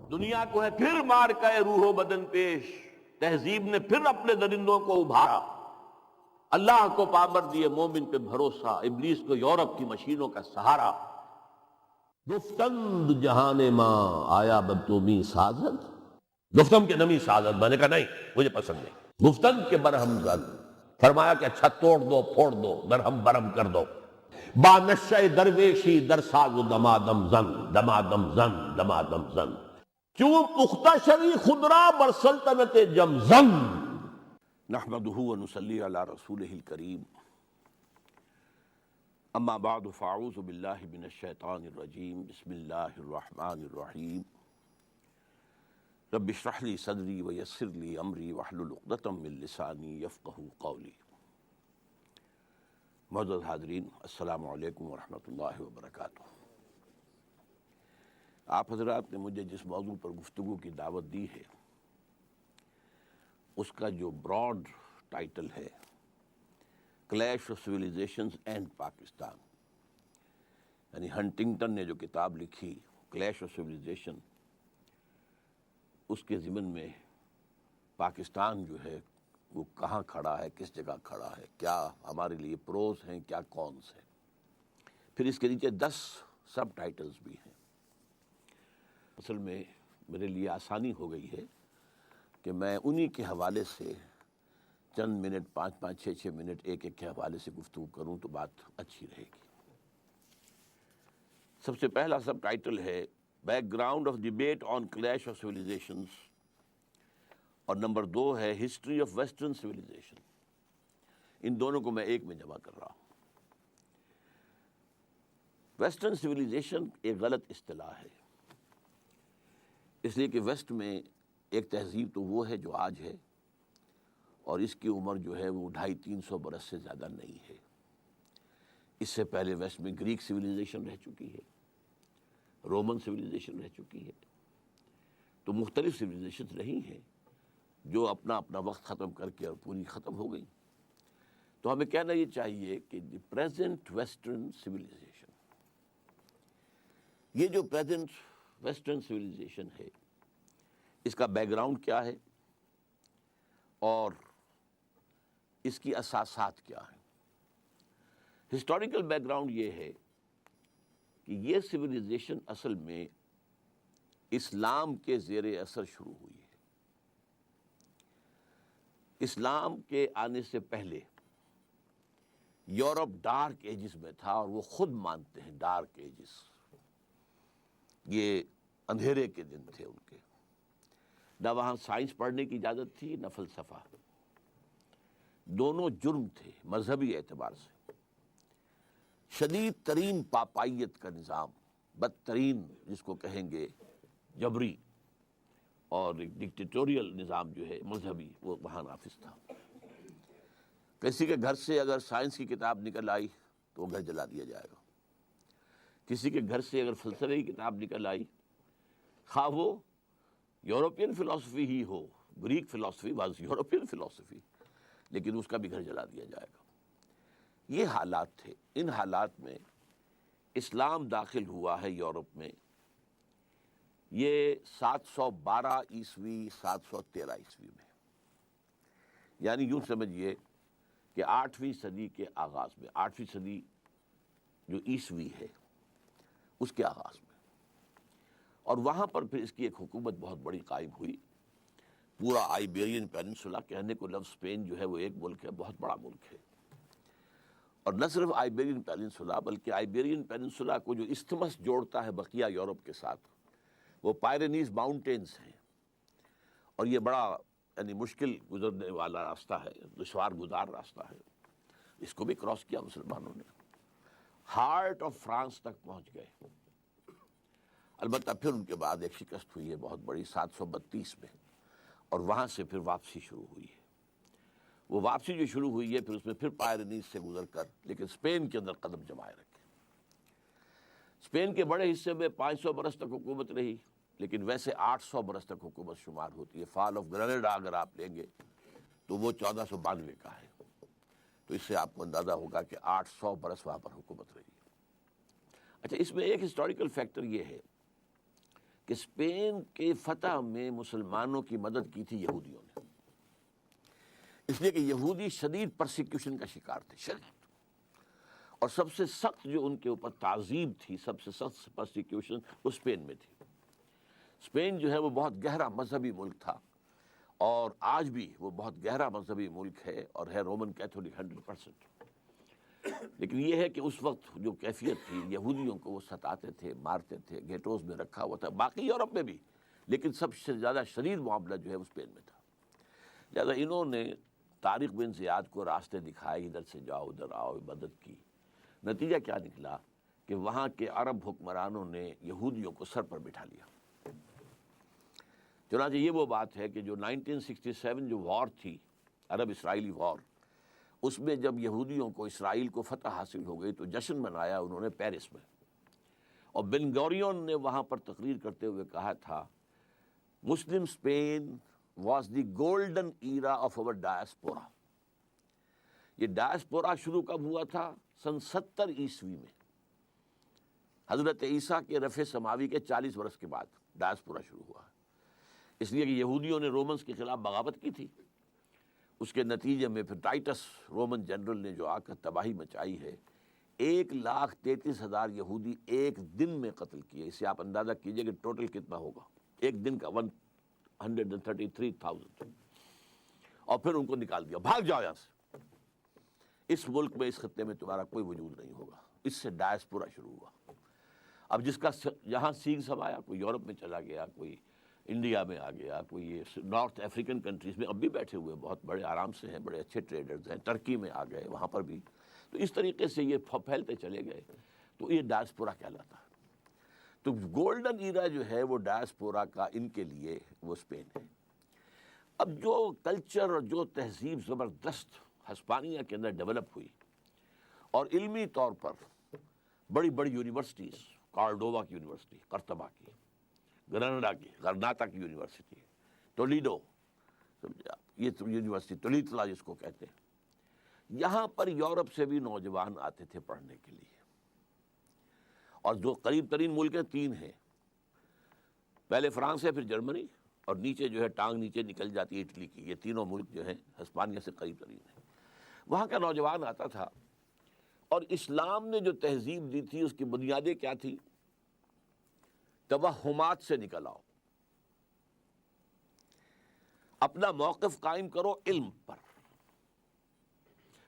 دنیا کو ہے پھر مار کا روح و بدن پیش، تہذیب نے پھر اپنے درندوں کو ابھارا، اللہ کو پابر دیے مومن پہ بھروسہ، ابلیس کو یورپ کی مشینوں کا سہارا۔ گفتند جہان ماں آیا بب تو می سازد، گفتم کے نمی سازد، میں نے کہا نہیں مجھے پسند نہیں، گفتند کے برہم زد، فرمایا کہ اچھا توڑ دو پھوڑ دو درہم برہم کر دو، با نشہ درویشی در ساز و دمادم زن، دمادم زن دمادم زن، کیوں پختہ شوی خضرا بر سلطنت جمزن۔ نحمدہ ونصلی علی رسولہ الکریم، اما بعد فاعوذ باللہ من الشیطان الرجیم، بسم اللہ الرحمن الرحیم، رب اشرح لی صدری ویسر لی امری واحلل عقدۃ من لسانی یفقہوا قولی۔ معزز حاضرین، السلام علیکم ورحمۃ اللہ وبرکاتہ۔ آپ حضرات نے مجھے جس موضوع پر گفتگو کی دعوت دی ہے اس کا جو براڈ ٹائٹل ہے clash of civilisations and Pakistan, یعنی ہنٹنگٹن نے جو کتاب لکھی کلیش آف سویلائزیشن، اس کے ضمن میں پاکستان جو ہے وہ کہاں کھڑا ہے، کس جگہ کھڑا ہے، کیا ہمارے لیے پروز ہیں، کیا کونس ہیں، پھر اس کے نیچے 10 سب ٹائٹلز بھی ہیں۔ اصل میں میرے لیے آسانی ہو گئی ہے کہ میں انہی کے حوالے سے چند منٹ 5 6 منٹ ایک کے حوالے سے گفتگو کروں تو بات اچھی رہے گی۔ سب سے پہلا سب ٹائٹل ہے back ground of debate on clash of civilisations, اور نمبر 2 ہے ہسٹری آف ویسٹرن سویلائزیشن۔ ان دونوں کو میں ایک میں جمع کر رہا ہوں۔ ویسٹرن سویلائزیشن ایک غلط اصطلاح ہے، اس لیے کہ ویسٹ میں ایک تہذیب تو وہ ہے جو آج ہے، اور اس کی عمر جو ہے وہ 250-300 برس سے زیادہ نہیں ہے۔ اس سے پہلے ویسٹ میں گریک سویلائزیشن رہ چکی ہے، رومن سویلائزیشن رہ چکی ہے، تو مختلف سویلائزیشن رہی ہیں جو اپنا اپنا وقت ختم کر کے اور پوری ختم ہو گئی۔ تو ہمیں کہنا یہ چاہیے کہ دی پریزنٹ ویسٹرن سویلائزیشن، یہ جو پریزنٹ ویسٹرن سویلائزیشن ہے اس کا بیک گراؤنڈ کیا ہے اور اس کی اساسات کیا ہیں۔ ہسٹوریکل بیک گراؤنڈ یہ ہے کہ یہ سویلائزیشن اصل میں اسلام کے زیر اثر شروع ہوئی ہے۔ اسلام کے آنے سے پہلے یورپ ڈارک ایجز میں تھا، اور وہ خود مانتے ہیں ڈارک ایجز، یہ اندھیرے کے دن تھے ان کے، نہ وہاں سائنس پڑھنے کی اجازت تھی نہ فلسفہ، دونوں جرم تھے مذہبی اعتبار سے، شدید ترین پاپائیت کا نظام، بدترین جس کو کہیں گے جبری اور ڈکٹیٹوریل نظام جو ہے مذہبی، وہ وہاں نافذ تھا۔ کسی کے گھر سے اگر سائنس کی کتاب نکل آئی تو وہ گھر جلا دیا جائے گا، کسی کے گھر سے اگر فلسفے کی کتاب نکل آئی، خواہ وہ یورپین فلسفی ہی ہو، گریک فلسفی واز یورپین فلسفی، لیکن اس کا بھی گھر جلا دیا جائے گا۔ یہ حالات تھے۔ ان حالات میں اسلام داخل ہوا ہے یورپ میں، یہ 712 عیسوی 713 عیسوی میں، یعنی یوں سمجھیے کہ 8ویں صدی کے آغاز میں، 8ویں صدی جو عیسوی ہے اس کے آغاز میں، اور وہاں پر پھر اس کی ایک حکومت بہت بڑی قائم ہوئی۔ پورا آئیبیرین پیننسولا، کہنے کو لفظ اسپین جو ہے وہ ایک ملک ہے، بہت بڑا ملک ہے، اور نہ صرف آئیبیرین پیننسولا بلکہ آئیبیرین پیننسولا کو جو استھمس جوڑتا ہے بقیہ یورپ کے ساتھ، وہ پائرینیز ماؤنٹینز ہیں، اور یہ بڑا یعنی مشکل گزرنے والا راستہ ہے، دشوار گزار راستہ ہے۔ اس کو بھی کراس کیا مسلمانوں نے، ہارٹ آف فرانس تک پہنچ گئے۔ البتہ پھر ان کے بعد ایک شکست ہوئی ہے بہت بڑی 732 میں، اور وہاں سے پھر واپسی شروع ہوئی ہے۔ وہ واپسی جو شروع ہوئی ہے پھر اس میں پھر پائرینیز سے گزر کر لیکن اسپین کے اندر قدم جمائے رکھے۔ اسپین کے بڑے حصے میں 500 برس تک حکومت رہی، لیکن ویسے 800 برس تک حکومت شمار ہوتی ہے۔ فال آف گرینیڈا اگر آپ لیں گے تو وہ 1492 کا ہے، تو اس سے آپ کو اندازہ ہوگا کہ 800 برس وہاں پر حکومت رہی۔ اچھا، اس میں ایک ہسٹوریکل فیکٹر یہ ہے کہ اسپین کے فتح میں مسلمانوں کی مدد کی تھی یہودیوں نے، اس لیے کہ یہودی شدید پرسیکیوشن کا شکار تھے، شدید، اور سب سے سخت جو ان کے اوپر تعذیب تھی، سب سے سخت پرسیکیوشن وہ اسپین میں تھی۔ اسپین جو ہے وہ بہت گہرا مذہبی ملک تھا، اور آج بھی وہ بہت گہرا مذہبی ملک ہے اور ہے رومن کیتھولک 100%۔ لیکن یہ ہے کہ اس وقت جو کیفیت تھی، یہودیوں کو وہ ستاتے تھے، مارتے تھے، گیٹوز میں رکھا ہوا تھا، باقی یورپ میں بھی، لیکن سب سے زیادہ شدید معاملہ جو ہے وہ اسپین میں تھا۔ لہٰذا انہوں نے طارق بن زیاد کو راستے دکھائے، ادھر سے جاؤ ادھر آؤ، مدد کی۔ نتیجہ کیا نکلا کہ وہاں کے عرب حکمرانوں نے یہودیوں کو سر پر بٹھا لیا۔ چنانچہ یہ وہ بات ہے کہ جو 1967 جو وار تھی، عرب اسرائیلی وار، اس میں جب یہودیوں کو اسرائیل کو فتح حاصل ہو گئی تو جشن منایا انہوں نے پیرس میں، اور بن گوریون نے وہاں پر تقریر کرتے ہوئے کہا تھا، Muslim Spain was the golden era of our diaspora. یہ ڈائسپورا شروع کب ہوا تھا؟ سن 70 عیسوی میں، حضرت عیسیٰ کے رفع سماوی کے 40 برس کے بعد ڈائسپورا شروع ہوا، اس لیے کہ یہودیوں نے رومنز کے خلاف بغاوت کی تھی۔ اس کے نتیجے میں پھر ٹائٹس رومن جنرل نے جو آ کر تباہی مچائی ہے، 1,33,000 یہودی ایک دن میں قتل کیے۔ اسے آپ اندازہ کیجئے کہ ٹوٹل کتنا ہوگا ایک دن کا، 133,000، اور پھر ان کو نکال دیا، بھاگ جاؤ یہاں سے، اس ملک میں، اس خطے میں تمہارا کوئی وجود نہیں ہوگا۔ اس سے ڈائسپورا شروع ہوا۔ اب جس کا یہاں سیگ سمایا، کوئی یورپ میں چلا گیا، کوئی انڈیا میں آ گیا، کوئی یہ نارتھ افریقن کنٹریز میں اب بھی بیٹھے ہوئے بہت بڑے آرام سے ہیں، بڑے اچھے ٹریڈرز ہیں، ترکی میں آ گئے، وہاں پر بھی۔ تو اس طریقے سے یہ پھیلتے چلے گئے، تو یہ ڈائسپورا کہلاتا ہے۔ تو گولڈن ایرا جو ہے وہ ڈائسپورا کا ان کے لیے وہ اسپین ہے۔ اب جو کلچر اور جو تہذیب زبردست ہسپانیہ کے اندر ڈیولپ ہوئی، اور علمی طور پر بڑی بڑی یونیورسٹیز، کارڈووا کی یونیورسٹی، قرطبہ کی، گرناڈا کی، غرناطہ کی یونیورسٹی، تولیڈو، یہ یونیورسٹی تولیتلا جس کو کہتے ہیں، یہاں پر یورپ سے بھی نوجوان آتے تھے پڑھنے کے لیے۔ اور جو قریب ترین ملکیں 3 ہیں، پہلے فرانس ہے، پھر جرمنی، اور نیچے جو ہے ٹانگ نیچے نکل جاتی ہے اٹلی کی۔ یہ تینوں ملک جو ہیں ہسپانیہ سے قریب ترین ہیں، وہاں کا نوجوان آتا تھا، اور اسلام نے جو تہذیب دی تھی اس کی بنیادیں کیا تھی؟ توہمات سے نکل آؤ، اپنا موقف قائم کرو علم پر،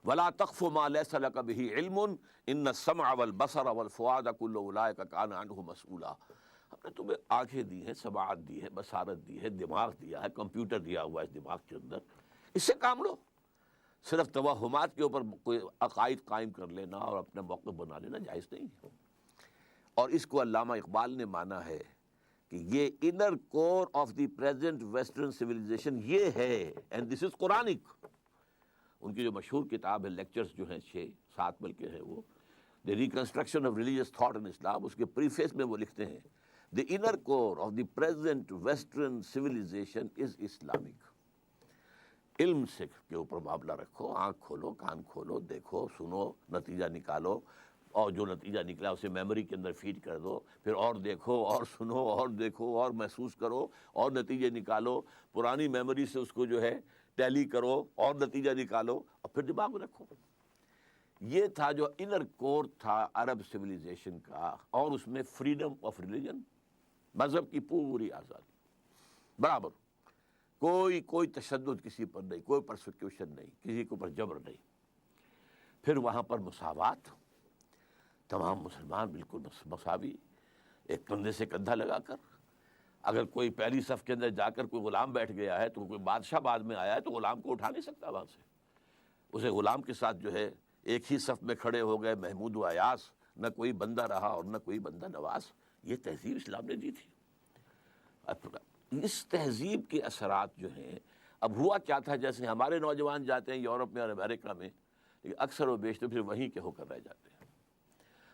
وَلَا تَقْفُ مَا لَيْسَ لَكَ بِهِ عِلْمٌ إِنَّ السَّمْعَ وَالْبَصَرَ وَالْفُؤَادَ كُلُّ أُولَٰئِكَ كَانَ عَنْهُ مسئولا۔ ہم نے تمہیں آنکھیں دی ہیں، سماعت دی ہے، بصارت دی ہے، دماغ دیا ہے، کمپیوٹر دیا ہوا ہے اس دماغ کے اندر، اس سے کام لو۔ صرف توہمات کے اوپر کوئی عقائد قائم کر لینا اور اپنا موقف بنا لینا جائز نہیں ہے۔ اور اس کو علامہ اقبال نے مانا ہے کہ یہ inner core of the present western civilization یہ ہے، اینڈ دس از قرآنک۔ ان کی جو مشہور کتاب ہے، لیکچرز جو ہیں 6-7 بلکہ ہیں وہ، the reconstruction of religious thought in Islam, اس کے پریفیس میں وہ لکھتے ہیں، the inner core of the present western civilisation is Islamic. علم سے کے اوپر معاملہ رکھو، آنکھ کھولو، کان کھولو، دیکھو، سنو، نتیجہ نکالو، اور جو نتیجہ نکلا اسے میموری کے اندر فیڈ کر دو، پھر اور دیکھو اور سنو اور دیکھو اور محسوس کرو اور نتیجے نکالو، پرانی میموری سے اس کو جو ہے ٹیلی کرو اور نتیجہ نکالو، اور پھر دماغ میں رکھو۔ یہ تھا جو انر کور تھا عرب سویلائزیشن کا، اور اس میں فریڈم آف ریلیجن، مذہب کی پوری آزادی، برابر، کوئی تشدد کسی پر نہیں، کوئی پرسیکیوشن نہیں، کسی کے اوپر جبر نہیں۔ پھر وہاں پر مساوات، تمام مسلمان بالکل مساوی، ایک کندھے سے کندھا لگا کر۔ اگر کوئی پہلی صف کے اندر جا کر کوئی غلام بیٹھ گیا ہے تو کوئی بادشاہ بعد میں آیا ہے تو غلام کو اٹھا نہیں سکتا وہاں سے، اسے غلام کے ساتھ جو ہے ایک ہی صف میں کھڑے ہو گئے محمود و ایاس، نہ کوئی بندہ رہا اور نہ کوئی بندہ نواز۔ یہ تہذیب اسلام نے دی تھی۔ اس تہذیب کے اثرات جو ہیں، اب ہوا کیا تھا، جیسے ہمارے نوجوان جاتے ہیں یورپ میں اور امریکہ میں، لیکن اکثر و بیشتر پھر وہیں کے ہو کر رہ جاتے ہیں،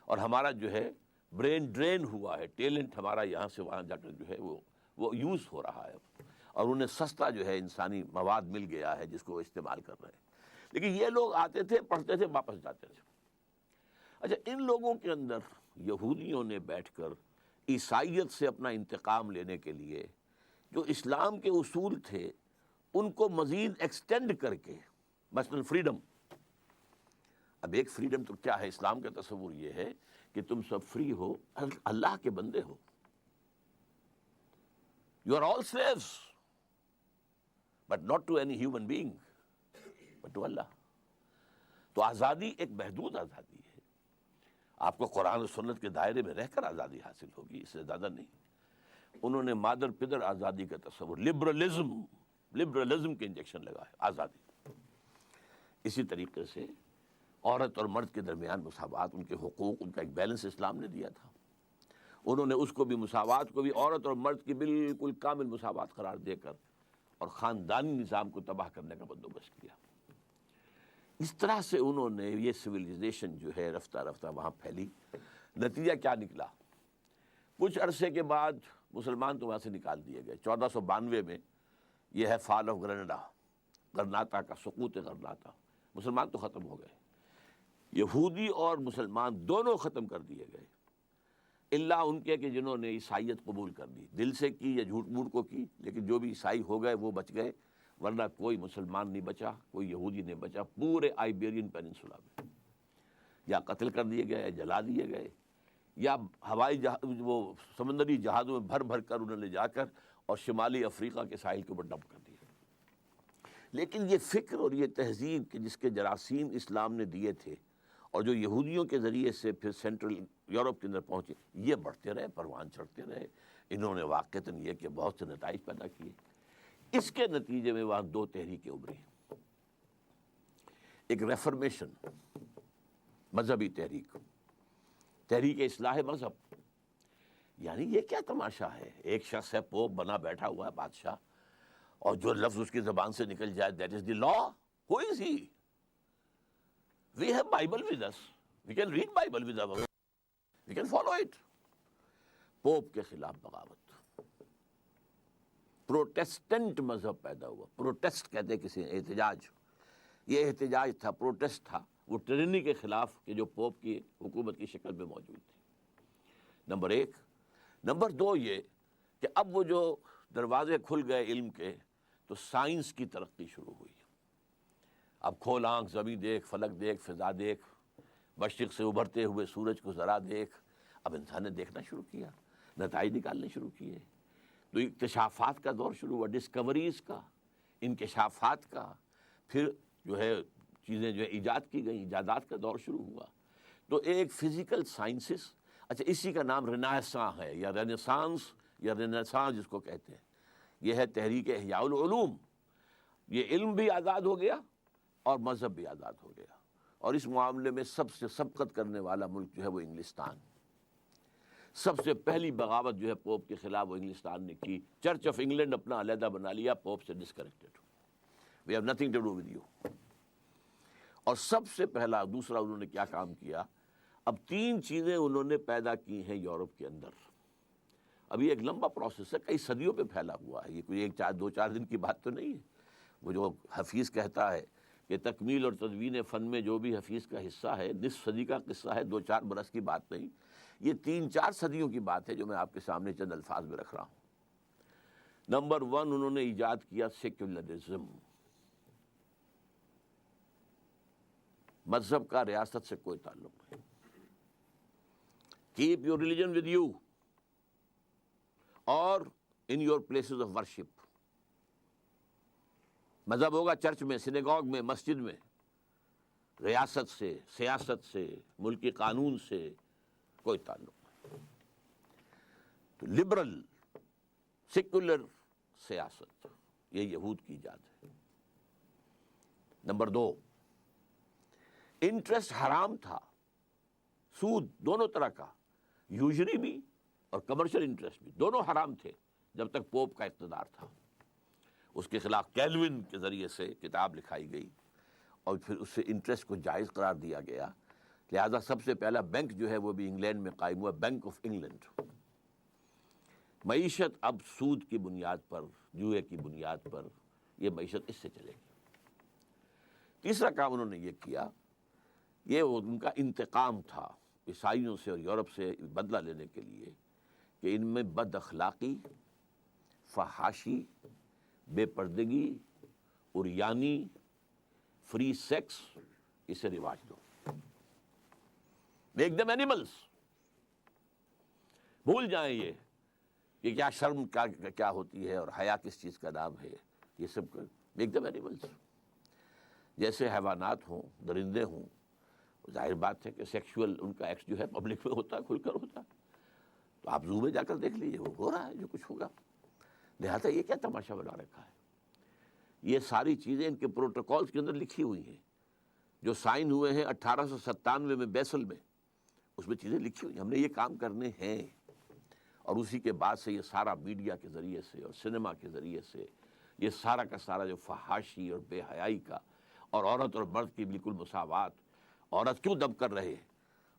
اور ہمارا جو ہے برین ڈرین ہوا ہے، ٹیلنٹ ہمارا یہاں سے وہاں جا کر جو ہے وہ یوز ہو رہا ہے، اور انہیں سستا جو ہے انسانی مواد مل گیا ہے جس کو وہ استعمال کر رہے ہیں۔ لیکن یہ لوگ آتے تھے، پڑھتے تھے، واپس جاتے تھے۔ اچھا، ان لوگوں کے اندر یہودیوں نے بیٹھ کر عیسائیت سے اپنا انتقام لینے کے لیے جو اسلام کے اصول تھے ان کو مزید ایکسٹینڈ کر کے، مثلا فریڈم. اب ایک فریڈم تو کیا ہے، اسلام کا تصور یہ ہے کہ تم سب فری ہو، اللہ کے بندے ہو. You are all slaves but not to any human being but to Allah. تو آزادی ایک محدود آزادی ہے. آپ کو قرآن و سنت کے دائرے میں رہ کر آزادی حاصل ہوگی، اس سے زیادہ نہیں. انہوں نے مادر پدر آزادی کا تصور، لبرلزم کے انجیکشن لگا ہے آزادی. اسی طریقے سے عورت اور مرد کے درمیان مساوات، ان کے حقوق، ان کا ایک بیلنس اسلام نے دیا تھا. انہوں نے اس کو بھی، مساوات کو بھی، عورت اور مرد کی بالکل کامل مساوات قرار دے کر اور خاندانی نظام کو تباہ کرنے کا بندوبست کیا. اس طرح سے انہوں نے یہ سویلائزیشن جو ہے رفتہ رفتہ وہاں پھیلی. نتیجہ کیا نکلا؟ کچھ عرصے کے بعد مسلمان تو وہاں سے نکال دیے گئے. 1492 میں یہ ہے فال آف غرناطہ کا سقوط غرناطہ. مسلمان تو ختم ہو گئے، یہودی اور مسلمان دونوں ختم کر دیے گئے، الا ان کے کہ جنہوں نے عیسائیت قبول کر لی، دل سے کی یا جھوٹ موٹ کو کی، لیکن جو بھی عیسائی ہو گئے وہ بچ گئے. ورنہ کوئی مسلمان نہیں بچا، کوئی یہودی نہیں بچا پورے آئیبیرین پیننسولا میں. یا قتل کر دیے گئے، جلا دیے گئے، یا ہوائی وہ سمندری جہازوں میں بھر بھر کر انہوں نے جا کر اور شمالی افریقہ کے ساحل کے اوپر ڈمپ کر دیا. لیکن یہ فکر اور یہ تہذیب کہ جس کے جراثیم اسلام نے دیے تھے اور جو یہودیوں کے ذریعے سے پھر سینٹرل یورپ کے اندر پہنچے، یہ بڑھتے رہے، پروان چڑھتے رہے. انہوں نے واقعتاً یہ کہ بہت سے نتائج پیدا کیے. اس کے نتیجے میں وہاں دو تحریکیں ابھری. ایک ریفرمیشن، مذہبی تحریک اصلاح مذہب. یعنی یہ کیا تماشا ہے، ایک شخص ہے پوپ بنا بیٹھا ہوا ہے بادشاہ، اور جو لفظ اس کی زبان سے نکل جائے that is the law. Who is he? We have Bible with us, we can read Bible with us, we can follow it. Pope کے خلاف بغاوت. پروٹیسٹنٹ مذہب پیدا ہوا. پروٹیسٹ کہتے ہیں کسی احتجاج. یہ احتجاج تھا، پروٹیسٹ تھا وہ ٹرینی کے خلاف کہ جو پوپ کی حکومت کی شکل میں موجود تھی. نمبر ایک. نمبر دو یہ کہ اب وہ جو دروازے کھل گئے علم کے، تو سائنس کی ترقی شروع ہوئی. اب کھول آنکھ، زمین دیکھ، فلک دیکھ، فضا دیکھ، مشرق سے ابھرتے ہوئے سورج کو ذرا دیکھ. اب انسان نے دیکھنا شروع کیا، نتائج نکالنے شروع کیے. تو اکتشافات کا دور شروع ہوا، ڈسکوریز کا، انکشافات کا. پھر جو ہے چیزیں جو ہے ایجاد کی گئیں، ایجادات کا دور شروع ہوا. تو ایک فزیکل سائنسز، اچھا اسی کا نام رینیساں ہے، یا رینیسانس یا رینیسانس جس کو کہتے ہیں. یہ ہے تحریک احیاء العلوم. یہ علم بھی آزاد ہو گیا اور مذہب بھی آزاد ہو گیا. اور اس معاملے میں سب سے سبقت کرنے والا ملک جو ہے وہ انگلستان. سب سے پہلی بغاوت جو ہے پوپ کے خلاف وہ انگلستان نے کی. چرچ آف انگلینڈ اپنا علیحدہ بنا لیا، پوپ سے disconnected. We have nothing to do with you. اور سب سے پہلا دوسرا انہوں نے کیا کام کیا؟ اب تین چیزیں انہوں نے پیدا کی ہیں یورپ کے اندر. اب یہ ایک لمبا پروسیس ہے، کئی صدیوں پہ پھیلا ہوا ہے. یہ کوئی ایک دو چار دن کی بات تو نہیں ہے. وہ جو حفیظ کہتا ہے کہ تکمیل اور تدوین فن میں جو بھی حفیظ کا حصہ ہے، نصف صدی کا قصہ ہے، 2-4 برس کی بات نہیں. یہ 3-4 صدیوں کی بات ہے جو میں آپ کے سامنے چند الفاظ میں رکھ رہا ہوں. نمبر 1 انہوں نے ایجاد کیا سیکولرزم. مذہب کا ریاست سے کوئی تعلق نہیں. Keep your religion with you اور in your places of worship. مذہب ہوگا چرچ میں، سینیگوگ میں، مسجد میں. ریاست سے، سیاست سے، ملکی قانون سے کوئی تعلق نہیں. تو لبرل سیکولر سیاست یہ یہود کی ایجاد ہے. نمبر 2 انٹرسٹ حرام تھا، سود دونوں طرح کا، یوزری بھی اور کمرشل انٹرسٹ بھی، دونوں حرام تھے جب تک پوپ کا اقتدار تھا. اس کے خلاف کیلوین کے ذریعے سے کتاب لکھائی گئی اور پھر اس سے انٹرسٹ کو جائز قرار دیا گیا. لہذا سب سے پہلا بینک جو ہے وہ بھی انگلینڈ میں قائم ہوا، بینک آف انگلینڈ. معیشت اب سود کی بنیاد پر، جوئے کی بنیاد پر، یہ معیشت اس سے چلے گی. تیسرا کام انہوں نے یہ کیا، یہ ان کا انتقام تھا عیسائیوں سے اور یورپ سے بدلہ لینے کے لیے، کہ ان میں بد اخلاقی، فحاشی، بے پردگی، عریانی، فری سیکس، اسے رواج دو. Make them animals. بھول جائیں یہ کہ کیا شرم کیا ہوتی ہے اور حیا کس چیز کا نام ہے. یہ سب میک دم اینیملس. جیسے حیوانات ہوں، درندے ہوں. ظاہر بات ہے کہ سیکشول ان کا ایکٹ جو ہے پبلک میں ہوتا ہے، کھل کر ہوتا ہے. تو آپ زو میں جا کر دیکھ لیجیے، وہ ہو رہا ہے جو کچھ ہوگا. لہٰذا یہ کیا تماشا بنا رکھا ہے. یہ ساری چیزیں ان کے پروٹوکولز کے اندر لکھی ہوئی ہیں جو سائن ہوئے ہیں 1897 میں بیسل میں. اس میں چیزیں لکھی ہوئی ہیں. ہم نے یہ کام کرنے ہیں. اور اسی کے بعد سے یہ سارا میڈیا کے ذریعے سے اور سنیما کے ذریعے سے یہ سارا کا سارا جو فحاشی اور بے حیائی کا، اور عورت اور مرد کی بالکل مساوات. عورت کیوں دب کر رہے؟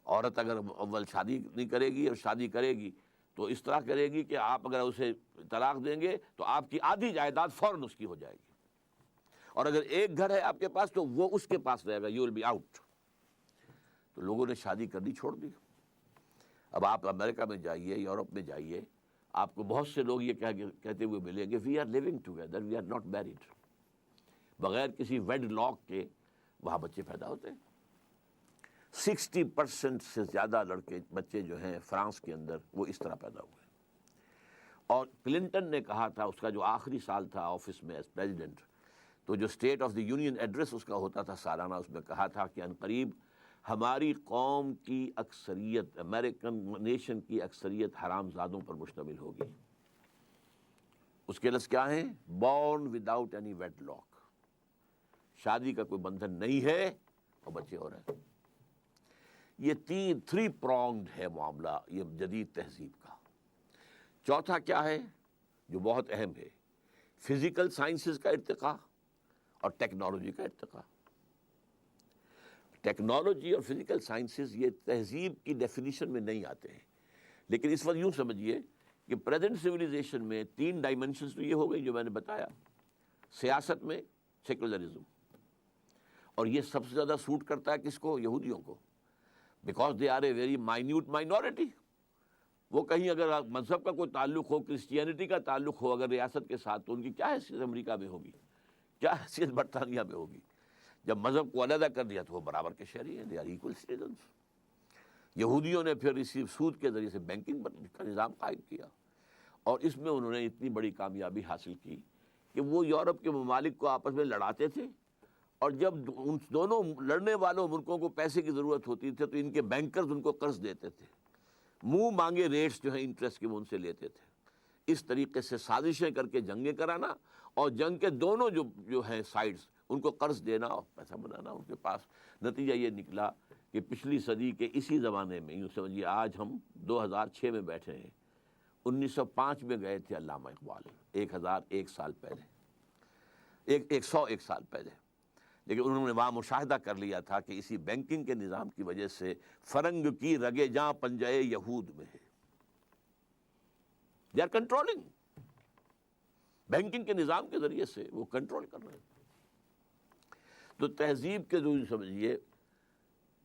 عورت اگر اول شادی نہیں کرے گی اور شادی کرے گی تو اس طرح کرے گی کہ آپ اگر اسے طلاق دیں گے تو آپ کی آدھی جائیداد فوراً اس کی ہو جائے گی. اور اگر ایک گھر ہے آپ کے پاس تو وہ اس کے پاس رہے گا. You will be out. تو لوگوں نے شادی کرنی چھوڑ دی. اب آپ امریکہ میں جائیے، یورپ میں جائیے، آپ کو بہت سے لوگ یہ کہتے ہوئے ملیں گے we are living together, we are not married. بغیر کسی ویڈ لاک کے وہاں بچے پیدا ہوتے ہیں. 60% سے زیادہ بچے جو ہیں فرانس کے اندر وہ اس طرح پیدا ہوئے. اور کلنٹن نے کہا تھا، اس کا جو آخری سال تھا آفس میں ایز پریزیڈنٹ، تو جو State of the Union address اس کا ہوتا تھا سالانہ، اس میں کہا تھا کہ عنقریب ہماری قوم کی اکثریت، امریکن نیشن کی اکثریت حرام زادوں پر مشتمل ہوگی. اس کے لفظ کیا ہیں؟ Born without any wedlock. شادی کا کوئی بندھن نہیں ہے اور بچے ہو رہے ہیں. یہ 3 پرونگڈ ہے معاملہ یہ جدید تہذیب کا. چوتھا کیا ہے جو بہت اہم ہے؟ فزیکل سائنسز کا ارتقاء اور ٹیکنالوجی کا ارتقاء. ٹیکنالوجی اور فزیکل سائنسز یہ تہذیب کی ڈیفینیشن میں نہیں آتے ہیں، لیکن اس وقت یوں سمجھیے کہ پریزنٹ سویلائزیشن میں 3 ڈائمنشنز تو یہ ہو گئی جو میں نے بتایا. سیاست میں سیکولرزم، اور یہ سب سے زیادہ سوٹ کرتا ہے کس کو؟ یہودیوں کو. Because they are a very minute minority. وہ کہیں اگر مذہب کا کوئی تعلق ہو، کرسچینٹی کا تعلق ہو اگر ریاست کے ساتھ، تو ان کی کیا حیثیت امریکہ میں ہوگی، کیا حیثیت برطانیہ میں ہوگی؟ جب مذہب کو علیحدہ کر دیا تو وہ برابر کے شہری ہیں، دے آر ایکول سٹیزنز. یہودیوں نے پھر اسی سود کے ذریعے سے بینکنگ کا نظام قائم کیا، اور اس میں انہوں نے اتنی بڑی کامیابی حاصل کی کہ وہ یورپ کے ممالک کو آپس میں لڑاتے تھے، اور جب ان دونوں لڑنے والوں ملکوں کو پیسے کی ضرورت ہوتی تھی تو ان کے بینکرز ان کو قرض دیتے تھے. منہ مانگے ریٹس جو ہیں انٹرسٹ کے وہ ان سے لیتے تھے. اس طریقے سے سازشیں کر کے جنگیں کرانا، اور جنگ کے دونوں جو ہیں سائڈز ان کو قرض دینا اور پیسہ بنانا ان کے پاس. نتیجہ یہ نکلا کہ پچھلی صدی کے اسی زمانے میں، یوں سمجھیے آج ہم 2006 میں بیٹھے ہیں، 1905 میں گئے تھے علامہ اقبال، 1001 سال پہلے، 101 سال پہلے. لیکن انہوں نے وہاں مشاہدہ کر لیا تھا کہ اسی بینکنگ کے نظام کی وجہ سے فرنگ کی رگے جاں پنجے یہود میں ہے. They are controlling. بینکنگ کے نظام کے ذریعے سے وہ کنٹرول کر رہے ہیں. تو تہذیب کے جو سمجھیے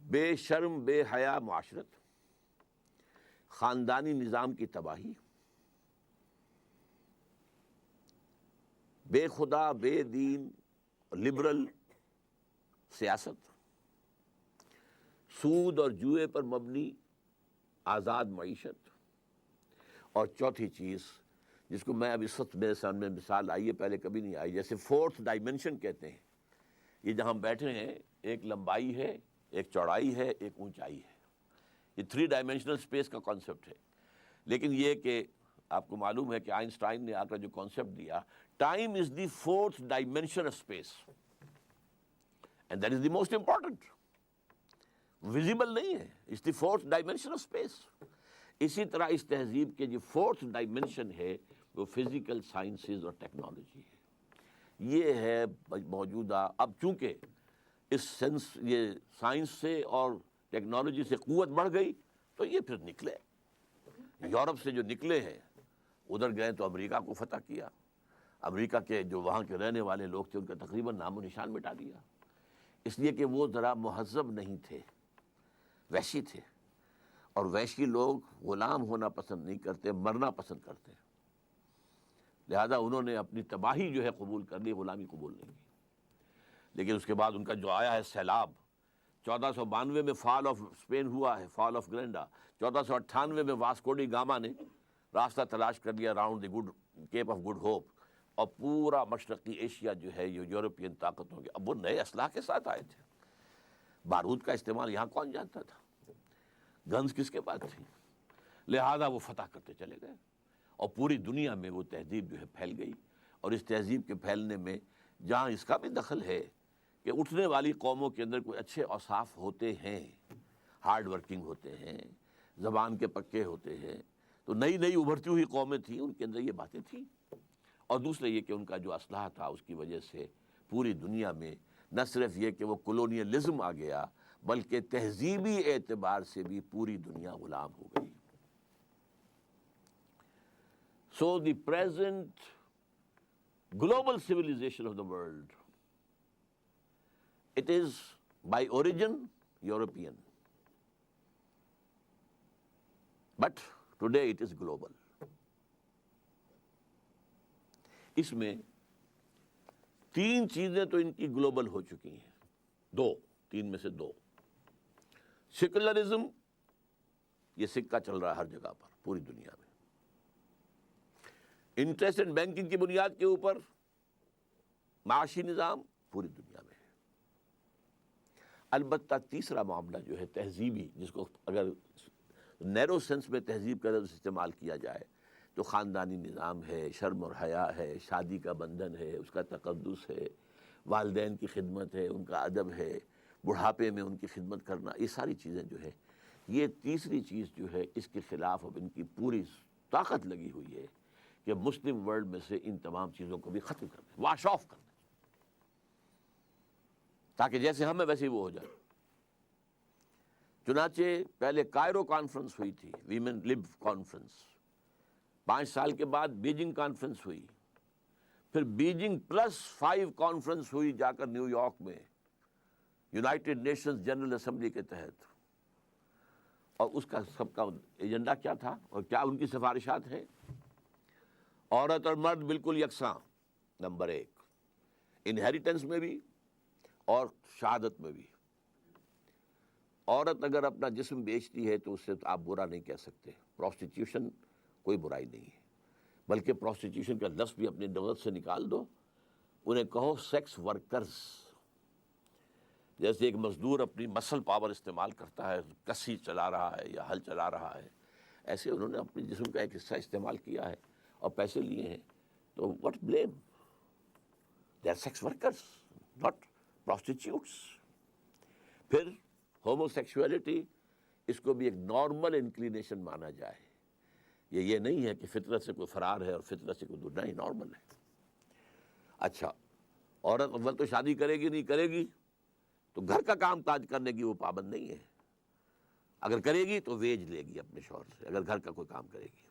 بے شرم بے حیا معاشرت، خاندانی نظام کی تباہی، بے خدا بے دین لبرل سیاست، سود اور جوئے پر مبنی آزاد معیشت، اور چوتھی چیز جس کو میں اب اس وقت میرے سامنے مثال آئی ہے، پہلے کبھی نہیں آئی، جیسے 4th ڈائمنشن کہتے ہیں. یہ جہاں بیٹھے ہیں ایک لمبائی ہے، ایک چوڑائی ہے، ایک اونچائی ہے. یہ 3 ڈائمنشنل اسپیس کا کانسیپٹ ہے. لیکن یہ کہ آپ کو معلوم ہے کہ آئنسٹائن نے آ کر جو کانسیپٹ دیا، time is the 4th dimension space, and that is the most important. Visible نہیں ہے، it's the 4th dimension of space. اسی طرح اس تہذیب کے جو 4th ڈائمنشن ہے وہ فزیکل سائنسز اور ٹیکنالوجی ہے. یہ ہے موجودہ. اب چونکہ یہ سائنس سے اور ٹیکنالوجی سے قوت بڑھ گئی تو یہ پھر نکلے. یورپ سے جو نکلے ہیں ادھر گئے تو امریکہ کو فتح کیا. امریکہ کے جو وہاں کے رہنے والے لوگ تھے ان کا تقریباً نام و نشان مٹا دیا، اس لیے کہ وہ ذرا مہذب نہیں تھے، وحشی تھے. اور وحشی لوگ غلام ہونا پسند نہیں کرتے، مرنا پسند کرتے ہیں، لہذا انہوں نے اپنی تباہی جو ہے قبول کر لی، غلامی قبول نہیں کی۔ لیکن اس کے بعد ان کا جو آیا ہے سیلاب، 1492 میں فال آف اسپین ہوا ہے، فال آف گرینڈا، 1498 میں واسکو ڈی گاما نے راستہ تلاش کر لیا round the good Cape of Good Hope, اور پورا مشرقی ایشیا جو ہے یہ یورپین طاقتوں کے، اب وہ نئے اسلحہ کے ساتھ آئے تھے، بارود کا استعمال یہاں کون جانتا تھا، گنز کس کے پاس تھی، لہذا وہ فتح کرتے چلے گئے، اور پوری دنیا میں وہ تہذیب جو ہے پھیل گئی۔ اور اس تہذیب کے پھیلنے میں جہاں اس کا بھی دخل ہے کہ اٹھنے والی قوموں کے اندر کوئی اچھے اوصاف ہوتے ہیں، ہارڈ ورکنگ ہوتے ہیں، زبان کے پکے ہوتے ہیں، تو نئی نئی ابھرتی ہوئی قومیں تھیں، ان کے اندر یہ باتیں تھیں۔ اور دوسرے یہ کہ ان کا جو اسلحہ تھا اس کی وجہ سے پوری دنیا میں نہ صرف یہ کہ وہ کولونیلزم آ گیا، بلکہ تہذیبی اعتبار سے بھی پوری دنیا غلام ہو گئی۔ So the present global civilization of the world, it is by origin European, but today it is global. اس میں تین چیزیں تو ان کی گلوبل ہو چکی ہیں، تین میں سے دو، سیکولرزم، یہ سکہ چل رہا ہے ہر جگہ پر پوری دنیا میں، انٹرسٹ اینڈ بینکنگ کی بنیاد کے اوپر معاشی نظام پوری دنیا میں ہے۔ البتہ تیسرا معاملہ جو ہے تہذیبی، جس کو اگر نیرو سینس میں تہذیب کا لفظ استعمال کیا جائے تو خاندانی نظام ہے، شرم اور حیا ہے، شادی کا بندھن ہے، اس کا تقدس ہے، والدین کی خدمت ہے، ان کا ادب ہے، بڑھاپے میں ان کی خدمت کرنا، یہ ساری چیزیں جو ہے، یہ تیسری چیز جو ہے اس کے خلاف اب ان کی پوری طاقت لگی ہوئی ہے کہ مسلم ورلڈ میں سے ان تمام چیزوں کو بھی ختم کر دیں، واش آف کر دیں، تاکہ جیسے ہم ہیں ویسے ہی وہ ہو جائے۔ چنانچہ پہلے کائرو کانفرنس ہوئی تھی، ویمن لب کانفرنس، 5 سال کے بعد بیجنگ کانفرنس ہوئی، پھر بیجنگ +5 کانفرنس ہوئی جا کر نیو یارک میں یونائٹڈ نیشنز جنرل اسمبلی کے تحت، اور اس کا سب کا ایجنڈا کیا تھا اور کیا ان کی سفارشات ہیں؟ عورت اور مرد بالکل یکساں، نمبر 1، انہیریٹنس میں بھی اور شہادت میں بھی۔ عورت اگر اپنا جسم بیچتی ہے تو اس سے آپ برا نہیں کہہ سکتے، پروسٹیٹیوشن کوئی برائی نہیں ہے، بلکہ پروسٹیٹیوشن کا لفظ بھی اپنے لغت سے نکال دو، انہیں کہو سیکس ورکرز۔ جیسے ایک مزدور اپنی مسل پاور استعمال کرتا ہے، کسی چلا رہا ہے یا ہل چلا رہا ہے، ایسے انہوں نے اپنے جسم کا ایک حصہ استعمال کیا ہے اور پیسے لیے ہیں، تو what blame? They are sex workers, not prostitutes۔ پھر ہومو سیکشولیٹی، اس کو بھی ایک نارمل انکلینیشن مانا جائے، یہ نہیں ہے کہ فطرت سے کوئی فرار ہے اور فطرت سے کوئی دور، نہیں، نارمل ہے۔ اچھا، عورت اول تو شادی کرے گی نہیں کرے گی تو گھر کا کام کاج کرنے کی وہ پابند نہیں ہے، اگر کرے گی تو ویج لے گی اپنے شوہر سے، اگر گھر کا کوئی کام کرے گی۔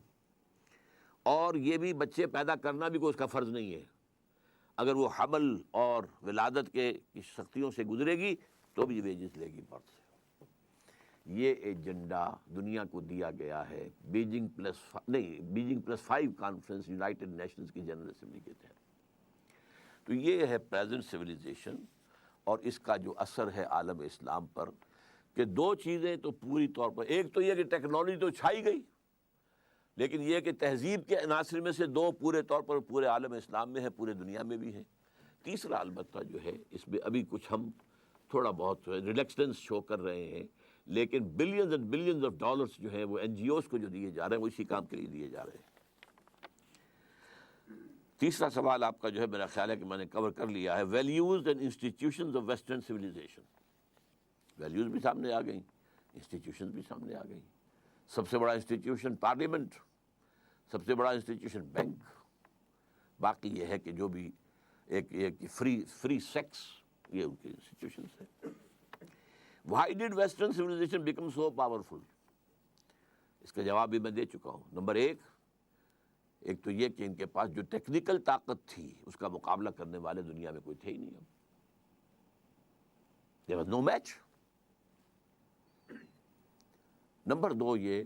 اور یہ بھی بچے پیدا کرنا بھی کوئی اس کا فرض نہیں ہے، اگر وہ حمل اور ولادت کے سختیوں سے گزرے گی تو بھی ویجز لے گی مرد سے۔ یہ ایجنڈا دنیا کو دیا گیا ہے بیجنگ +5 کانفرنس یونائٹڈ نیشنز کی جنرل اسمبلی کے تحت۔ تو یہ ہے پریزنٹ سویلائزیشن، اور اس کا جو اثر ہے عالم اسلام پر، کہ دو چیزیں تو پوری طور پر، ایک تو یہ کہ ٹیکنالوجی تو چھائی گئی، لیکن یہ کہ تہذیب کے عناصر میں سے دو پورے طور پر پورے عالم اسلام میں ہے، پورے دنیا میں بھی ہے۔ تیسرا البتہ جو ہے اس میں ابھی کچھ ہم تھوڑا بہت ریلیکسٹنس شو کر رہے ہیں، لیکن billions and billions of dollars جو ہے وہ NGOs کو جو دیے جا رہے ہیں وہ اسی کام کے لیے دیے جا رہے ہیں۔ تیسرا سوال آپ کا جو ہے میرا خیال ہے کہ میں نے کور کر لیا ہے، values and institutions of western civilization. Values بھی سامنے آ گئیں، انسٹیٹیوشنز بھی سامنے آ گئیں۔ سب سے بڑا انسٹیٹیوشن پارلیمنٹ، سب سے بڑا انسٹیٹیوشن بینک، باقی یہ ہے کہ جو بھی ایک فری سیکس، یہ ان کے انسٹیٹیوشنز ہیں۔ Why did Western civilization become so powerful؟ اس کا جواب بھی میں دے چکا ہوں۔ نمبر 1، ایک تو یہ کہ ان کے پاس جو ٹیکنیکل طاقت تھی اس کا مقابلہ کرنے والے دنیا میں کوئی تھے ہی نہیں۔ There was no match۔ Number دو یہ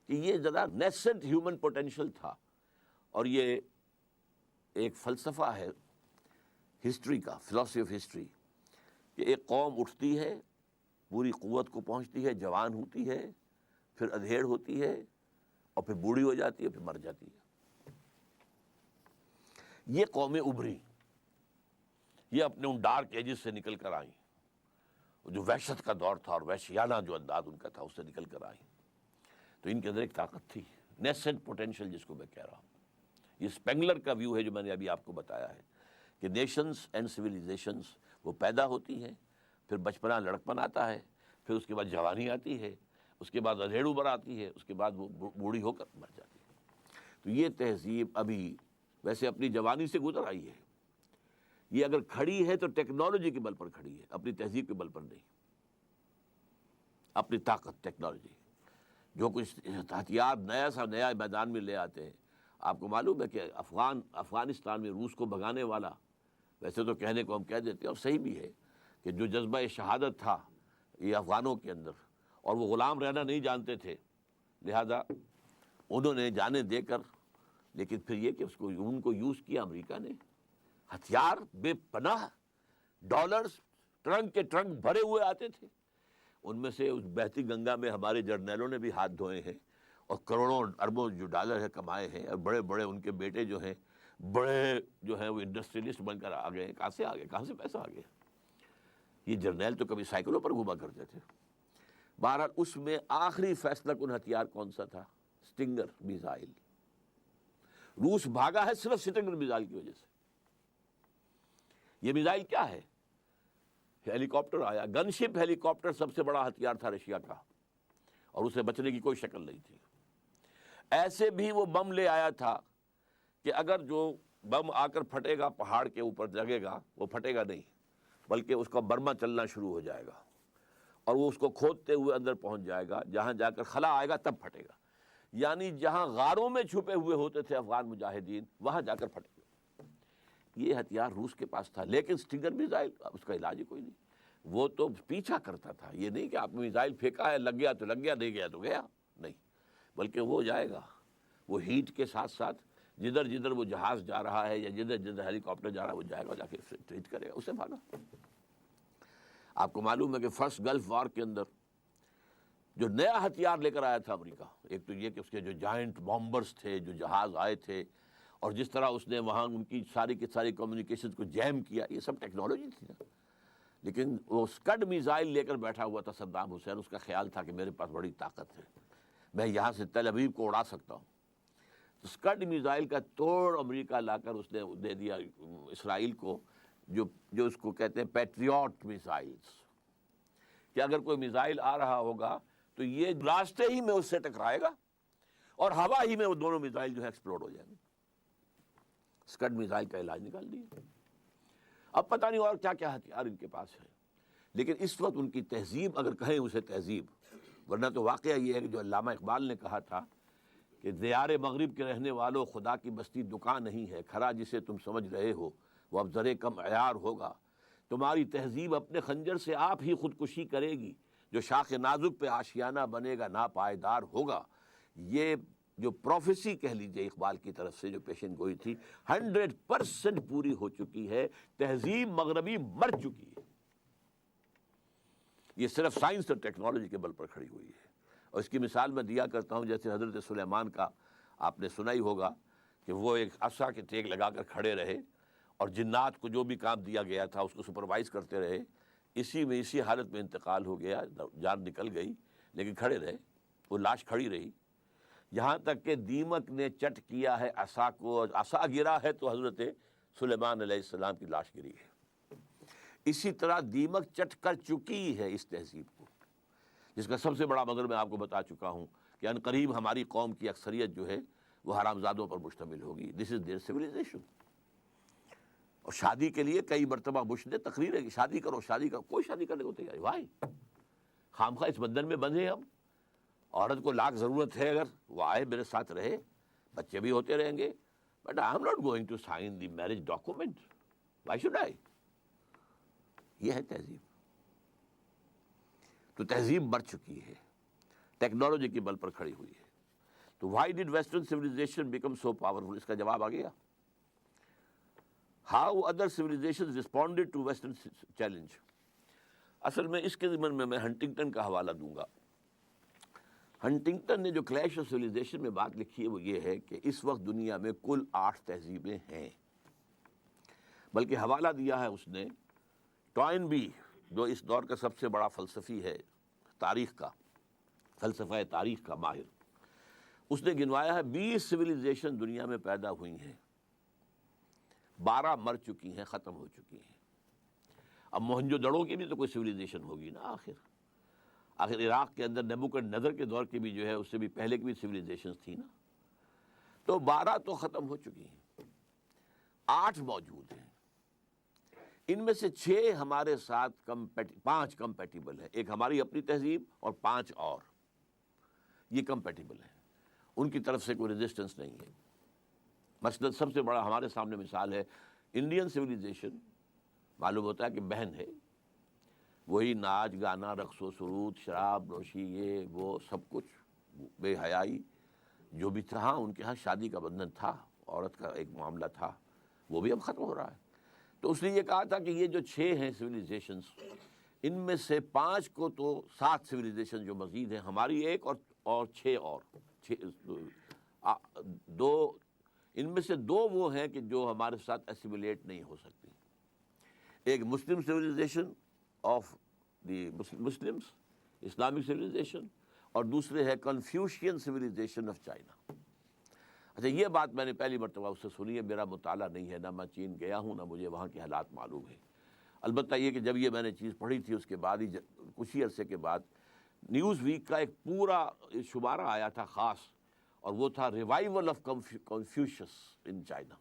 کہ یہ ذرا نیسنٹ ہیومن پوٹینشل تھا، اور یہ ایک فلسفہ ہے ہسٹری کا، فلاسفی آف ہسٹری، کہ ایک قوم اٹھتی ہے، پوری قوت کو پہنچتی ہے، جوان ہوتی ہے، پھر ادھیڑ ہوتی ہے، اور پھر بوڑھی ہو جاتی ہے، پھر مر جاتی ہے۔ یہ قومیں ابھری، یہ اپنے ان ڈارک ایجز سے نکل کر آئیں، جو وحشت کا دور تھا اور وحشیانہ جو انداز ان کا تھا اس سے نکل کر آئیں۔ تو ان کے اندر ایک طاقت تھی، نیسنٹ پوٹینشل جس کو میں کہہ رہا ہوں۔ یہ اسپینگلر کا ویو ہے جو میں نے ابھی آپ کو بتایا ہے کہ نیشنز اینڈ سویلائزیشنز وہ پیدا ہوتی ہیں، پھر بچپنا لڑکپن آتا ہے، پھر اس کے بعد جوانی آتی ہے، اس کے بعد ادھیڑ ابھر آتی ہے، اس کے بعد وہ بوڑھی ہو کر مر جاتی ہے۔ تو یہ تہذیب ابھی ویسے اپنی جوانی سے گزر آئی ہے، یہ اگر کھڑی ہے تو ٹیکنالوجی کے بل پر کھڑی ہے، اپنی تہذیب کے بل پر نہیں، اپنی طاقت ٹیکنالوجی، جو کچھ ہتھیار نیا میدان میں لے آتے ہیں۔ آپ کو معلوم ہے کہ افغانستان میں روس کو بھگانے والا، ویسے تو کہنے کو ہم کہہ دیتے ہیں اور صحیح بھی ہے کہ جو جذبہ شہادت تھا یہ افغانوں کے اندر، اور وہ غلام رہنا نہیں جانتے تھے، لہذا انہوں نے جانیں دے کر، لیکن پھر یہ کہ ان کو یوز کیا امریکہ نے، ہتھیار بے پناہ، ڈالرز ٹرنک کے ٹرنک بھرے ہوئے آتے تھے، ان میں سے اس بہتی گنگا میں ہمارے جرنیلوں نے بھی ہاتھ دھوئے ہیں، اور کروڑوں اربوں جو ڈالر ہے کمائے ہیں، اور بڑے بڑے ان کے بیٹے جو ہیں بڑے جو ہیں وہ انڈسٹریلسٹ بن کر آ گئے ہیں۔ کہاں سے آ گئے، کہاں سے پیسہ آ گیا؟ یہ جرنیل تو کبھی سائیکلوں پر گھوما کرتے تھے۔ بہرحال اس میں آخری فیصلہ کن ہتھیار کون سا تھا؟ Stinger missile. روس بھاگا ہے صرف سٹنگر میزائل کی وجہ سے۔ یہ میزائل کیا ہے؟ ہیلی کاپٹر آیا، گن شپ ہیلی کاپٹر سب سے بڑا ہتھیار تھا رشیا کا، اور اسے بچنے کی کوئی شکل نہیں تھی۔ ایسے بھی وہ بم لے آیا تھا کہ اگر جو بم آ کر پھٹے گا پہاڑ کے اوپر لگے گا، وہ پھٹے گا نہیں، بلکہ اس کا برما چلنا شروع ہو جائے گا، اور وہ اس کو کھودتے ہوئے اندر پہنچ جائے گا، جہاں جا کر خلا آئے گا تب پھٹے گا، یعنی جہاں غاروں میں چھپے ہوئے ہوتے تھے افغان مجاہدین وہاں جا کر پھٹے گا۔ یہ ہتھیار روس کے پاس تھا، لیکن سٹنگر میزائل اس کا علاج ہی کوئی نہیں، وہ تو پیچھا کرتا تھا۔ یہ نہیں کہ آپ نے میزائل پھینکا ہے، لگ گیا تو لگ گیا، نہیں گیا تو گیا، نہیں، بلکہ وہ جائے گا، وہ ہیٹ کے ساتھ ساتھ جدھر جدھر وہ جہاز جا رہا ہے یا جدھر جدھر ہیلی کاپٹر جا رہا ہے وہ جائے گا، جا کے ٹریٹ کرے گا، اسے بھاگا۔ آپ کو معلوم ہے کہ فرسٹ گلف وار کے اندر جو نیا ہتھیار لے کر آیا تھا امریکہ، ایک تو یہ کہ اس کے جو جائنٹ بامبرز تھے، جو جہاز آئے تھے، اور جس طرح اس نے وہاں ان کی ساری کی ساری کمیونیکیشن کو جیم کیا، یہ سب ٹیکنالوجی تھی نا۔ لیکن وہ اسکڈ میزائل لے کر بیٹھا ہوا تھا صدام حسین، اس کا خیال تھا کہ میرے پاس بڑی طاقت ہے، میں یہاں سے تل ابیب کو اڑا سکتا ہوں۔ اسکڈ میزائل کا توڑ امریکہ لا کر اس نے دے دیا اسرائیل کو، جو اس کو کہتے ہیں پیٹریوٹ میزائلز، کہ اگر کوئی میزائل آ رہا ہوگا تو یہ راستے ہی میں اس سے ٹکرائے گا، اور ہوا ہی میں وہ دونوں میزائل جو ہے ایکسپلوڈ ہو جائیں گے۔ اسکڈ میزائل کا علاج نکال دیا۔ اب پتہ نہیں اور کیا کیا ہتھیار ان کے پاس ہے، لیکن اس وقت ان کی تہذیب، اگر کہیں اسے تہذیب، ورنہ تو واقعہ یہ ہے کہ جو علامہ اقبال نے کہا تھا کہ دیار مغرب کے رہنے والوں، خدا کی بستی دکان نہیں ہے، کھرا جسے تم سمجھ رہے ہو وہ اب ذرے کم عیار ہوگا، تمہاری تہذیب اپنے خنجر سے آپ ہی خودکشی کرے گی، جو شاخ نازک پہ آشیانہ بنے گا ناپائیدار ہوگا۔ یہ جو پروفیسی کہہ لیجئے اقبال کی طرف سے جو پیشن گوئی تھی 100% پوری ہو چکی ہے، تہذیب مغربی مر چکی ہے، یہ صرف سائنس اور ٹیکنالوجی کے بل پر کھڑی ہوئی ہے۔ اور اس کی مثال میں دیا کرتا ہوں، جیسے حضرت سلیمان کا آپ نے سنا ہی ہوگا کہ وہ ایک عصا کے ٹیک لگا کر کھڑے رہے، اور جنات کو جو بھی کام دیا گیا تھا اس کو سپروائز کرتے رہے، اسی حالت میں انتقال ہو گیا، جان نکل گئی، لیکن کھڑے رہے، وہ لاش کھڑی رہی، یہاں تک کہ دیمک نے چٹ کیا ہے عصا کو، عصا گرا ہے تو حضرت سلیمان علیہ السلام کی لاش گری ہے۔ اسی طرح دیمک چٹ کر چکی ہے اس تہذیب کو، جس کا سب سے بڑا منظر میں آپ کو بتا چکا ہوں کہ ان قریب ہماری قوم کی اکثریت جو ہے وہ حرامزادوں پر مشتمل ہوگی۔ دس از دیئر سویلائزیشن۔ اور شادی کے لیے کئی مرتبہ بش نے تقریر ہے کہ شادی کرو، شادی کرو، کوئی شادی کرنے کو تیار ہے، وائی خامخواہ اس بندھن میں بندھے ہم؟ عورت کو لاکھ ضرورت ہے، اگر وہ آئے میرے ساتھ رہے، بچے بھی ہوتے رہیں گے، but I am not going to sign the marriage document, why should I? یہ ہے تہذیب۔ تو تہذیب مر چکی ہے، ٹیکنالوجی کے بل پر کھڑی ہوئی ہے. تو why did western civilisation become so powerful? اس کا جواب آ گیا. How other civilisation responded to western challenge. اصل میں اس کے ضمن میں ہنٹنگٹن کا حوالہ دوں گا. ہنٹنگٹن نے جو کلیش آف سویلائزیشن میں بات لکھی ہے وہ یہ ہے کہ اس وقت دنیا میں کل 8 تہذیبیں ہیں. بلکہ حوالہ دیا ہے اس نے ٹوائن بی، جو اس دور کا سب سے بڑا فلسفی ہے، تاریخ کا فلسفہ تاریخ کا ماہر. اس نے گنوایا ہے 20 سویلائزیشن دنیا میں پیدا ہوئی ہیں، 12 مر چکی ہیں، ختم ہو چکی ہیں. اب موہنجو دڑو کی بھی تو کوئی سویلائزیشن ہوگی نا. آخر عراق کے اندر نیبوکڈنیزر کے دور کی بھی جو ہے اس سے بھی پہلے کی بھی سویلائزیشنز تھی نا. تو 12 تو ختم ہو چکی ہیں، 8 موجود ہیں. ان میں سے 6 ہمارے ساتھ 5 کمپیٹیبل ہیں. ایک ہماری اپنی تہذیب اور 5 اور یہ کمپیٹیبل ہیں. ان کی طرف سے کوئی ریزسٹنس نہیں ہے. مثلا سب سے بڑا ہمارے سامنے مثال ہے انڈین سویلائزیشن. معلوم ہوتا ہے کہ بہن ہے، وہی ناچ گانا رقص و سرود شراب نوشی یہ وہ سب کچھ بے حیائی جو بھی تھا. ان کے ہاں شادی کا بندھن تھا، عورت کا ایک معاملہ تھا، وہ بھی اب ختم ہو رہا ہے. تو اس نے یہ کہا تھا کہ یہ جو 6 ہیں سویلائزیشنز، ان میں سے 5 کو تو 7 سویلائزیشن جو مزید ہیں، ہماری ایک اور 6 اور 2، ان میں سے 2 وہ ہیں کہ جو ہمارے ساتھ ایسیمولیٹ نہیں ہو سکتی. ایک Muslim civilisation of the Muslims, Islamic civilisation, اور دوسرے ہے کنفیوشین سویلائزیشن آف چائنا. اچھا، یہ بات میں نے پہلی مرتبہ اس سے سنی ہے. میرا مطالعہ نہیں ہے، نہ میں چین گیا ہوں، نہ مجھے وہاں کے حالات معلوم ہیں. البتہ یہ کہ جب یہ میں نے چیز پڑھی تھی اس کے بعد ہی کچھ ہی عرصے کے بعد نیوز ویک کا ایک پورا شمارہ آیا تھا خاص، اور وہ تھا revival of Confucius in China.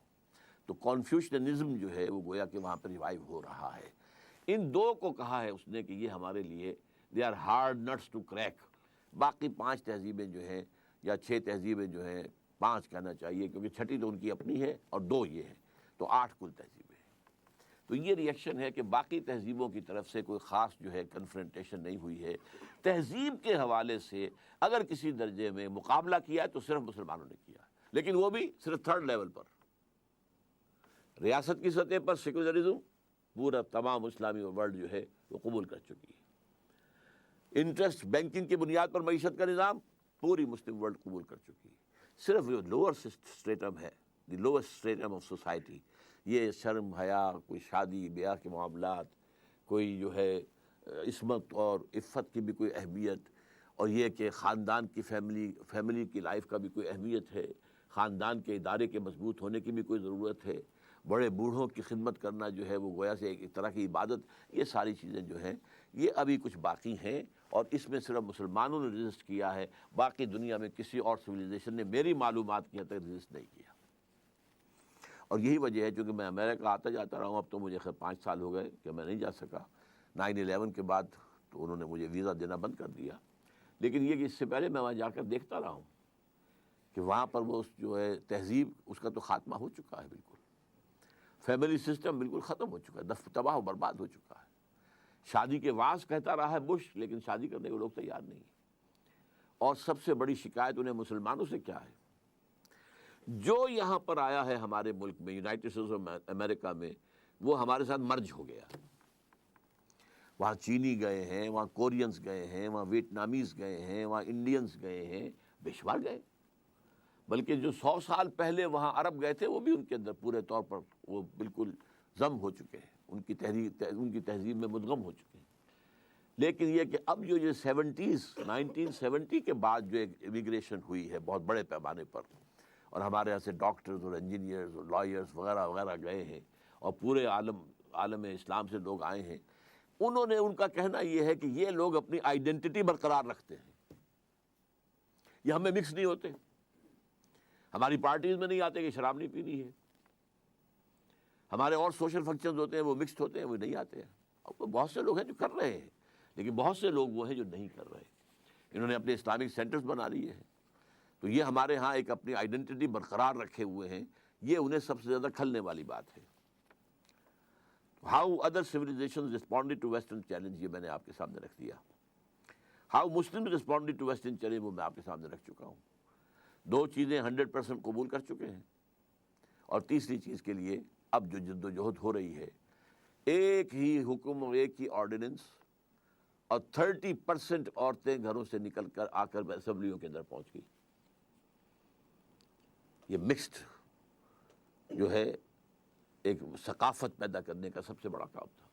تو کنفیوشنزم جو ہے وہ گویا کہ وہاں پہ ریوائیو ہو رہا ہے. ان 2 کو کہا ہے اس نے کہ یہ ہمارے لیے they are hard nuts to crack. باقی 5 تہذیبیں جو ہیں یا 6 تہذیبیں جو ہیں، 5 کہنا چاہیے کیونکہ 6ٹھی تو ان کی اپنی ہے اور 2 یہ ہیں، تو 8 کل تہذیبیں ہیں. تو یہ ریئیکشن ہے کہ باقی تہذیبوں کی طرف سے کوئی خاص جو ہے کنفرنٹیشن نہیں ہوئی ہے. تہذیب کے حوالے سے اگر کسی درجے میں مقابلہ کیا ہے تو صرف مسلمانوں نے کیا ہے، لیکن وہ بھی صرف 3rd لیول پر. ریاست کی سطح پر سیکولرزم پورا تمام اسلامی ورلڈ جو ہے وہ قبول کر چکی ہے. انٹرسٹ بینکنگ کی بنیاد پر معیشت کا نظام پوری مسلم ورلڈ قبول کر چکی ہے. صرف جو لوور اسٹیٹم ہے، دی لوور اسٹیٹم آف سوسائٹی، یہ شرم حیا، کوئی شادی بیاہ کے معاملات، کوئی جو ہے عصمت اور عفت کی بھی کوئی اہمیت، اور یہ کہ خاندان کی فیملی کی لائف کا بھی کوئی اہمیت ہے، خاندان کے ادارے کے مضبوط ہونے کی بھی کوئی ضرورت ہے، بڑے بوڑھوں کی خدمت کرنا جو ہے وہ گویا سے ایک طرح کی عبادت. یہ ساری چیزیں جو ہیں یہ ابھی کچھ باقی ہیں، اور اس میں صرف مسلمانوں نے ریزسٹ کیا ہے. باقی دنیا میں کسی اور سویلائزیشن نے میری معلومات کی حد تک ریزسٹ نہیں کیا. اور یہی وجہ ہے چونکہ میں امریکہ آتا جاتا رہا ہوں. اب تو مجھے خیر 5 سال ہو گئے کہ میں نہیں جا سکا. 9/11 کے بعد تو انہوں نے مجھے ویزا دینا بند کر دیا. لیکن یہ کہ اس سے پہلے میں وہاں جا کر دیکھتا رہا ہوں کہ وہاں پر وہ جو ہے تہذیب اس کا تو خاتمہ ہو چکا ہے. بالکل فیملی سسٹم بالکل ختم ہو چکا ہے، تباہ و برباد ہو چکا ہے. شادی کے واس کہتا رہا ہے بش، لیکن شادی کرنے کو لوگ تیار نہیں ہیں. اور سب سے بڑی شکایت انہیں مسلمانوں سے کیا ہے؟ جو یہاں پر آیا ہے ہمارے ملک میں، یونائٹڈ اسٹیٹس آف امریکہ میں، وہ ہمارے ساتھ مرج ہو گیا. وہاں چینی گئے ہیں، وہاں کورینز گئے ہیں، وہاں ویتنامیز گئے ہیں، وہاں انڈینز گئے ہیں، بے شمار گئے. بلکہ جو 100 سال پہلے وہاں عرب گئے تھے وہ بھی ان کے اندر پورے طور پر وہ بالکل ضم ہو چکے ہیں، ان کی تہذیب میں مدغم ہو چکے ہیں. لیکن یہ کہ اب جو یہ 1970 کے بعد جو ایک امیگریشن ہوئی ہے بہت بڑے پیمانے پر، اور ہمارے یہاں سے ڈاکٹرز اور انجینئرز اور لائرز وغیرہ وغیرہ گئے ہیں، اور پورے عالم اسلام سے لوگ آئے ہیں. انہوں نے ان کا کہنا یہ ہے کہ یہ لوگ اپنی آئیڈینٹی برقرار رکھتے ہیں، یہ ہمیں مکس نہیں ہوتے. ہماری پارٹیز میں نہیں آتے کہ شراب نہیں پینی ہے، ہمارے اور سوشل فنکشنز ہوتے ہیں وہ مکسڈ ہوتے ہیں، وہ نہیں آتے ہیں. اور بہت سے لوگ ہیں جو کر رہے ہیں، لیکن بہت سے لوگ وہ ہیں جو نہیں کر رہے. انہوں نے اپنے اسلامک سینٹرز بنا لیے ہیں. تو یہ ہمارے ہاں ایک اپنی آئیڈینٹی برقرار رکھے ہوئے ہیں. یہ انہیں سب سے زیادہ کھلنے والی بات ہے. How other civilisation responded to western challenge, یہ میں نے آپ کے سامنے رکھ دیا. How Muslim responded to western challenge وہ میں آپ کے سامنے رکھ چکا ہوں. دو چیزیں 100% قبول کر چکے ہیں, اور تیسری چیز کے لیے اب جو جد و جہد ہو رہی ہے, ایک ہی حکم اور ایک ہی آرڈیننس, اور 30% عورتیں گھروں سے نکل کر آ کر اسمبلیوں کے اندر پہنچ گئی. یہ مکسڈ جو ہے ایک ثقافت پیدا کرنے کا سب سے بڑا کام تھا,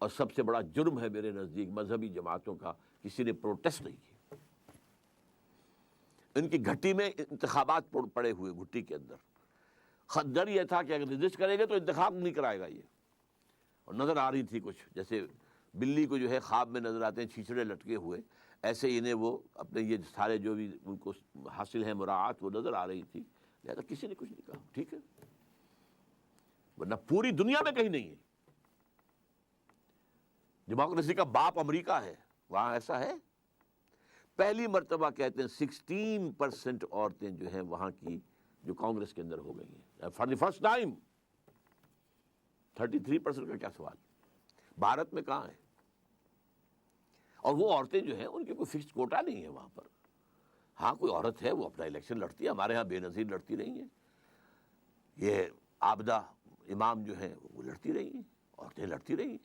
اور سب سے بڑا جرم ہے میرے نزدیک مذہبی جماعتوں کا, کسی نے پروٹیسٹ نہیں کیا. ان کی گھٹی میں انتخابات پڑے ہوئے, گھٹی کے اندر خدر یہ تھا کہ اگر رجسٹ کرے گے تو انتخاب نہیں کرائے گا یہ. اور نظر آ رہی تھی کچھ, جیسے بلی کو جو ہے خواب میں نظر آتے ہیں چھیچڑے لٹکے ہوئے, ایسے انہیں وہ اپنے یہ سارے جو بھی ان کو حاصل ہیں مراعات وہ نظر آ رہی تھی, لہذا کسی نے کچھ نہیں کہا, ٹھیک ہے, ورنہ پوری دنیا میں کہیں نہیں ہے. ڈیموکریسی کا باپ امریکہ ہے, وہاں ایسا ہے. پہلی مرتبہ کہتے ہیں 16% عورتیں جو ہیں وہاں کی جو کانگریس کے اندر ہو گئی ہیں فار دی فرسٹ ٹائم. 33% کا کیا سوال, بھارت میں کہاں ہے؟ اور وہ عورتیں جو ہیں ان کی کوئی فکسڈ کوٹا نہیں ہے وہاں پر. ہاں کوئی عورت ہے وہ اپنا الیکشن لڑتی ہے, ہمارے ہاں بے نظیر لڑتی رہی ہیں, یہ عابدہ امام جو ہیں وہ لڑتی رہی ہیں, عورتیں لڑتی رہی ہیں,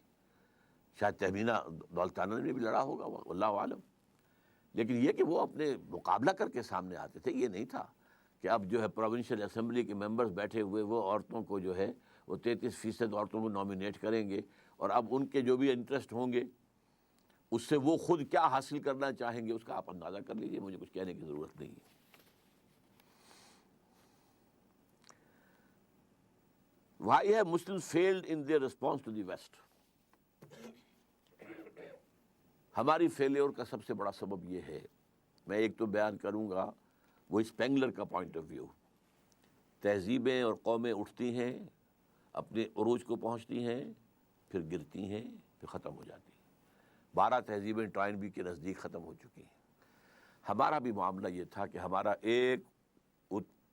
شاید تہمینہ دولتانہ نے بھی لڑا ہوگا واللہ عالم. لیکن یہ کہ وہ اپنے مقابلہ کر کے سامنے آتے تھے, یہ نہیں تھا کہ اب جو ہے پروونشل اسمبلی کے ممبرز بیٹھے ہوئے وہ عورتوں کو جو ہے وہ 33% عورتوں کو نامینیٹ کریں گے, اور اب ان کے جو بھی انٹرسٹ ہوں گے اس سے وہ خود کیا حاصل کرنا چاہیں گے اس کا آپ اندازہ کر لیجئے, مجھے کچھ کہنے کی ضرورت نہیں ہے. Why have Muslims failed in their response to the West? ہماری فیلیور کا سب سے بڑا سبب یہ ہے, میں ایک تو بیان کروں گا وہ اسپینگلر کا پوائنٹ آف ویو. تہذیبیں اور قومیں اٹھتی ہیں, اپنے عروج کو پہنچتی ہیں, پھر گرتی ہیں, پھر ختم ہو جاتی ہیں. 12 تہذیبیں ٹوائنبی کے نزدیک ختم ہو چکی ہیں. ہمارا بھی معاملہ یہ تھا کہ ہمارا ایک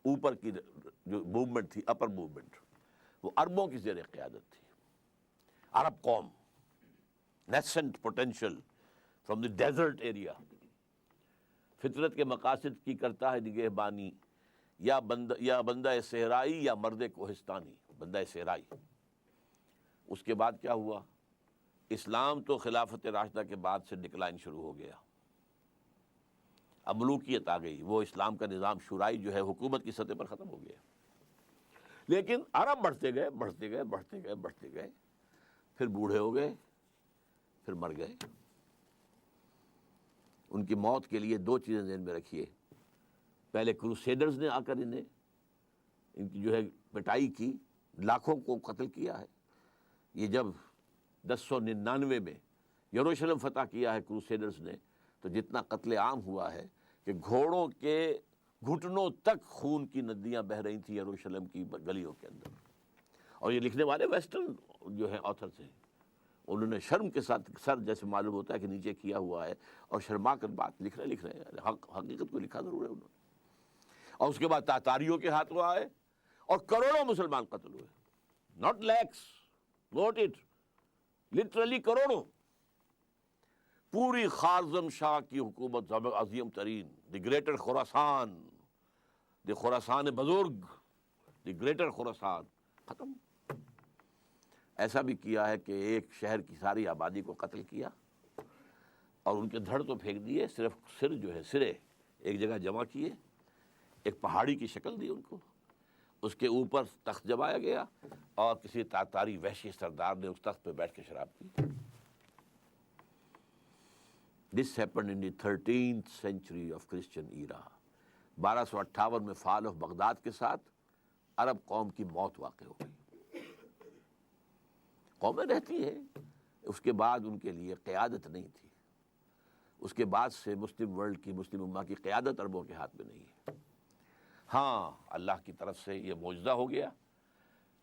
اوپر کی جو موومنٹ تھی, اپر موومنٹ, وہ عربوں کی زیر قیادت تھی. عرب قوم, nascent potential from the desert area, فطرت کے مقاصد کی کرتا ہے نگہبانی, یا بندہ صحرائی یا مرد کوہستانی, بندہ صحرائی. اس کے بعد کیا ہوا؟ اسلام تو خلافت راشدہ کے بعد سے ڈکلائن شروع ہو گیا, اب ملوکیت آ گئی, وہ اسلام کا نظام شورائی جو ہے حکومت کی سطح پر ختم ہو گیا. لیکن عرب بڑھتے گئے بڑھتے گئے بڑھتے گئے بڑھتے گئے, پھر بوڑھے ہو گئے, پھر مر گئے. ان کی موت کے لیے 2 چیزیں ذہن میں رکھیے. پہلے کروسیڈرز نے آ کر ان کی جو ہے پٹائی کی, لاکھوں کو قتل کیا ہے. یہ جب 1099 میں یروشلم فتح کیا ہے کروسیڈرز نے, تو جتنا قتل عام ہوا ہے کہ گھوڑوں کے گھٹنوں تک خون کی ندیاں بہہ رہی تھیں یروشلم کی گلیوں کے اندر. اور یہ لکھنے والے ویسٹرن جو ہے آتھرز ہیں, انہوں نے شرم کے ساتھ سر جیسے معلوم ہوتا ہے کہ نیچے کیا ہوا ہے, اور شرما کر بات لکھ رہے ہیں, حقیقت کو لکھا ضرور ہے انہوں نے. اور اس کے بعد تاتاریوں کے ہاتھوں آئے اور کروڑوں مسلمان قتل ہوئے, not lakhs, note it, literally کروڑوں. پوری خارزم شاہ کی حکومت عظیم ترین, دی گریٹر خراسان, دی خراسان بزرگ, دی گریٹر خراسان, ختم. ایسا بھی کیا ہے کہ ایک شہر کی ساری آبادی کو قتل کیا اور ان کے دھڑ تو پھینک دیے, صرف سر جو ہے سرے ایک جگہ جمع کیے, ایک پہاڑی کی شکل دی ان کو, اس کے اوپر تخت جمایا گیا, اور کسی تاتاری وحشی سردار نے اس تخت پہ بیٹھ کے شراب پی. This happened in the 13th century of Christian era. 1258 میں فال آف بغداد کے ساتھ عرب قوم کی موت واقع ہو گئی. قومیں رہتی ہیں, اس کے بعد ان کے لیے قیادت نہیں تھی. اس کے بعد سے مسلم ورلڈ کی, مسلم امہ کی قیادت عربوں کے ہاتھ میں نہیں ہے. ہاں اللہ کی طرف سے یہ معجزہ ہو گیا,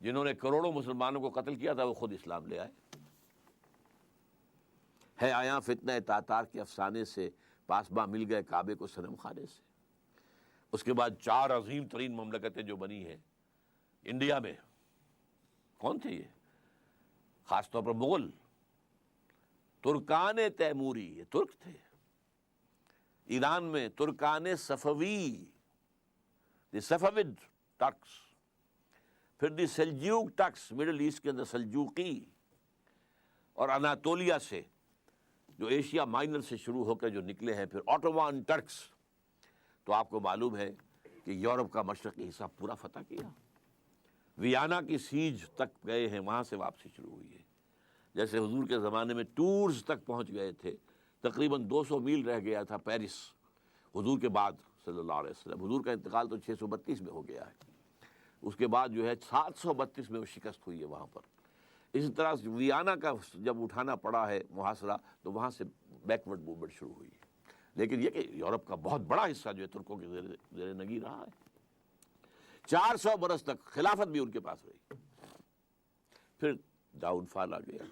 جنہوں نے کروڑوں مسلمانوں کو قتل کیا تھا وہ خود اسلام لے آئے. ہے آیا فتنہ تاتار کے افسانے سے, پاسباں مل گئے کعبے کو صنم خانے سے. اس کے بعد 4 عظیم ترین مملکتیں جو بنی ہیں انڈیا میں, کون تھے یہ؟ خاص طور پر مغل, ترکان تیموری, یہ ترک تھے. ایران میں ترکان صفوی، دی صفوید ٹرکس، پھر دی سلجوق ٹرکس مڈل ایسٹ کے اندر سلجوقی، اور اناطولیہ سے جو ایشیا مائنر سے شروع ہو کر جو نکلے ہیں پھر آٹومان ٹرکس، تو آپ کو معلوم ہے کہ یورپ کا مشرقی حصہ پورا فتح کیا. ویانا کی سیج تک گئے ہیں، وہاں سے واپسی شروع ہوئی ہے. جیسے حضور کے زمانے میں ٹورز تک پہنچ گئے تھے، تقریباً 200 میل رہ گیا تھا پیرس حضور کے بعد صلی اللہ علیہ وسلم. حضور کا انتقال تو 632 میں ہو گیا ہے، اس کے بعد جو ہے 732 میں وہ شکست ہوئی ہے وہاں پر. اسی طرح ویانا کا جب اٹھانا پڑا ہے محاصرہ، تو وہاں سے بیکورڈ موومنٹ شروع ہوئی ہے. لیکن یہ کہ یورپ کا بہت بڑا حصہ جو ہے ترکوں کے زیر نگی رہا ہے. 400 برس تک خلافت بھی ان کے پاس رہی. پھر ڈاؤن فال آ گیا.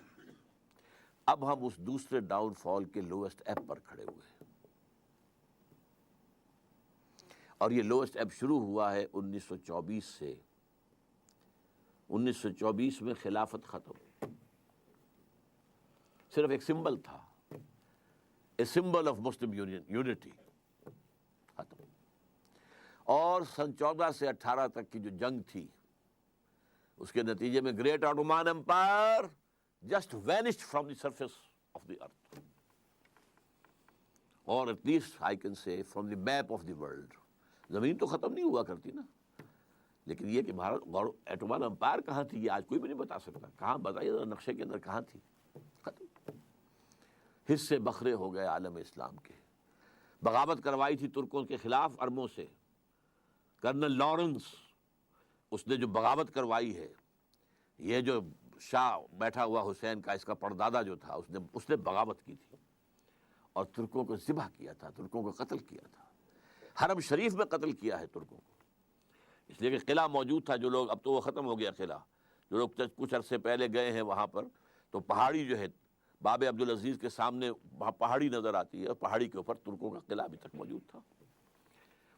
اب ہم اس دوسرے ڈاؤن فال کے لوئسٹ ایب پر کھڑے ہوئے ہیں، اور یہ لوئسٹ ایب شروع ہوا ہے 1924 سے. 1924 میں خلافت ختم، صرف ایک سمبل تھا، a symbol of Muslim unity, ختم. اور سن 14 سے 18 تک کی جو جنگ تھی، اس کے نتیجے میں great Ottoman empire just vanished from the surface of the earth, اور at least I can say from the map of the world. زمین تو ختم نہیں ہوا کرتی نا، لیکن یہ کہ بھارت آٹومان امپائر کہاں تھی یہ آج کوئی بھی نہیں بتا سکتا. کہاں بتائیے ذرا نقشے کے اندر کہاں تھی؟ ختم. حصے بکھرے ہو گئے عالم اسلام کے. بغاوت کروائی تھی ترکوں کے خلاف عربوں سے. کرنل لارنس، اس نے جو بغاوت کروائی ہے، یہ جو شاہ بیٹھا ہوا حسین کا اس کا پردادا جو تھا، اس نے بغاوت کی تھی اور ترکوں کو ذبح کیا تھا، ترکوں کو قتل کیا تھا. حرم شریف میں قتل کیا ہے ترکوں کو، اس لیے کہ قلعہ موجود تھا. جو لوگ، اب تو وہ ختم ہو گیا قلعہ، جو لوگ کچھ عرصے پہلے گئے ہیں وہاں پر، تو پہاڑی جو ہے باب عبدالعزیز کے سامنے وہاں پہاڑی نظر آتی ہے، اور پہاڑی کے اوپر ترکوں کا قلعہ ابھی تک موجود تھا.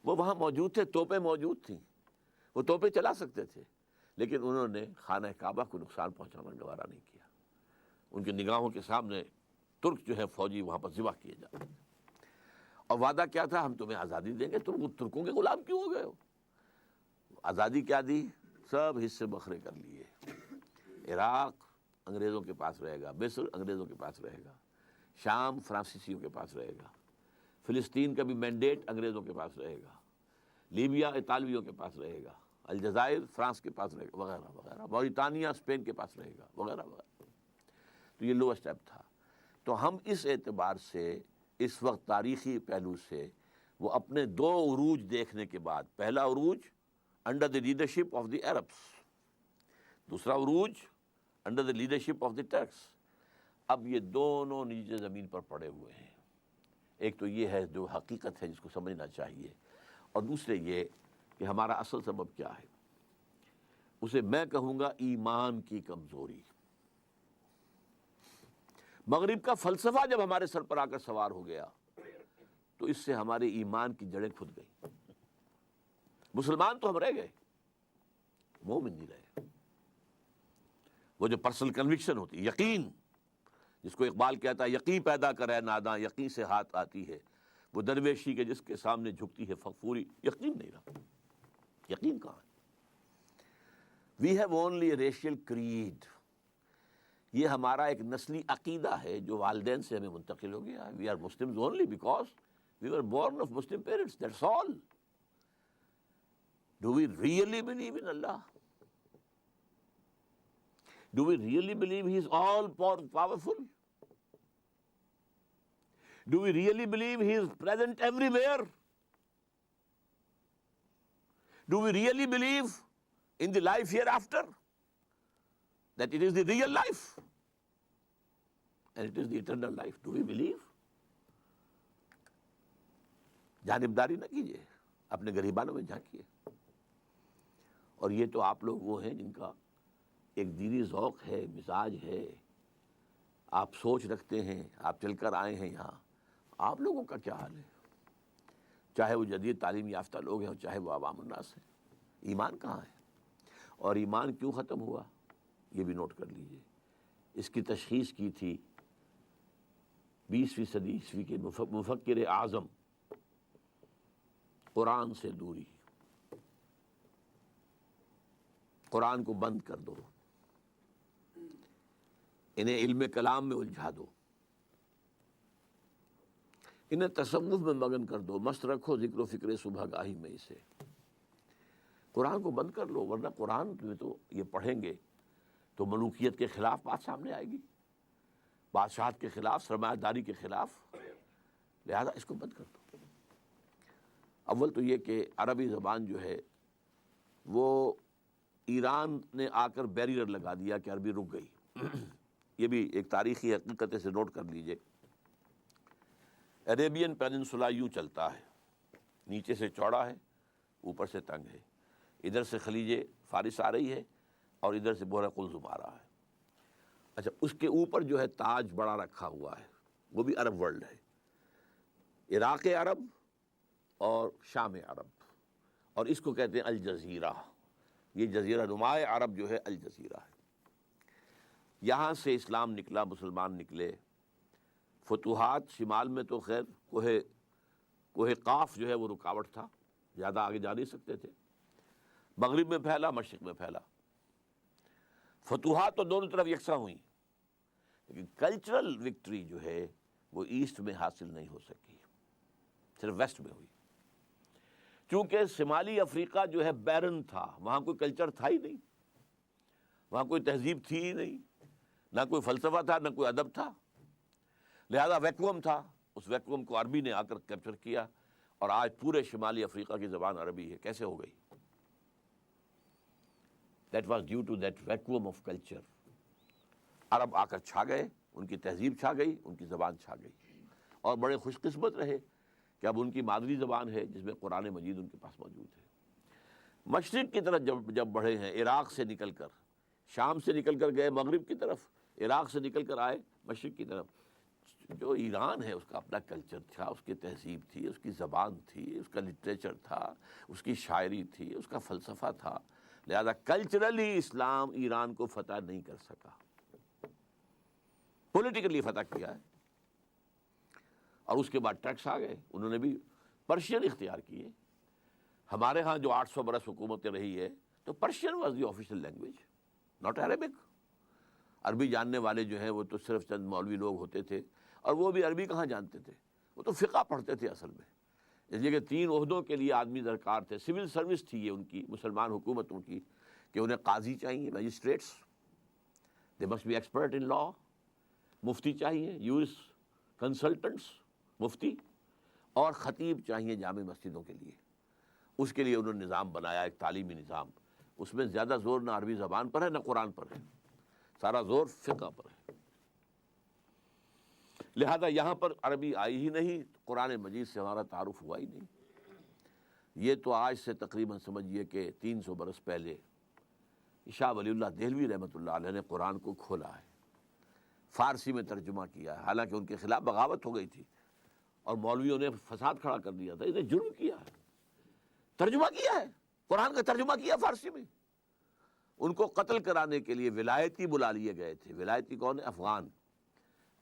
وہ وہاں موجود تھے، توپیں موجود تھیں، وہ توپیں چلا سکتے تھے، لیکن انہوں نے خانہ کعبہ کو نقصان پہنچانا گوارا نہیں کیا. ان کی نگاہوں کے سامنے ترک جو ہے فوجی وہاں پر ذبح کیے جاتے تھے. اور وعدہ کیا تھا؟ ہم تمہیں آزادی دیں گے. ترکوں کے غلام کیوں ہو گئے ہو؟ آزادی کیا دی؟ سب حصے بکھرے کر لیے. عراق انگریزوں کے پاس رہے گا، مصر انگریزوں کے پاس رہے گا، شام فرانسیسیوں کے پاس رہے گا، فلسطین کا بھی مینڈیٹ انگریزوں کے پاس رہے گا، لیبیا اطالویوں کے پاس رہے گا، الجزائر فرانس کے پاس رہے گا، وغیرہ وغیرہ، موریتانیہ اسپین کے پاس رہے گا، وغیرہ وغیرہ. تو یہ لوور اسٹیپ تھا. تو ہم اس اعتبار سے اس وقت تاریخی پہلو سے وہ اپنے دو عروج دیکھنے کے بعد، پہلا عروج under the leadership of the Arabs, دوسرا عروج under the leadership of the tricks. اب یہ دونوں نیچے زمین پر پڑے ہوئے ہیں. ایک تو یہ ہے جو حقیقت ہے جس کو سمجھنا چاہیے، اور دوسرے یہ کہ ہمارا اصل سبب کیا ہے. اسے میں کہوں گا ایمان کی کمزوری. مغرب کا فلسفہ جب ہمارے سر پر آ کر سوار ہو گیا تو اس سے ہمارے ایمان کی جڑیں کھد گئی. مسلمان تو ہم رہ گئے، مومن نہیں رہے. وہ جو پرسنل کنوکشن ہوتی، یقین، جس کو اقبال کہتا ہے یقین پیدا کرے ناداں یقین سے ہاتھ آتی ہے، وہ درویشی کے جس کے سامنے جھکتی ہے فغفوری. یقین نہیں رہا. یقین کہاں ہے؟ We have only a racial creed. یہ ہمارا ایک نسلی عقیدہ ہے جو والدین سے ہمیں منتقل ہو گیا ہے. We are Muslims only because we were born of Muslim parents, that's all. Do we really believe in Allah? Do we really believe He is all powerful? Do we really believe He is present everywhere? Do we really believe in the life hereafter? That it is the real life and it is the eternal life. Do we believe? جانبداری نہ کیجیے، اپنے گریبانوں میں جھانکیے. اور یہ تو آپ لوگ وہ ہیں جن کا ایک دینی ذوق ہے، مزاج ہے، آپ سوچ رکھتے ہیں، آپ چل کر آئے ہیں یہاں. آپ لوگوں کا کیا حال ہے؟ چاہے وہ جدید تعلیم یافتہ لوگ ہیں اور چاہے وہ عوام الناس ہیں. ایمان کہاں ہے؟ اور ایمان کیوں ختم ہوا یہ بھی نوٹ کر لیجئے. اس کی تشخیص کی تھی 20ویں صدی عیسوی کے مفکر اعظم قرآن سے دوری، قرآن کو بند کر دو، انہیں علم کلام میں الجھا دو، انہیں تصوف میں مگن کر دو، مست رکھو ذکر و فکر صبح گاہی میں اسے۔ قرآن کو بند کر لو، ورنہ قرآن میں تو یہ پڑھیں گے تو ملوکیت کے خلاف بات سامنے آئے گی، بادشاہت کے خلاف، سرمایہ داری کے خلاف، لہذا اس کو بند کر دو۔ اول تو یہ کہ عربی زبان جو ہے وہ ایران نے آ کر بیریئر لگا دیا کہ عربی رک گئی۔ یہ بھی ایک تاریخی حقیقت سے نوٹ کر لیجئے۔ عربین پیننسولا یوں چلتا ہے، نیچے سے چوڑا ہے، اوپر سے تنگ ہے، ادھر سے خلیج فارس آ رہی ہے اور ادھر سے بحر قلزم آ رہا ہے۔ اچھا، اس کے اوپر جو ہے تاج بڑا رکھا ہوا ہے، وہ بھی عرب ورلڈ ہے، عراق عرب اور شام عرب، اور اس کو کہتے ہیں الجزیرہ۔ یہ جزیرہ نما عرب جو ہے الجزیرہ ہے۔ یہاں سے اسلام نکلا، مسلمان نکلے، فتوحات شمال میں تو خیر کوہ قاف جو ہے وہ رکاوٹ تھا، زیادہ آگے جا نہیں سکتے تھے، مغرب میں پھیلا، مشرق میں پھیلا، فتوحات تو دونوں طرف یکساں ہوئیں، لیکن کلچرل وکٹری جو ہے وہ ایسٹ میں حاصل نہیں ہو سکی، صرف ویسٹ میں ہوئی، چونکہ شمالی افریقہ جو ہے بیرن تھا، وہاں کوئی کلچر تھا ہی نہیں، وہاں کوئی تہذیب تھی ہی نہیں، نہ کوئی فلسفہ تھا، نہ کوئی ادب تھا، لہذا ویکوم تھا، اس ویکوم کو عربی نے آ کر کیپچر کیا، اور آج پورے شمالی افریقہ کی زبان عربی ہے۔ کیسے ہو گئی؟ That was due to that vacuum of culture۔ عرب آ کر چھا گئے، ان کی تہذیب چھا گئی، ان کی زبان چھا گئی، اور بڑے خوش قسمت رہے کہ اب ان کی مادری زبان ہے جس میں قرآن مجید ان کے پاس موجود ہے۔ مشرق کی طرف جب بڑھے ہیں، عراق سے نکل کر، شام سے نکل کر گئے مغرب کی طرف، عراق سے نکل کر آئے مشرق کی طرف، جو ایران ہے اس کا اپنا کلچر تھا، اس کی تہذیب تھی، اس کی زبان تھی، اس کا لٹریچر تھا، اس کی شاعری تھی، اس کا فلسفہ تھا، لہذا کلچرلی اسلام ایران کو فتح نہیں کر سکا، پولیٹیکلی فتح کیا ہے۔ اور اس کے بعد ٹیکس آ گئے، انہوں نے بھی پرشین اختیار کیے۔ ہمارے ہاں جو 800 برس حکومت رہی ہے تو Persian was the official language, not Arabic. عربی جاننے والے جو ہیں وہ تو صرف چند مولوی لوگ ہوتے تھے، اور وہ بھی عربی کہاں جانتے تھے، وہ تو فقہ پڑھتے تھے اصل میں، اس لیے کہ 3 عہدوں کے لیے آدمی درکار تھے، سول سروس تھی یہ ان کی، مسلمان حکومتوں کی، کہ انہیں قاضی چاہیے، magistrates, they must be expert in law, مفتی چاہیے، یورس کنسلٹنٹس، مفتی، اور خطیب چاہیے جامع مسجدوں کے لیے۔ اس کے لیے انہوں نے نظام بنایا، ایک تعلیمی نظام، اس میں زیادہ زور نہ عربی زبان پر ہے نہ قرآن پر ہے، سارا زور فقہ پر ہے۔ لہذا یہاں پر عربی آئی ہی نہیں، قرآن مجید سے ہمارا تعارف ہوا ہی نہیں۔ یہ تو آج سے تقریباً سمجھیے کہ 300 برس پہلے شاہ ولی اللہ دہلوی رحمۃ اللہ علیہ نے قرآن کو کھولا ہے، فارسی میں ترجمہ کیا ہے، حالانکہ ان کے خلاف بغاوت ہو گئی تھی اور مولویوں نے فساد کھڑا کر دیا تھا، انہیں جرم کیا ہے، ترجمہ کیا ہے، قرآن کا ترجمہ کیا فارسی میں۔ ان کو قتل کرانے کے لیے ولایتی بلا لیے گئے تھے۔ ولایتی کون ہے؟ افغان۔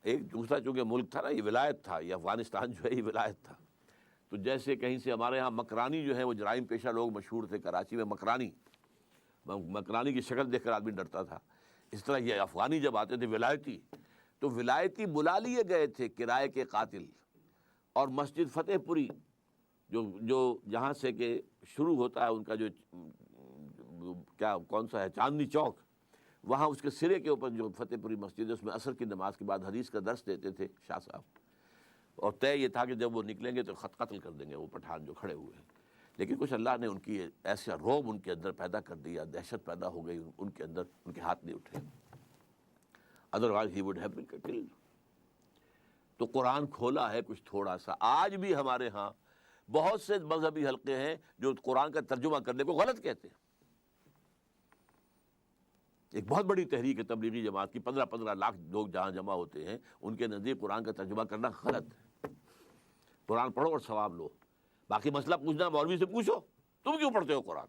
ایک دوسرا چونکہ ملک تھا نا، یہ ولایت تھا، یہ افغانستان جو ہے یہ ولایت تھا۔ تو جیسے کہیں سے ہمارے ہاں مکرانی جو ہے وہ جرائم پیشہ لوگ مشہور تھے کراچی میں، مکرانی کی شکل دیکھ کر آدمی ڈرتا تھا، اس طرح یہ افغانی جب آتے تھے ولایتی، تو ولایتی بلا لیے گئے تھے کرائے کے قاتل، اور مسجد فتح پوری جو جہاں سے کہ شروع ہوتا ہے ان کا جو کون سا ہے، چاندنی چوک، وہاں اس کے سرے کے اوپر جو فتح پوری مسجد ہے، اس میں عصر کی نماز کے بعد حدیث کا درس دیتے تھے شاہ صاحب، اور طے یہ تھا کہ جب وہ نکلیں گے تو قتل کر دیں گے وہ پٹھان جو کھڑے ہوئے ہیں۔ لیکن کچھ اللہ نے ان کی ایسا روب ان کے اندر پیدا کر دیا، دہشت پیدا ہو گئی ان کے اندر، ان کے ہاتھ نہیں اٹھے، otherwise he would have been killed. تو قرآن کھولا ہے کچھ تھوڑا سا۔ آج بھی ہمارے ہاں بہت سے مذہبی حلقے ہیں جو قرآن کا ترجمہ کرنے کو غلط کہتے ہیں۔ ایک بہت بڑی تحریک ہے تبلیغی جماعت کی، 15 لاکھ لوگ جہاں جمع ہوتے ہیں، ان کے نزدیک قرآن کا ترجمہ کرنا غلط ہے۔ قرآن پڑھو اور ثواب لو، باقی مسئلہ پوچھنا مولوی سے پوچھو، تم کیوں پڑھتے ہو قرآن؟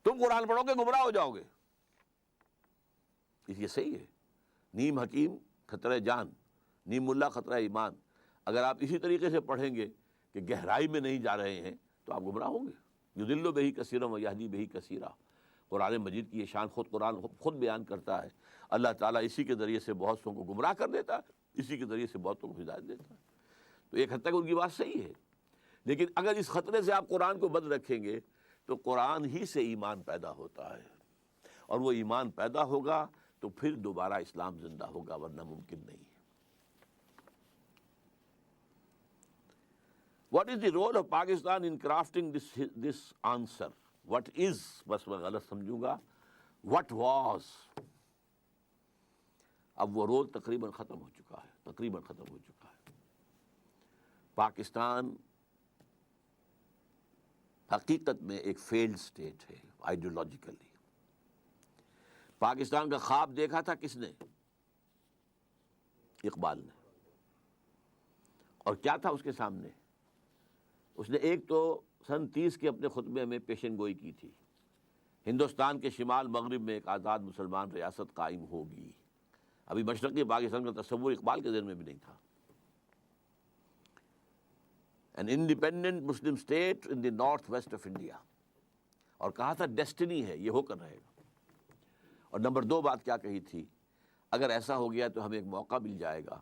تم قرآن پڑھو گے گمراہ ہو جاؤ گے۔ اس یہ صحیح ہے، نیم حکیم خطرہ جان، نیم ملا خطرہ ایمان۔ اگر آپ اسی طریقے سے پڑھیں گے کہ گہرائی میں نہیں جا رہے ہیں تو آپ گمراہ ہوں گے۔ یضل بہ کثیرا ویہدی بہ کثیرا، قرآن مجید کی یہ شان قرآن خود بیان کرتا ہے۔ اللہ تعالیٰ اسی کے ذریعے سے بہت سو کو گمراہ کر دیتا ہے، اسی کے ذریعے سے بہتوں کو ہدایت دیتا ہے۔ تو ایک حد تک ان کی بات صحیح ہے، لیکن اگر اس خطرے سے آپ قرآن کو بند رکھیں گے تو قرآن ہی سے ایمان پیدا ہوتا ہے، اور وہ ایمان پیدا ہوگا تو پھر دوبارہ اسلام زندہ ہوگا، ورنہ ممکن نہیں ہے۔ What is the role of Pakistan in crafting this answer? What is، بس میں غلط سمجھوں گا، what was، اب وہ رول تقریباً ختم ہو چکا ہے۔ پاکستان حقیقت میں ایک فیلڈ اسٹیٹ ہے آئیڈیولوجیکلی۔ پاکستان کا خواب دیکھا تھا کس نے؟ اقبال نے۔ اور کیا تھا اس کے سامنے؟ اس نے ایک تو سن 30 کے اپنے خطبے میں پیشن گوئی کی تھی، ہندوستان کے شمال مغرب میں ایک آزاد مسلمان ریاست قائم ہوگی۔ ابھی مشرقی پاکستان کا تصور اقبال کے ذہن میں بھی نہیں تھا۔ An independent Muslim state in the northwest of India، اور کہا تھا ڈیسٹنی ہے، یہ ہو کر رہے گا۔ اور نمبر 2 بات کیا کہی تھی؟ اگر ایسا ہو گیا تو ہمیں ایک موقع مل جائے گا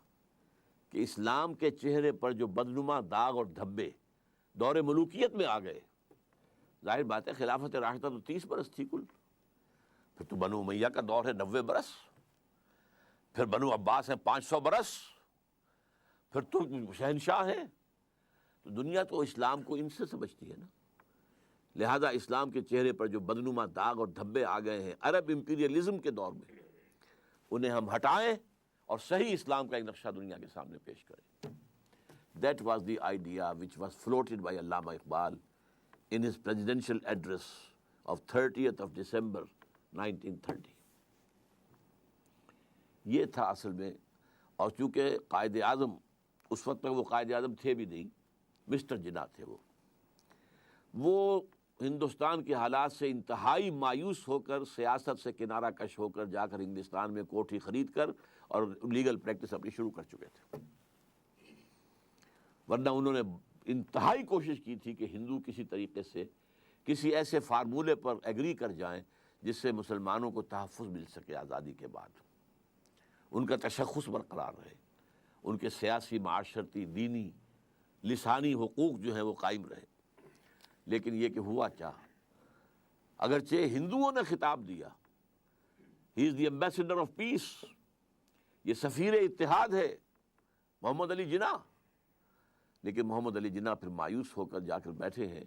کہ اسلام کے چہرے پر جو بدنما داغ اور دھبے دور ملوکیت میں آ گئے، ظاہر بات ہے خلافت راشدہ تو 30 برس تھی کل، پھر تو بنو امیہ کا دور ہے 90 برس، پھر بنو عباس ہے 500 برس، پھر ترک شہنشاہ ہیں، تو دنیا تو اسلام کو ان سے سمجھتی ہے نا۔ لہذا اسلام کے چہرے پر جو بدنما داغ اور دھبے آ گئے ہیں عرب امپیریلزم کے دور میں، انہیں ہم ہٹائیں اور صحیح اسلام کا ایک نقشہ دنیا کے سامنے پیش کریں۔ That was the idea which was floated by Allama Iqbal in his presidential address of 30th of December 1930۔ یہ تھا اصل میں، اور چونکہ قائد اعظم اس وقت تک وہ قائد اعظم تھے بھی نہیں، مسٹر جناح تھے وہ ہندوستان کے حالات سے انتہائی مایوس ہو کر، سیاست سے کنارہ کش ہو کر جا کر انگلستان میں کوٹھی خرید کر اور لیگل پریکٹس اپنی شروع کر چکے تھے۔ ورنہ انہوں نے انتہائی کوشش کی تھی کہ ہندو کسی طریقے سے کسی ایسے فارمولے پر ایگری کر جائیں جس سے مسلمانوں کو تحفظ مل سکے آزادی کے بعد، ان کا تشخص برقرار رہے، ان کے سیاسی، معاشرتی، دینی، لسانی حقوق جو ہیں وہ قائم رہے۔ لیکن یہ کہ ہوا کیا؟ اگرچہ ہندوؤں نے خطاب دیا، ہی از دی ایمبیسڈر آف پیس، یہ سفیر اتحاد ہے محمد علی جناح، لیکن محمد علی جناح پھر مایوس ہو کر جا کر بیٹھے ہیں۔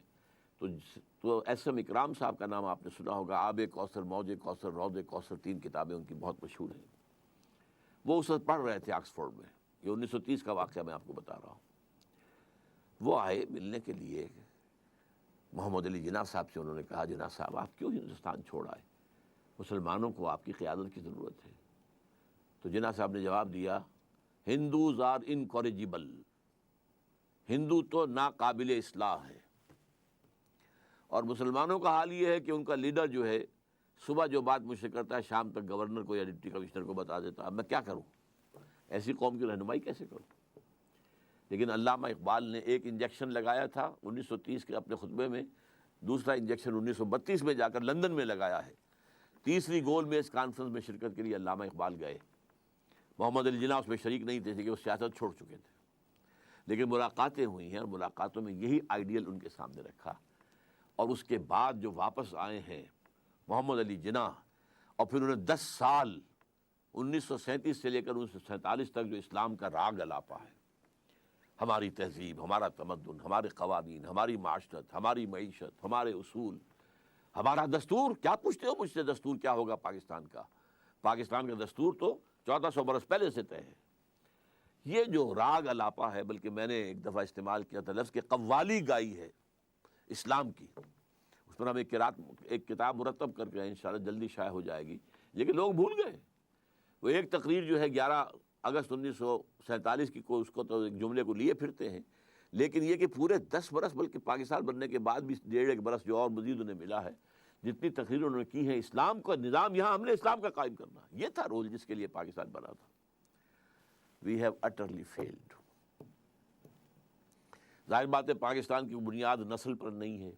تو ایس ایم اکرام صاحب کا نام آپ نے سنا ہوگا، آب کوثر، موج کوثر، رود کوثر، 3 کتابیں ان کی بہت مشہور ہیں۔ وہ اس وقت پڑھ رہے تھے آکسفورڈ میں، یہ 1930 کا واقعہ میں آپ کو بتا رہا ہوں۔ وہ آئے ملنے کے لیے، محمد علی جناح صاحب سے انہوں نے کہا، جناح صاحب آپ کیوں ہندوستان چھوڑ آئے؟ مسلمانوں کو آپ کی قیادت کی ضرورت ہے۔ تو جناح صاحب نے جواب دیا، ہندوز آر انکوریجیبل، ہندو تو ناقابل اصلاح ہے، اور مسلمانوں کا حال یہ ہے کہ ان کا لیڈر جو ہے صبح جو بات مجھ سے کرتا ہے شام تک گورنر کو یا ڈپٹی کمشنر کو بتا دیتا۔ اب میں کیا کروں؟ ایسی قوم کی رہنمائی کیسے کروں؟ لیکن علامہ اقبال نے ایک انجیکشن لگایا تھا 1930 کے اپنے خطبے میں، دوسرا انجیکشن 1932 میں جا کر لندن میں لگایا ہے۔ تیسری گول میز کانفرنس میں شرکت کے لیے علامہ اقبال گئے، محمد علی جناح اس میں شریک نہیں تھے کہ وہ سیاست چھوڑ چکے تھے، لیکن ملاقاتیں ہوئی ہیں، اور ملاقاتوں میں یہی آئیڈیل ان کے سامنے رکھا۔ اور اس کے بعد جو واپس آئے ہیں محمد علی جناح، اور پھر انہوں نے 10 سال 1937 سے لے کر 1947 تک جو اسلام کا راگ الاپا ہے، ہماری تہذیب، ہمارا تمدن، ہمارے قوانین، ہماری معاشرت، ہماری معیشت، ہمارے اصول، ہمارا دستور، کیا پوچھتے ہو مجھ سے دستور کیا ہوگا پاکستان کا؟ پاکستان کا دستور تو 1400 برس پہلے سے طے ہے۔ یہ جو راگ الاپا ہے، بلکہ میں نے ایک دفعہ استعمال کیا تھا لفظ کہ قوالی گائی ہے اسلام کی، اس پر ہم ایک کتاب مرتب کر کے انشاءاللہ جلدی شائع ہو جائے گی، لیکن لوگ بھول گئے۔ وہ ایک تقریر جو ہے 11 اگست 1947 کی کو، اس کو تو ایک جملے کو لیے پھرتے ہیں، لیکن یہ کہ پورے 10 برس، بلکہ پاکستان بننے کے بعد بھی 1.5 برس جو اور مزید انہیں ملا ہے، جتنی تقریریں انہوں نے کی ہیں، اسلام کا نظام یہاں ہم نے اسلام کا قائم کرنا، یہ تھا رول جس کے لیے پاکستان بنا تھا۔ We have utterly failed۔ ظاہر بات ہے پاکستان کی بنیاد نسل پر نہیں ہے،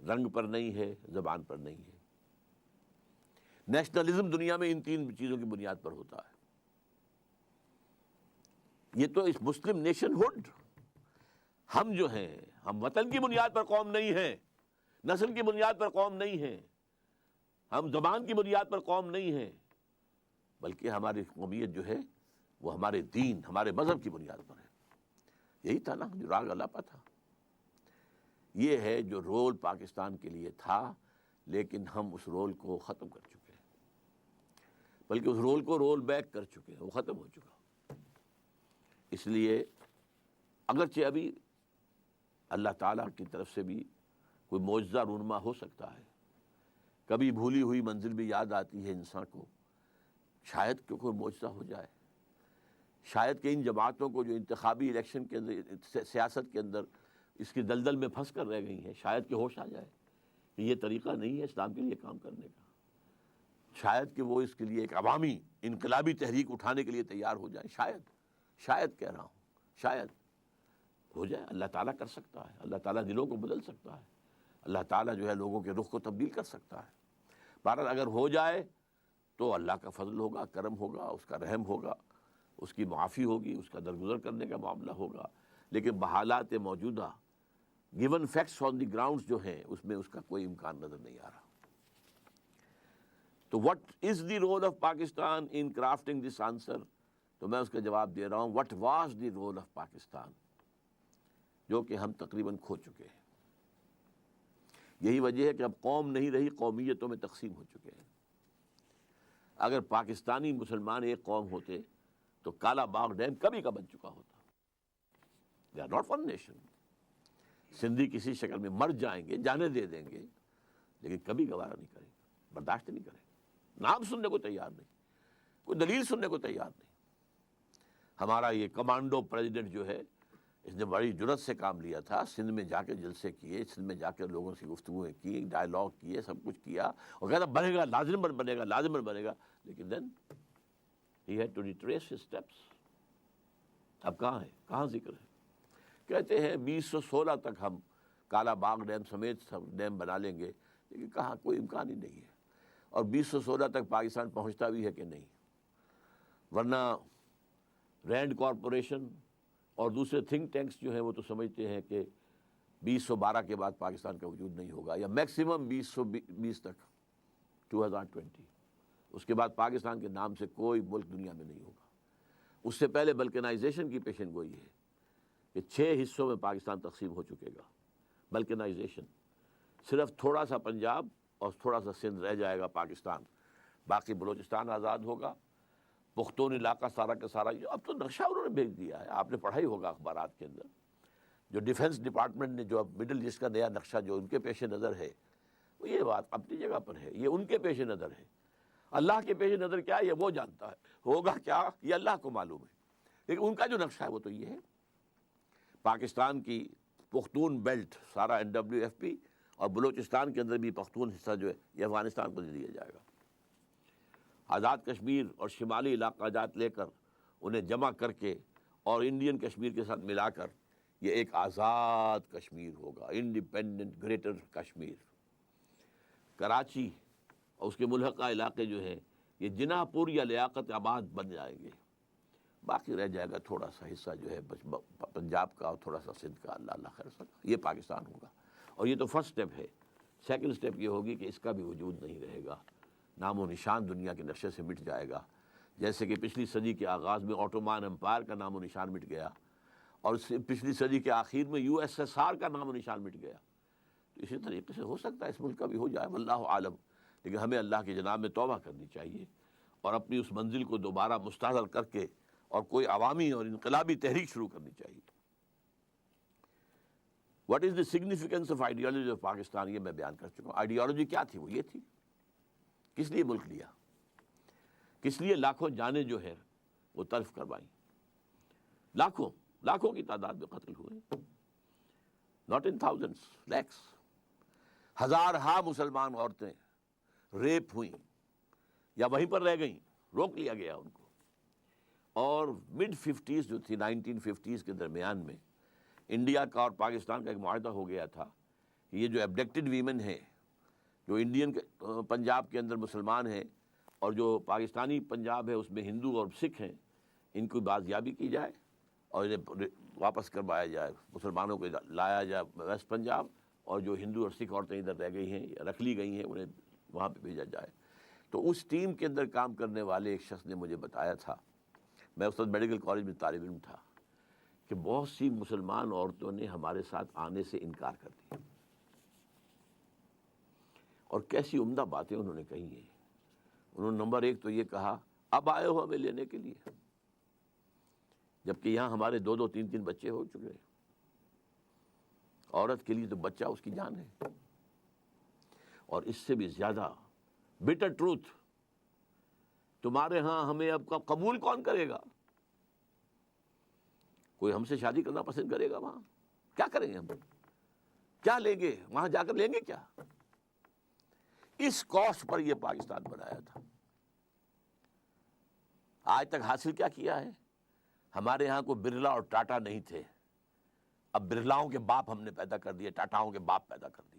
رنگ پر نہیں ہے، زبان پر نہیں ہے۔ نیشنلزم دنیا میں ان تین چیزوں کی بنیاد پر ہوتا ہے۔ یہ تو اس مسلم نیشن ہوڈ، ہم جو ہیں ہم وطن کی بنیاد پر قوم نہیں ہیں، نسل کی بنیاد پر قوم نہیں ہیں، ہم زبان کی بنیاد پر قوم نہیں ہیں، بلکہ ہماری قومیت جو ہے وہ ہمارے دین، ہمارے مذہب کی بنیاد پر ہے۔ یہی تھا نا جو راگ الاپا تھا۔ یہ ہے جو رول پاکستان کے لیے تھا، لیکن ہم اس رول کو ختم کر چکے ہیں، بلکہ اس رول کو رول بیک کر چکے ہیں، وہ ختم ہو چکا۔ اس لیے اگرچہ ابھی اللہ تعالیٰ کی طرف سے بھی کوئی معجزہ رونما ہو سکتا ہے، کبھی بھولی ہوئی منزل بھی یاد آتی ہے انسان کو، شاید کہ کوئی معجزہ ہو جائے، شاید کہ ان جماعتوں کو جو انتخابی الیکشن کے اندر، سیاست کے اندر اس کی دلدل میں پھنس کر رہ گئی ہیں، شاید کہ ہوش آ جائے کہ یہ طریقہ نہیں ہے اسلام کے لیے کام کرنے کا، شاید کہ وہ اس کے لیے ایک عوامی انقلابی تحریک اٹھانے کے لیے تیار ہو جائیں، شاید کہہ رہا ہوں، شاید ہو جائے۔ اللہ تعالیٰ کر سکتا ہے، اللہ تعالیٰ دلوں کو بدل سکتا ہے، اللہ تعالیٰ جو ہے لوگوں کے رخ کو تبدیل کر سکتا ہے۔ بہرحال اگر ہو جائے تو اللہ کا فضل ہوگا، کرم ہوگا، اس کا رحم ہوگا، اس کی معافی ہوگی، اس کا درگزر کرنے کا معاملہ ہوگا، لیکن بحالات موجودہ given facts on the grounds جو ہیں اس میں اس کا کوئی امکان نظر نہیں آ رہا۔ تو what is the role of Pakistan in crafting this answer? تو میں اس کا جواب دے رہا ہوں، what was the role of Pakistan, جو کہ ہم تقریباً کھو چکے ہیں۔ یہی وجہ ہے کہ اب قوم نہیں رہی، قومیتوں میں تقسیم ہو چکے ہیں۔ اگر پاکستانی مسلمان ایک قوم ہوتے تو کالا باغ ڈیم کبھی کا بن چکا ہوتا۔ They are not one nation. Sindhi کسی شکل میں مر جائیں گے، جانے دے دیں گے، لیکن کبھی گوارا نہیں کریں گے، برداشت نہیں کریں گے، نام سننے کو تیار نہیں، کوئی دلیل سننے کو تیار نہیں۔ ہمارا یہ کمانڈو پریزیڈنٹ جو ہے، اس نے بڑی جرت سے کام لیا تھا، سندھ میں جا کے جلسے کیے، سندھ میں جا کے لوگوں سے گفتگویں کی، ڈائلاگ کیے، سب کچھ کیا، اور کہتا بنے گا، لازماً بنے گا، لازماً بنے گا، لیکن then he had to retrace his steps. اب کہاں ہے، کہاں ذکر ہے؟ کہتے ہیں 2016 تک ہم کالا باغ ڈیم سمیت سب ڈیم بنا لیں گے، لیکن کہاں، کوئی امکان ہی نہیں ہے۔ اور 2016 تک پاکستان پہنچتا بھی ہے کہ نہیں، ورنہ رینڈ کارپوریشن اور دوسرے تھنک ٹینکس جو ہیں وہ تو سمجھتے ہیں کہ 2012 کے بعد پاکستان کا وجود نہیں ہوگا، یا میکسیمم 2020 تک، 2020، اس کے بعد پاکستان کے نام سے کوئی ملک دنیا میں نہیں ہوگا۔ اس سے پہلے بلکنائزیشن کی پیشن گوئی ہے کہ 6 حصوں میں پاکستان تقسیم ہو چکے گا۔ بلکنائزیشن، صرف تھوڑا سا پنجاب اور تھوڑا سا سندھ رہ جائے گا پاکستان، باقی بلوچستان آزاد ہوگا، پختون علاقہ سارا کا سارا، اب تو نقشہ انہوں نے بھیج دیا ہے، آپ نے پڑھا ہی ہوگا اخبارات کے اندر، جو ڈیفنس ڈپارٹمنٹ نے جو اب مڈل ایسٹ کا نیا نقشہ جو ان کے پیش نظر ہے، وہ یہ بات اپنی جگہ پر ہے، یہ ان کے پیش نظر ہے۔ اللہ کے پیش نظر کیا ہے یہ وہ جانتا ہے، ہوگا کیا یہ اللہ کو معلوم ہے، لیکن ان کا جو نقشہ ہے وہ تو یہ ہے۔ پاکستان کی پختون بیلٹ سارا NWFP، اور بلوچستان کے اندر بھی پختون حصہ جو ہے یہ افغانستان کو دے دیا جائے گا۔ آزاد کشمیر اور شمالی علاقہ جات لے کر انہیں جمع کر کے اور انڈین کشمیر کے ساتھ ملا کر یہ ایک آزاد کشمیر ہوگا، انڈیپینڈنٹ گریٹر کشمیر۔ کراچی اور اس کے ملحقہ علاقے جو ہیں یہ جناح پور یا لیاقت آباد بن جائیں گے، باقی رہ جائے گا تھوڑا سا حصہ جو ہے پنجاب کا اور تھوڑا سا سندھ کا، اللہ خیر سکا، یہ پاکستان ہوگا۔ اور یہ تو فرسٹ سٹیپ ہے۔ سیکنڈ سٹیپ یہ ہوگی کہ اس کا بھی وجود نہیں رہے گا، نام و نشان دنیا کے نقشے سے مٹ جائے گا، جیسے کہ پچھلی صدی کے آغاز میں آٹومان امپائر کا نام و نشان مٹ گیا، اور پچھلی صدی کے آخر میں USSR کا نام و نشان مٹ گیا۔ تو اسی طریقے سے ہو سکتا ہے اس ملک کا بھی ہو جائے، واللہ عالم، لیکن ہمیں اللہ کی جناب میں توبہ کرنی چاہیے اور اپنی اس منزل کو دوبارہ مستحضر کر کے اور کوئی عوامی اور انقلابی تحریک شروع کرنی چاہیے۔ What is the significance of ideology of Pakistan, یہ میں بیان کر چکا ہوں۔ آئیڈیالوجی کیا تھی؟ وہ یہ تھی، کس لیے ملک لیا، کس لیے لاکھوں جانیں جو ہے وہ تلف کروائیں، لاکھوں کی تعداد میں قتل ہوئے، ناٹ ان تھاؤزنڈس، لیکس، ہزارہا مسلمان عورتیں ریپ ہوئیں یا وہیں پر رہ گئیں، روک لیا گیا ان کو۔ اور mid 50s جو تھی، 1950s کے درمیان میں انڈیا کا اور پاکستان کا ایک معاہدہ ہو گیا تھا کہ یہ جو ایبڈکٹڈ ویمن ہیں، جو انڈین پنجاب کے اندر مسلمان ہیں اور جو پاکستانی پنجاب ہے اس میں ہندو اور سکھ ہیں، ان کی بازیابی کی جائے اور انہیں واپس کروایا جائے، مسلمانوں کو لایا جائے ویسٹ پنجاب، اور جو ہندو اور سکھ عورتیں ادھر رہ گئی ہیں یا رکھ لی گئی ہیں انہیں وہاں پہ بھیجا جائے۔ تو اس ٹیم کے اندر کام کرنے والے ایک شخص نے مجھے بتایا تھا، میں اس وقت میڈیکل کالج میں طالب علم تھا، کہ بہت سی مسلمان عورتوں نے ہمارے ساتھ آنے سے انکار کر دیا، اور کیسی عمدہ باتیں انہوں نے کہی ہیں۔ انہوں نے نمبر ایک تو یہ کہا، اب آئے ہو ہمیں لینے کے لیے، جبکہ یہاں ہمارے 2 2 3 3 بچے ہو چکے ہیں۔ عورت کے لیے تو بچہ اس کی جان ہے، اور اس سے بھی زیادہ بٹر ٹروتھ، تمہارے ہاں ہمیں اب قبول کون کرے گا؟ کوئی ہم سے شادی کرنا پسند کرے گا؟ وہاں کیا کریں گے ہم؟ کیا لیں گے وہاں جا کر؟ لیں گے کیا؟ اس کاسٹ پر یہ پاکستان بنایا تھا۔ آج تک حاصل کیا کیا ہے؟ ہمارے ہاں کوئی برلا اور ٹاٹا نہیں تھے، اب برلاؤں کے باپ ہم نے پیدا کر دیے، ٹاٹاؤں کے باپ پیدا کر دیے۔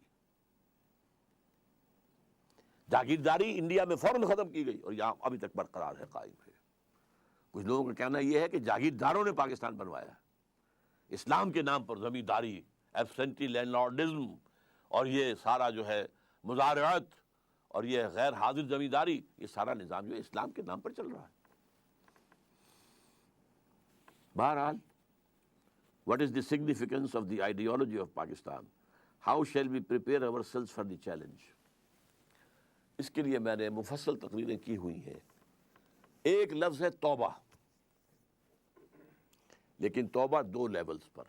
جاگیرداری انڈیا میں فوراً ختم کی گئی اور یہاں ابھی تک برقرار ہے، قائم ہے۔ کچھ لوگوں کا کہنا یہ ہے کہ جاگیرداروں نے پاکستان بنوایا ہے، اسلام کے نام پر زمینداری، ایبسنٹی لینڈ لارڈزم، اور یہ سارا جو ہے مزارعت اور یہ غیر حاضر زمینداری، یہ سارا نظام جو ہے اسلام کے نام پر چل رہا ہے۔ بہرحال، what is the significance of the ideology of Pakistan? How shall we prepare ourselves for the challenge? اس کے لیے میں نے مفصل تقریریں کی ہوئی ہیں۔ ایک لفظ ہے توبہ، لیکن توبہ 2 لیولز پر۔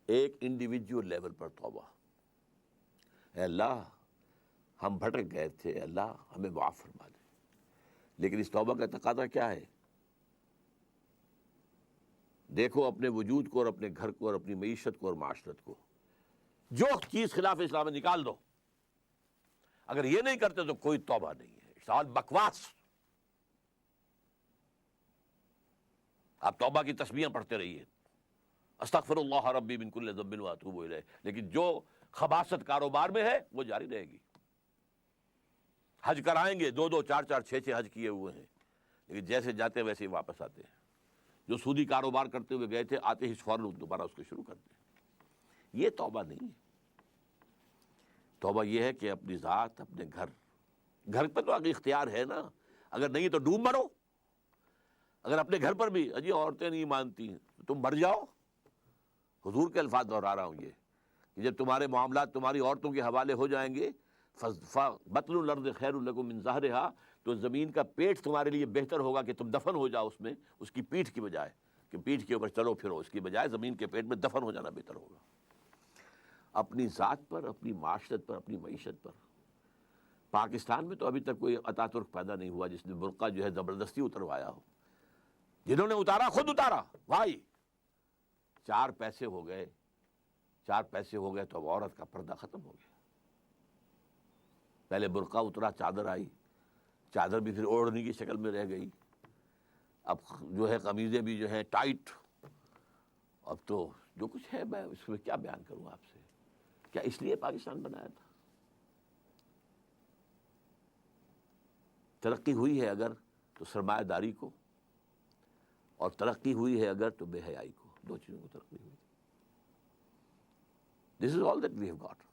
ایک انڈیویجول لیول پر توبہ، اے اللہ ہم بھٹک گئے تھے، اللہ ہمیں معاف فرما دے۔ لیکن اس توبہ کا تقاضا کیا ہے؟ دیکھو اپنے وجود کو اور اپنے گھر کو اور اپنی معیشت کو اور معاشرت کو، جو چیز خلاف اسلام ہے نکال دو۔ اگر یہ نہیں کرتے تو کوئی توبہ نہیں ہے، سوال بکواس۔ آپ توبہ کی تسبیحیں پڑھتے رہیے، استغفر اللہ ربی من کل ذنب واتوب الیہ، لیکن جو خباثت کاروبار میں ہے وہ جاری رہے گی۔ حج کرائیں گے، 2 2 4 4 6 6 حج کیے ہوئے ہیں، لیکن جیسے جاتے ویسے ہی واپس آتے ہیں۔ جو سودی کاروبار کرتے ہوئے گئے تھے، آتے ہی فوراً دوبارہ اس کو شروع کرتے ہیں۔ یہ توبہ نہیں ہے۔ توبہ یہ ہے کہ اپنی ذات، اپنے گھر پر تو آگے اختیار ہے نا، اگر نہیں تو ڈوب مرو۔ اگر اپنے گھر پر بھی اجی عورتیں نہیں مانتی ہیں تو تم مر جاؤ۔ حضور کے الفاظ دہرا رہا ہوں یہ، کہ جب تمہارے معاملات تمہاری عورتوں کے حوالے ہو جائیں گے، بطن الارض خیر لکم من ظہرہا، تو زمین کا پیٹ تمہارے لیے بہتر ہوگا کہ تم دفن ہو جاؤ اس میں، اس کی پیٹھ کی بجائے، کہ پیٹھ کے اوپر چلو پھرو، اس کی بجائے زمین کے پیٹ میں دفن ہو جانا بہتر ہوگا۔ اپنی ذات پر، اپنی معاشرت پر، اپنی معیشت پر۔ پاکستان میں تو ابھی تک کوئی اتاترک پیدا نہیں ہوا جس نے برقع جو ہے زبردستی اتروایا ہو۔ جنہوں نے اتارا خود اتارا، بھائی 4 پیسے ہو گئے، 4 پیسے ہو گئے تو اب عورت کا پردہ ختم ہو گیا۔ پہلے برقع اترا، چادر آئی، چادر بھی پھر اوڑھنے کی شکل میں رہ گئی، اب جو ہے قمیضیں بھی جو ہیں ٹائٹ، اب تو جو کچھ ہے میں اس میں کیا بیان کروں آپ سے۔ کیا اس لیے پاکستان بنایا تھا؟ ترقی ہوئی ہے اگر تو سرمایہ داری کو، اور ترقی ہوئی ہے اگر تو بے حیائی کو، 2 چیزوں کو ترقی ہوئی۔ This is all that we have got۔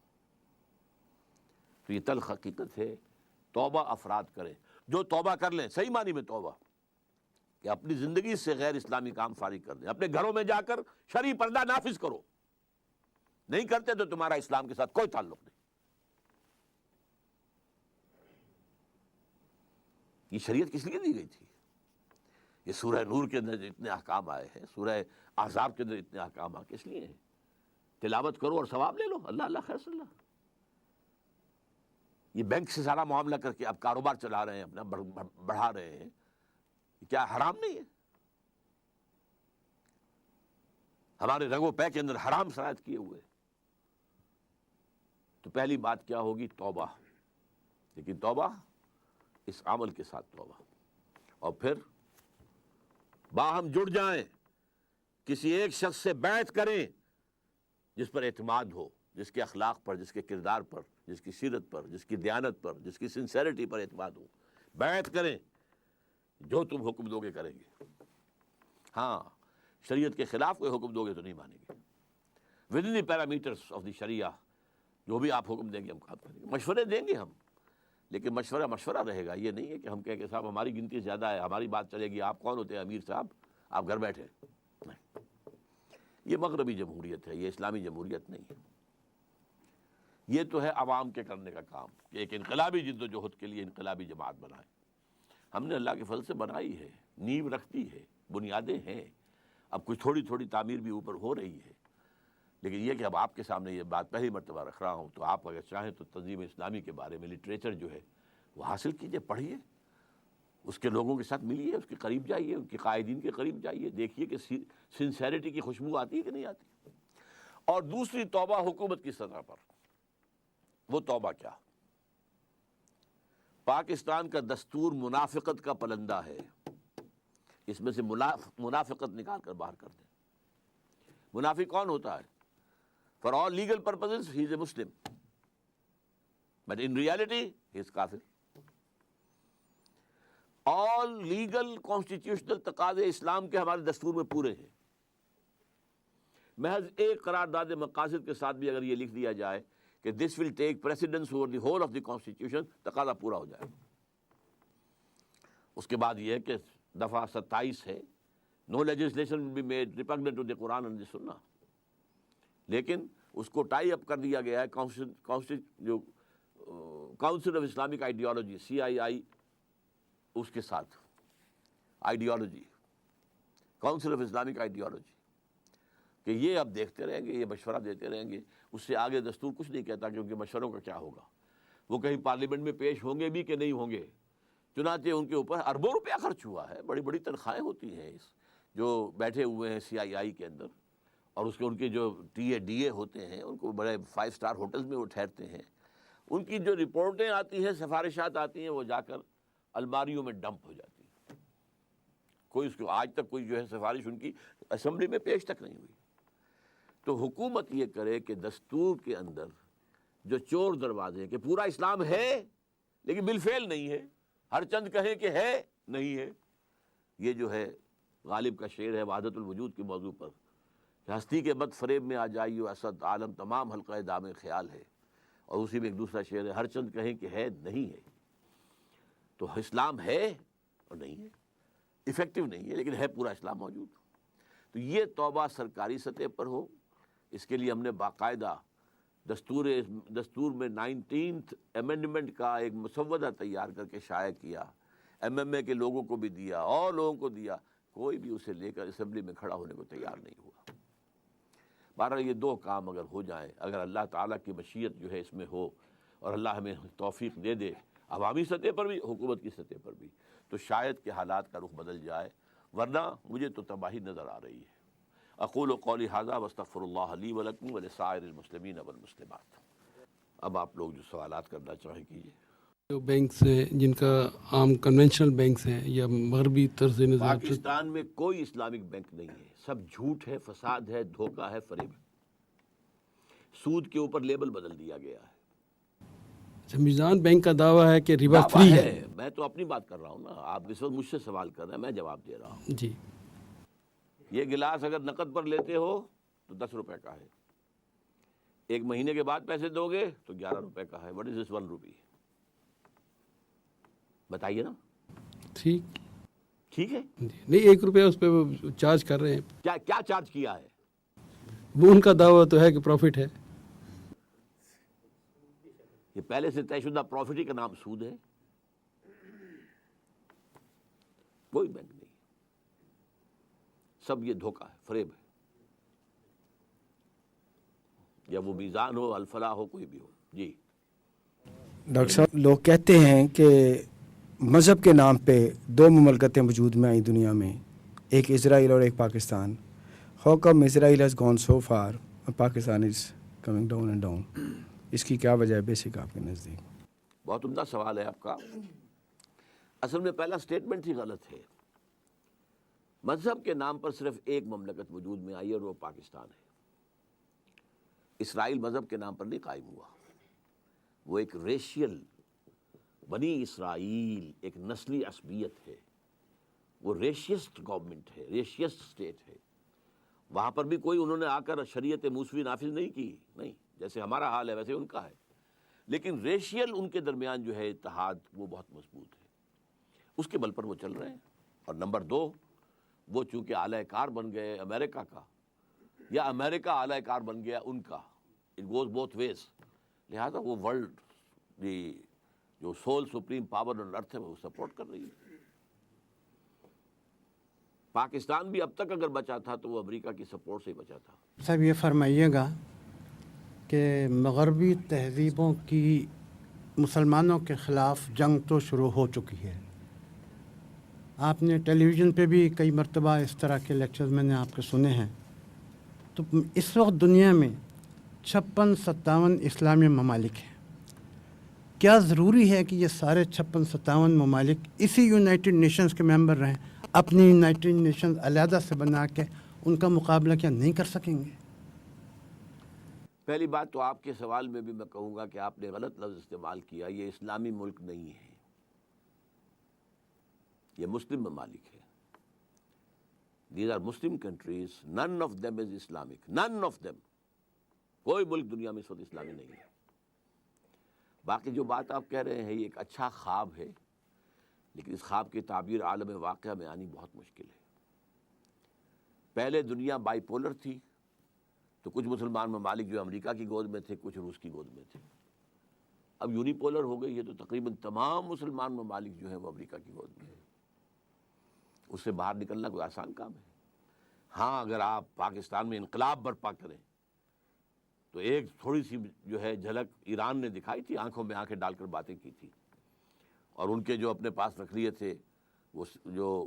تو یہ تلخ حقیقت ہے۔ توبہ افراد کریں، جو توبہ کر لیں، صحیح معنی میں توبہ، کہ اپنی زندگی سے غیر اسلامی کام فارغ کر دیں، اپنے گھروں میں جا کر شرعی پردہ نافذ کرو۔ نہیں کرتے تو تمہارا اسلام کے ساتھ کوئی تعلق نہیں۔ یہ شریعت کس لیے دی گئی تھی؟ یہ سورہ نور کے اندر اتنے احکام آئے ہیں، سورہ احزاب کے اندر اتنے احکام آئے، کس لیے ہیں؟ تلاوت کرو اور ثواب لے لو، اللہ اللہ خیر صلی اللہ۔ یہ بینک سے سارا معاملہ کر کے آپ کاروبار چلا رہے ہیں، اپنا بڑھا رہے ہیں، کیا حرام نہیں ہے؟ ہمارے رگ و پے کے اندر حرام شرائط کیے ہوئے۔ تو پہلی بات کیا ہوگی؟ توبہ۔ لیکن توبہ اس عمل کے ساتھ توبہ، اور پھر باہم جڑ جائیں کسی ایک شخص سے بیعت کریں جس پر اعتماد ہو، جس کے اخلاق پر، جس کے کردار پر، جس کی سیرت پر، جس کی دیانت پر، جس کی سنسیریٹی پر اعتماد ہو، بیعت کریں، جو تم حکم دو گے کریں گے۔ ہاں، شریعت کے خلاف کوئی حکم دو گے تو نہیں مانیں گے۔ Within the parameters of the shariah جو بھی آپ حکم دیں گے ہم کام کریں گے، مشورے دیں گے ہم، لیکن مشورہ رہے گا۔ یہ نہیں ہے کہ ہم کہیں کہ صاحب ہماری گنتی زیادہ ہے، ہماری بات چلے گی، آپ کون ہوتے ہیں امیر صاحب، آپ گھر بیٹھے۔ نہیں، یہ مغربی جمہوریت ہے، یہ اسلامی جمہوریت نہیں ہے۔ یہ تو ہے عوام کے کرنے کا کام کہ ایک انقلابی جد و جہد کے لیے انقلابی جماعت بنائیں۔ ہم نے اللہ کے فضل سے بنائی ہے، نیو رکھتی ہے، بنیادیں ہیں، اب کچھ تھوڑی تھوڑی تعمیر بھی اوپر ہو رہی ہے، لیکن یہ کہ اب آپ کے سامنے یہ بات پہلی مرتبہ رکھ رہا ہوں، تو آپ اگر چاہیں تو تنظیم اسلامی کے بارے میں لٹریچر جو ہے وہ حاصل کیجئے، پڑھیے، اس کے لوگوں کے ساتھ ملیے، اس کے قریب جائیے، ان کے قائدین کے قریب جائیے، دیکھیے کہ سنسیریٹی کی خوشبو آتی ہے کہ نہیں آتی۔ اور دوسری توبہ حکومت کی سطح پر، وہ توبہ کیا؟ پاکستان کا دستور منافقت کا پلندہ ہے، اس میں سے منافقت نکال کر باہر کر دیں۔ منافق کون ہوتا ہے؟ For all legal purposes he is a Muslim, but in reality he is kafir۔ all legal constitutional تقاضے اسلام کے ہمارے دستور میں پورے ہیں۔ محض ایک قرارداد مقاصد کے ساتھ بھی اگر یہ لکھ دیا جائے کہ this will take precedence over the whole of the constitution، تقاضا پورا ہو جائے۔ اس کے بعد یہ ہے کہ دفعہ 27 ہے، no legislation will be made repugnant to the Quran and the Sunnah، لیکن اس کو ٹائی اپ کر دیا گیا ہے council of Islamic ideology CII، اس کے ساتھ ideology, council of Islamic ideology, کہ یہ اب دیکھتے رہیں گے، یہ مشورہ دیتے رہیں گے، اس سے آگے دستور کچھ نہیں کہتا کہ ان کے مشوروں کا کیا ہوگا، وہ کہیں پارلیمنٹ میں پیش ہوں گے بھی کہ نہیں ہوں گے۔ چنانچہ ان کے اوپر اربوں روپیہ خرچ ہوا ہے، بڑی بڑی تنخواہیں ہوتی ہیں جو بیٹھے ہوئے ہیں CII کے اندر، اور اس کے ان کے جو DA ہوتے ہیں، ان کو بڑے 5 اسٹار ہوٹلز میں وہ ٹھہرتے ہیں، ان کی جو رپورٹیں آتی ہیں، سفارشات آتی ہیں، وہ جا کر الماریوں میں ڈمپ ہو جاتی ہیں۔ کوئی اس کو آج تک کوئی جو ہے سفارش ان کی اسمبلی میں پیش تک نہیں ہوئی۔ تو حکومت یہ کرے کہ دستور کے اندر جو چور دروازے ہیں کہ پورا اسلام ہے لیکن بالفعل نہیں ہے، ہر چند کہیں کہ ہے نہیں ہے۔ یہ جو ہے غالب کا شعر ہے وحدت الوجود کے موضوع پر، کہ ہستی کے بد فریب میں آ جائیو اسد، عالم تمام حلقہ دام خیال ہے، اور اسی میں ایک دوسرا شعر ہے ہر چند کہیں کہ ہے نہیں ہے۔ تو اسلام ہے اور نہیں ہے، ایفیکٹو نہیں ہے، لیکن ہے پورا اسلام موجود۔ تو یہ توبہ سرکاری سطح پر ہو، اس کے لیے ہم نے باقاعدہ دستور میں 19th امینڈمنٹ کا ایک مسودہ تیار کر کے شائع کیا، MMA کے لوگوں کو بھی دیا اور لوگوں کو دیا، کوئی بھی اسے لے کر اسمبلی میں کھڑا ہونے کو تیار نہیں ہوا۔ بہرحال یہ دو کام اگر ہو جائیں، اگر اللہ تعالیٰ کی مشیت جو ہے اس میں ہو، اور اللہ ہمیں توفیق دے دے عوامی سطح پر بھی، حکومت کی سطح پر بھی، تو شاید کہ حالات کا رخ بدل جائے، ورنہ مجھے تو تباہی نظر آ رہی ہے۔ اقول قولی ھذا واستغفر اللہ لی ولکم ولسائر المسلمین والمسلمات۔ اب آپ لوگ جو سوالات کرنا چاہیں کیجیے۔ جو بینکس ہیں جن کا عام کنونشنل بینکس ہیں یا مغربی طرز نظام، پاکستان میں کوئی اسلامک بینک نہیں ہے، سب جھوٹ ہے، فساد ہے، دھوکہ ہے، فریب ہے۔ سود کے اوپر لیبل بدل دیا گیا ہے۔ میزان بینک کا دعویٰ ہے کہ ربا فری ہے۔ میں تو اپنی بات کر رہا ہوں نا، آپ اس وقت مجھ سے سوال کر رہے ہیں، میں جواب دے رہا ہوں۔ جی، یہ گلاس اگر نقد پر لیتے ہو تو 10 روپے کا ہے، 1 مہینے کے بعد پیسے دو گے تو 11 روپے کا ہے۔ واٹ از دس 1 روپی؟ بتائیے نا۔ ٹھیک ہے جی، نہیں 1 روپیہ اس پہ وہ چارج کر رہے ہیں۔ کیا چارج کیا ہے؟ وہ ان کا دعویٰ تو ہے کہ پروفٹ ہے۔ یہ پہلے سے طے شدہ پروفٹ ہی کا نام سود ہے۔ کوئی بینک نہیں، سب یہ دھوکہ ہے، فریب ہے، یا وہ میزان ہو، الفلاح ہو، کوئی بھی ہو۔ جی ڈاکٹر صاحب، لوگ کہتے ہیں کہ مذہب کے نام پہ 2 مملکتیں وجود میں آئیں دنیا میں، ایک اسرائیل اور ایک Pakistan. How come Israel has gone so far اور Pakistan is coming down and down? اس کی کیا وجہ ہے بیسک آپ کے نزدیک؟ بہت عمدہ سوال ہے آپ کا۔ اصل میں پہلا سٹیٹمنٹ ہی غلط ہے۔ مذہب کے نام پر صرف ایک مملکت وجود میں آئی اور وہ پاکستان ہے. اسرائیل مذہب کے نام پر نہیں قائم ہوا، وہ ایک ریشیل، بنی اسرائیل ایک نسلی عصبیت ہے، وہ ریشیسٹ گورنمنٹ ہے، ریشیسٹ اسٹیٹ ہے. وہاں پر بھی کوئی انہوں نے آ کر شریعت موسوی نافذ نہیں کی، نہیں، جیسے ہمارا حال ہے ویسے ان کا ہے، لیکن ریشیل ان کے درمیان جو ہے اتحاد وہ بہت مضبوط ہے، اس کے بل پر وہ چل رہے ہیں. اور نمبر دو، وہ چونکہ اعلی کار بن گئے امریکہ کا، یا امریکہ اعلی کار بن گیا ان کا، اٹ گوز بوتھ ویز، لہذا وہ ورلڈ جو سول سپریم پاور آن ارتھ ہے وہ سپورٹ کر رہی ہے. پاکستان بھی اب تک اگر بچا تھا تو وہ امریکہ کی سپورٹ سے ہی بچا تھا. صاحب یہ فرمائیے گا کہ مغربی تہذیبوں کی مسلمانوں کے خلاف جنگ تو شروع ہو چکی ہے. آپ نے ٹیلی ویژن پہ بھی کئی مرتبہ اس طرح کے لیکچرز میں نے آپ کے سنے ہیں. تو اس وقت دنیا میں 56-57 اسلامی ممالک ہیں. کیا ضروری ہے کہ یہ سارے 56-57 ممالک اسی یونائٹڈ نیشنز کے ممبر رہیں؟ اپنی یونائٹڈ نیشنز علیحدہ سے بنا کے ان کا مقابلہ کیا نہیں کر سکیں گے؟ پہلی بات تو آپ کے سوال میں بھی میں کہوں گا کہ آپ نے غلط لفظ استعمال کیا. یہ اسلامی ملک نہیں ہے، یہ مسلم ممالک ہے. These are Muslim countries, none of them is Islamic, none of them. کوئی ملک دنیا میں اس وقت اسلامی نہیں ہے. باقی جو بات آپ کہہ رہے ہیں یہ ایک اچھا خواب ہے، لیکن اس خواب کی تعبیر عالم واقعہ میں آنی بہت مشکل ہے. پہلے دنیا بائی پولر تھی، تو کچھ مسلمان ممالک جو امریکہ کی گود میں تھے، کچھ روس کی گود میں تھے. اب یونی پولر ہو گئی ہے، تو تقریباً تمام مسلمان ممالک جو ہیں وہ امریکہ کی گود میں ہیں. اس سے باہر نکلنا کوئی آسان کام ہے. ہاں، اگر آپ پاکستان میں انقلاب برپا کریں تو ایک تھوڑی سی جو ہے جھلک ایران نے دکھائی تھی، آنکھوں میں آنکھیں ڈال کر باتیں کی تھی، اور ان کے جو اپنے پاس رکھ لیے تھے وہ جو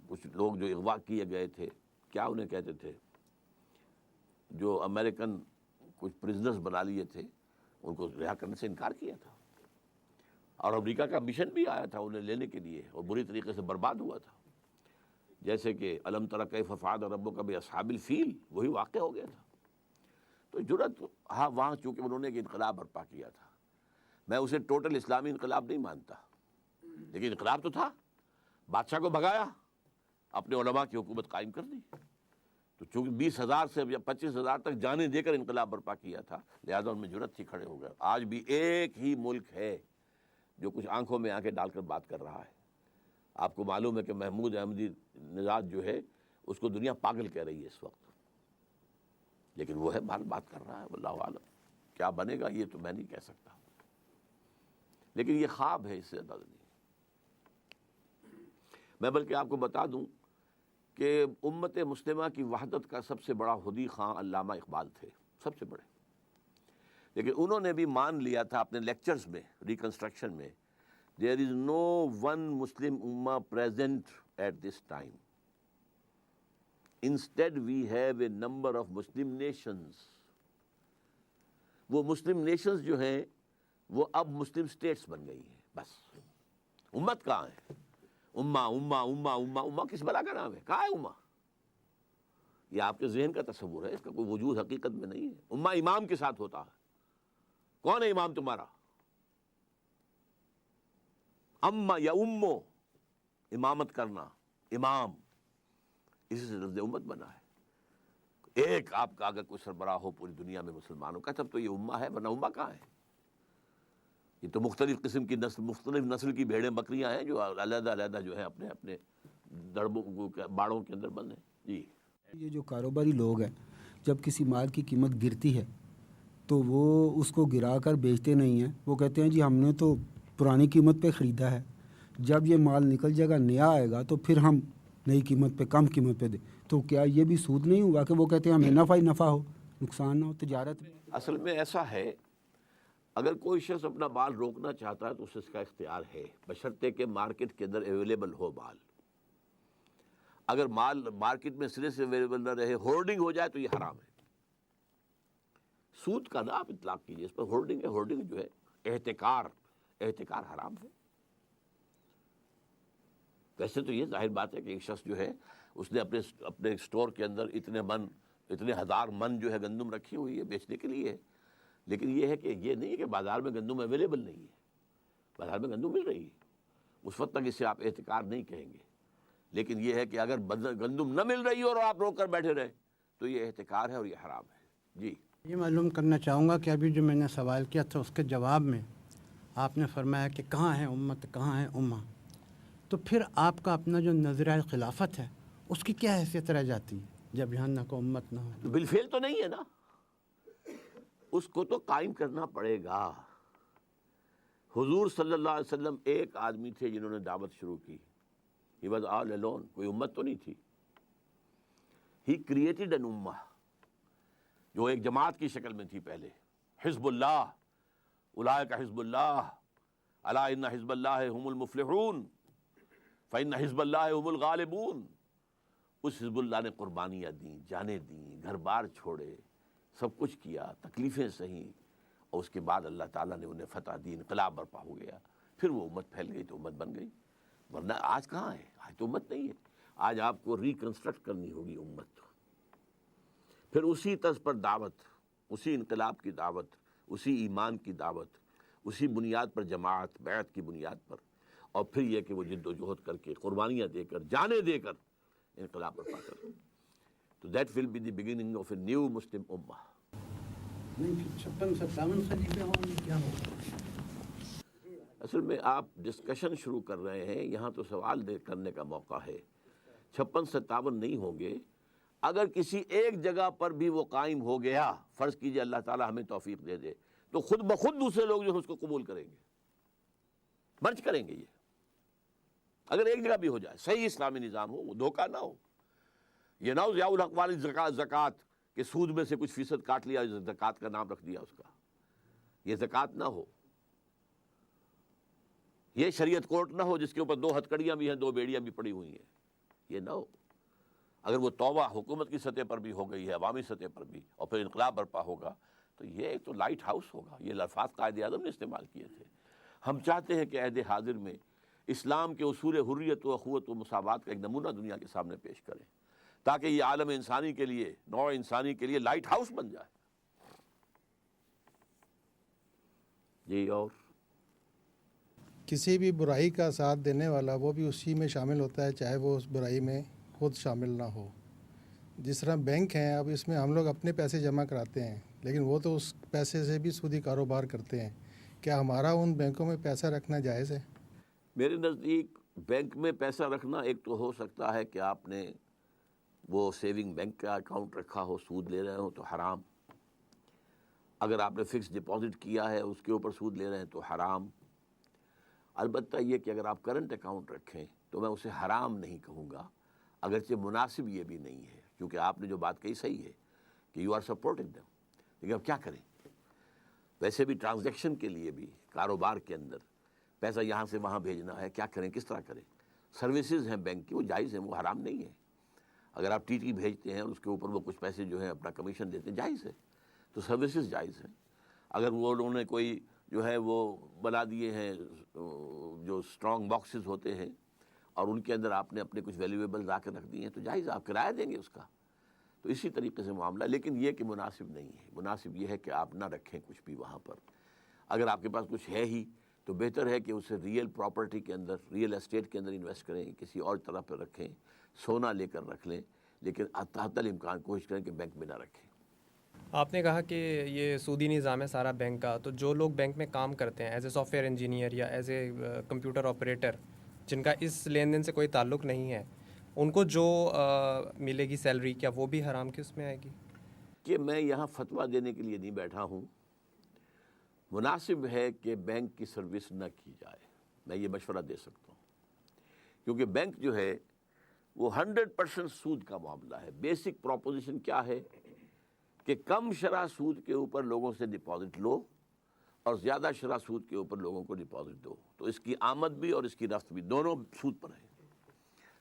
کچھ لوگ جو اغوا کیے گئے تھے، کیا انہیں کہتے تھے، جو امریکن کچھ پرزنرز بنا لیے تھے، ان کو رہا کرنے سے انکار کیا تھا. اور امریکہ کا مشن بھی آیا تھا انہیں لینے کے لیے، اور بری طریقے سے برباد ہوا تھا. جیسے کہ الم تر کیف فعل ربک باصحاب الفیل، وہی واقع ہو گیا تھا. تو جرأت، ہاں وہاں چونکہ انہوں نے ایک انقلاب برپا کیا تھا. میں اسے ٹوٹل اسلامی انقلاب نہیں مانتا، لیکن انقلاب تو تھا. بادشاہ کو بھگایا، اپنے علماء کی حکومت قائم کر دی. تو چونکہ 20,000 سے یا 25,000 تک جانیں دے کر انقلاب برپا کیا تھا، لہذا ان میں جرأت تھی، کھڑے ہو گئے. آج بھی ایک ہی ملک ہے جو کچھ آنکھوں میں آنکھیں ڈال کر بات کر رہا ہے. آپ کو معلوم ہے کہ محمود احمدی نژاد جو ہے اس کو دنیا پاگل کہہ رہی ہے اس وقت، لیکن وہ ہے بات کر رہا ہے. واللہ عالم کیا بنے گا یہ تو میں نہیں کہہ سکتا، لیکن یہ خواب ہے، اس سے زیادہ نہیں. میں بلکہ آپ کو بتا دوں کہ امت مسلمہ کی وحدت کا سب سے بڑا حدی خواں علامہ اقبال تھے، سب سے بڑے. لیکن انہوں نے بھی مان لیا تھا اپنے لیکچرز میں، ریکنسٹرکشن میں، there is no one Muslim ummah present at this time. Instead we have a number of Muslim nations. وہ مسلم نیشنز جو ہیں وہ اب مسلم سٹیٹس بن گئی ہیں. بس امت کہاں ہے؟ امہ کس بلا کا نام ہے؟ کہاں ہے امہ؟ یہ آپ کے ذہن کا تصور ہے، اس کا کوئی وجود حقیقت میں نہیں ہے. امہ امام کے ساتھ ہوتا ہے. کون ہے امام تمہارا؟ اما یا امو، امامت کرنا، امام، اسی سے لفظ امت بنا ہے. ایک آپ کا اگر کوئی سربراہ ہو پوری دنیا میں مسلمانوں کا، تب تو یہ امہ ہے، ورنہ امہ کہاں ہے؟ یہ تو مختلف قسم کی نسل، مختلف نسل کی بھیڑیں بکریاں ہیں جو علیحدہ علیحدہ جو ہے اپنے اپنے باڑوں کے اندر بند ہیں. جی، یہ جو کاروباری لوگ ہیں، جب کسی مال کی قیمت گرتی ہے تو وہ اس کو گرا کر بیچتے نہیں ہیں. وہ کہتے ہیں جی ہم نے تو پرانی قیمت پہ خریدا ہے، جب یہ مال نکل جائے گا، نیا آئے گا تو پھر ہم نئی قیمت پہ، کم قیمت پہ دیں. تو کیا یہ بھی سود نہیں ہوا کہ وہ کہتے ہیں ہمیں نفع ہی نفع ہو، نقصان نہ ہو تجارت میں؟ اصل میں ایسا ہے، اگر کوئی شخص اپنا مال روکنا چاہتا ہے تو اس کا اختیار ہے، بشرطے کہ مارکیٹ کے اندر اویلیبل ہو مال. اگر مال مارکیٹ میں سرے سے اویلیبل نہ رہے، ہولڈنگ ہو جائے تو یہ حرام ہے. سود کا نہ آپ اطلاق کیجیے، اس پر ہولڈنگ ہے. ہولڈنگ جو ہے احتکار حرام ہے. ویسے تو یہ ظاہر بات ہے کہ ایک شخص جو ہے اس نے اپنے اسٹور کے اندر اتنے ہزار من جو ہے گندم رکھی ہوئی ہے بیچنے کے لیے، لیکن یہ ہے کہ یہ نہیں ہے کہ بازار میں گندم اویلیبل نہیں ہے، بازار میں گندم مل رہی ہے، اس وقت تک اسے آپ احتکار نہیں کہیں گے. لیکن یہ ہے کہ اگر گندم نہ مل رہی ہو اور آپ روک کر بیٹھے رہے تو یہ احتکار ہے اور یہ حرام ہے. جی یہ معلوم کرنا چاہوں گا کہ ابھی جو میں نے سوال کیا تھا اس کے جواب میں آپ نے فرمایا کہ کہاں ہے امت، کہاں ہے امہ، تو پھر آپ کا اپنا جو نظریہ خلافت ہے اس کی کیا حیثیت رہ جاتی ہے جب یہاں نہ کوئی امت نہ ہو؟ بالفعل تو نہیں ہے نا، اس کو تو قائم کرنا پڑے گا. حضور صلی اللہ علیہ وسلم ایک آدمی تھے جنہوں نے دعوت شروع کی. He was all alone. کوئی امت تو نہیں تھی. He created an ummah جو ایک جماعت کی شکل میں تھی پہلے. حزب اللہ، اولئک حزب اللہ، الا ان حزب اللہ هم المفلحون فان حزب اللہ هم الغالبون. اس حزب اللہ نے قربانیاں دیں، جانیں دیں، گھر بار چھوڑے، سب کچھ کیا، تکلیفیں سہیں، اور اس کے بعد اللہ تعالیٰ نے انہیں فتح دی، انقلاب برپا ہو گیا. پھر وہ امت پھیل گئی تو امت بن گئی. ورنہ آج کہاں ہے؟ آج تو امت نہیں ہے. آج آپ کو ریکنسٹرکٹ کرنی ہوگی امت. پھر اسی طرز پر دعوت، اسی انقلاب کی دعوت، اسی ایمان کی دعوت، اسی بنیاد پر جماعت، بیعت کی بنیاد پر، اور پھر یہ کہ وہ جد و جہد کر کے، قربانیاں دے کر، جانیں دے کر انقلاب برپا کر. تو that will be the beginning of a new Muslim ummah. نہیں، 56-57 خلیفے ہوں گے کیا ہوگا؟ اصل میں آپ ڈسکشن شروع کر رہے ہیں، یہاں تو سوال کرنے کا موقع ہے. 56-57 نہیں ہوں گے. اگر کسی ایک جگہ پر بھی وہ قائم ہو گیا، فرض کیجئے اللہ تعالیٰ ہمیں توفیق دے دے، تو خود بخود دوسرے لوگ جو ہیں اس کو قبول کریں گے، مرج کریں گے. یہ اگر ایک جگہ بھی ہو جائے، صحیح اسلامی نظام ہو، وہ دھوکہ نہ ہو. یہ نہ ہو ضیاء الحق والی زکوٰۃ کہ سود میں سے کچھ فیصد کاٹ لیا، زکوٰۃ کا نام رکھ دیا اس کا. یہ زکوٰۃ نہ ہو. یہ شریعت کورٹ نہ ہو جس کے اوپر 2 ہتکڑیاں بھی ہیں، 2 بیڑیاں بھی پڑی ہوئی ہیں. یہ نہ ہو. اگر وہ توبہ حکومت کی سطح پر بھی ہو گئی ہے، عوامی سطح پر بھی، اور پھر انقلاب برپا ہوگا، تو یہ ایک تو لائٹ ہاؤس ہوگا. یہ الفاظ قائد اعظم نے استعمال کیے تھے. ہم چاہتے ہیں کہ عہد حاضر میں اسلام کے اصول حریت و اخوت و مساوات کا ایک نمونہ دنیا کے سامنے پیش کریں، تاکہ یہ عالم انسانی کے لیے، نوع انسانی کے لیے لائٹ ہاؤس بن جائے. جی. اور کسی بھی برائی کا ساتھ دینے والا وہ بھی اسی میں شامل ہوتا ہے، چاہے وہ اس برائی میں خود شامل نہ ہو. جس طرح بینک ہیں، اب اس میں ہم لوگ اپنے پیسے جمع کراتے ہیں، لیکن وہ تو اس پیسے سے بھی سودی کاروبار کرتے ہیں. کیا ہمارا ان بینکوں میں پیسہ رکھنا جائز ہے؟ میرے نزدیک بینک میں پیسہ رکھنا ایک تو ہو سکتا ہے کہ آپ نے وہ سیونگ بینک کا اکاؤنٹ رکھا ہو، سود لے رہے ہو تو حرام. اگر آپ نے فکس ڈپازٹ کیا ہے اس کے اوپر سود لے رہے ہیں تو حرام. البتہ یہ کہ اگر آپ کرنٹ اکاؤنٹ رکھیں تو میں اسے حرام نہیں کہوں گا، اگرچہ مناسب یہ بھی نہیں ہے، کیونکہ آپ نے جو بات کہی صحیح ہے کہ یو آر سپورٹنگ دیم. لیکن اب کیا کریں؟ ویسے بھی ٹرانزیکشن کے لیے بھی، کاروبار کے اندر پیسہ یہاں سے وہاں بھیجنا ہے، کیا کریں، کس طرح کریں؟ سروسز ہیں بینک کی، وہ جائز ہیں، وہ حرام نہیں ہے. اگر آپ ٹی بھیجتے ہیں اور اس کے اوپر وہ کچھ پیسے جو ہیں اپنا کمیشن دیتے ہیں، جائز ہے. تو سروسز جائز ہیں. اگر وہ انہوں نے کوئی جو ہے وہ بنا دیے ہیں جو اسٹرانگ باکسز ہوتے ہیں اور ان کے اندر آپ نے اپنے کچھ ویلیویبل لا کے رکھ دیے ہیں تو جائز، آپ کرایہ دیں گے اس کا. تو اسی طریقے سے معاملہ، لیکن یہ کہ مناسب نہیں ہے. مناسب یہ ہے کہ آپ نہ رکھیں کچھ بھی وہاں پر. اگر آپ کے پاس کچھ ہے ہی تو بہتر ہے کہ اسے ریئل پراپرٹی کے اندر، ریئل اسٹیٹ کے اندر انویسٹ کریں، کسی اور طرح پہ رکھیں، سونا لے کر رکھ لیں، لیکن تحت الامکان کوشش کریں کہ بینک میں نہ رکھیں. آپ نے کہا کہ یہ سودی نظام ہے سارا بینک کا، تو جو لوگ بینک میں کام کرتے ہیں as a soft where engineer یا ایز اے کمپیوٹر آپریٹر، جن کا اس لین دین سے کوئی تعلق نہیں ہے، ان کو جو ملے گی سیلری، کیا وہ بھی حرام کی اس میں آئے گی؟ کہ میں یہاں فتویٰ دینے کے لیے نہیں بیٹھا ہوں. مناسب ہے کہ بینک کی سروس نہ کی جائے، میں یہ مشورہ دے سکتا ہوں، کیونکہ بینک جو ہے وہ 100% سود کا معاملہ ہے. بیسک پروپوزیشن کیا ہے کہ کم شرح سود کے اوپر لوگوں سے ڈپازٹ لو اور زیادہ شرح سود کے اوپر لوگوں کو ڈپازٹ دو، تو اس کی آمد بھی اور اس کی رفت بھی دونوں سود پر ہیں.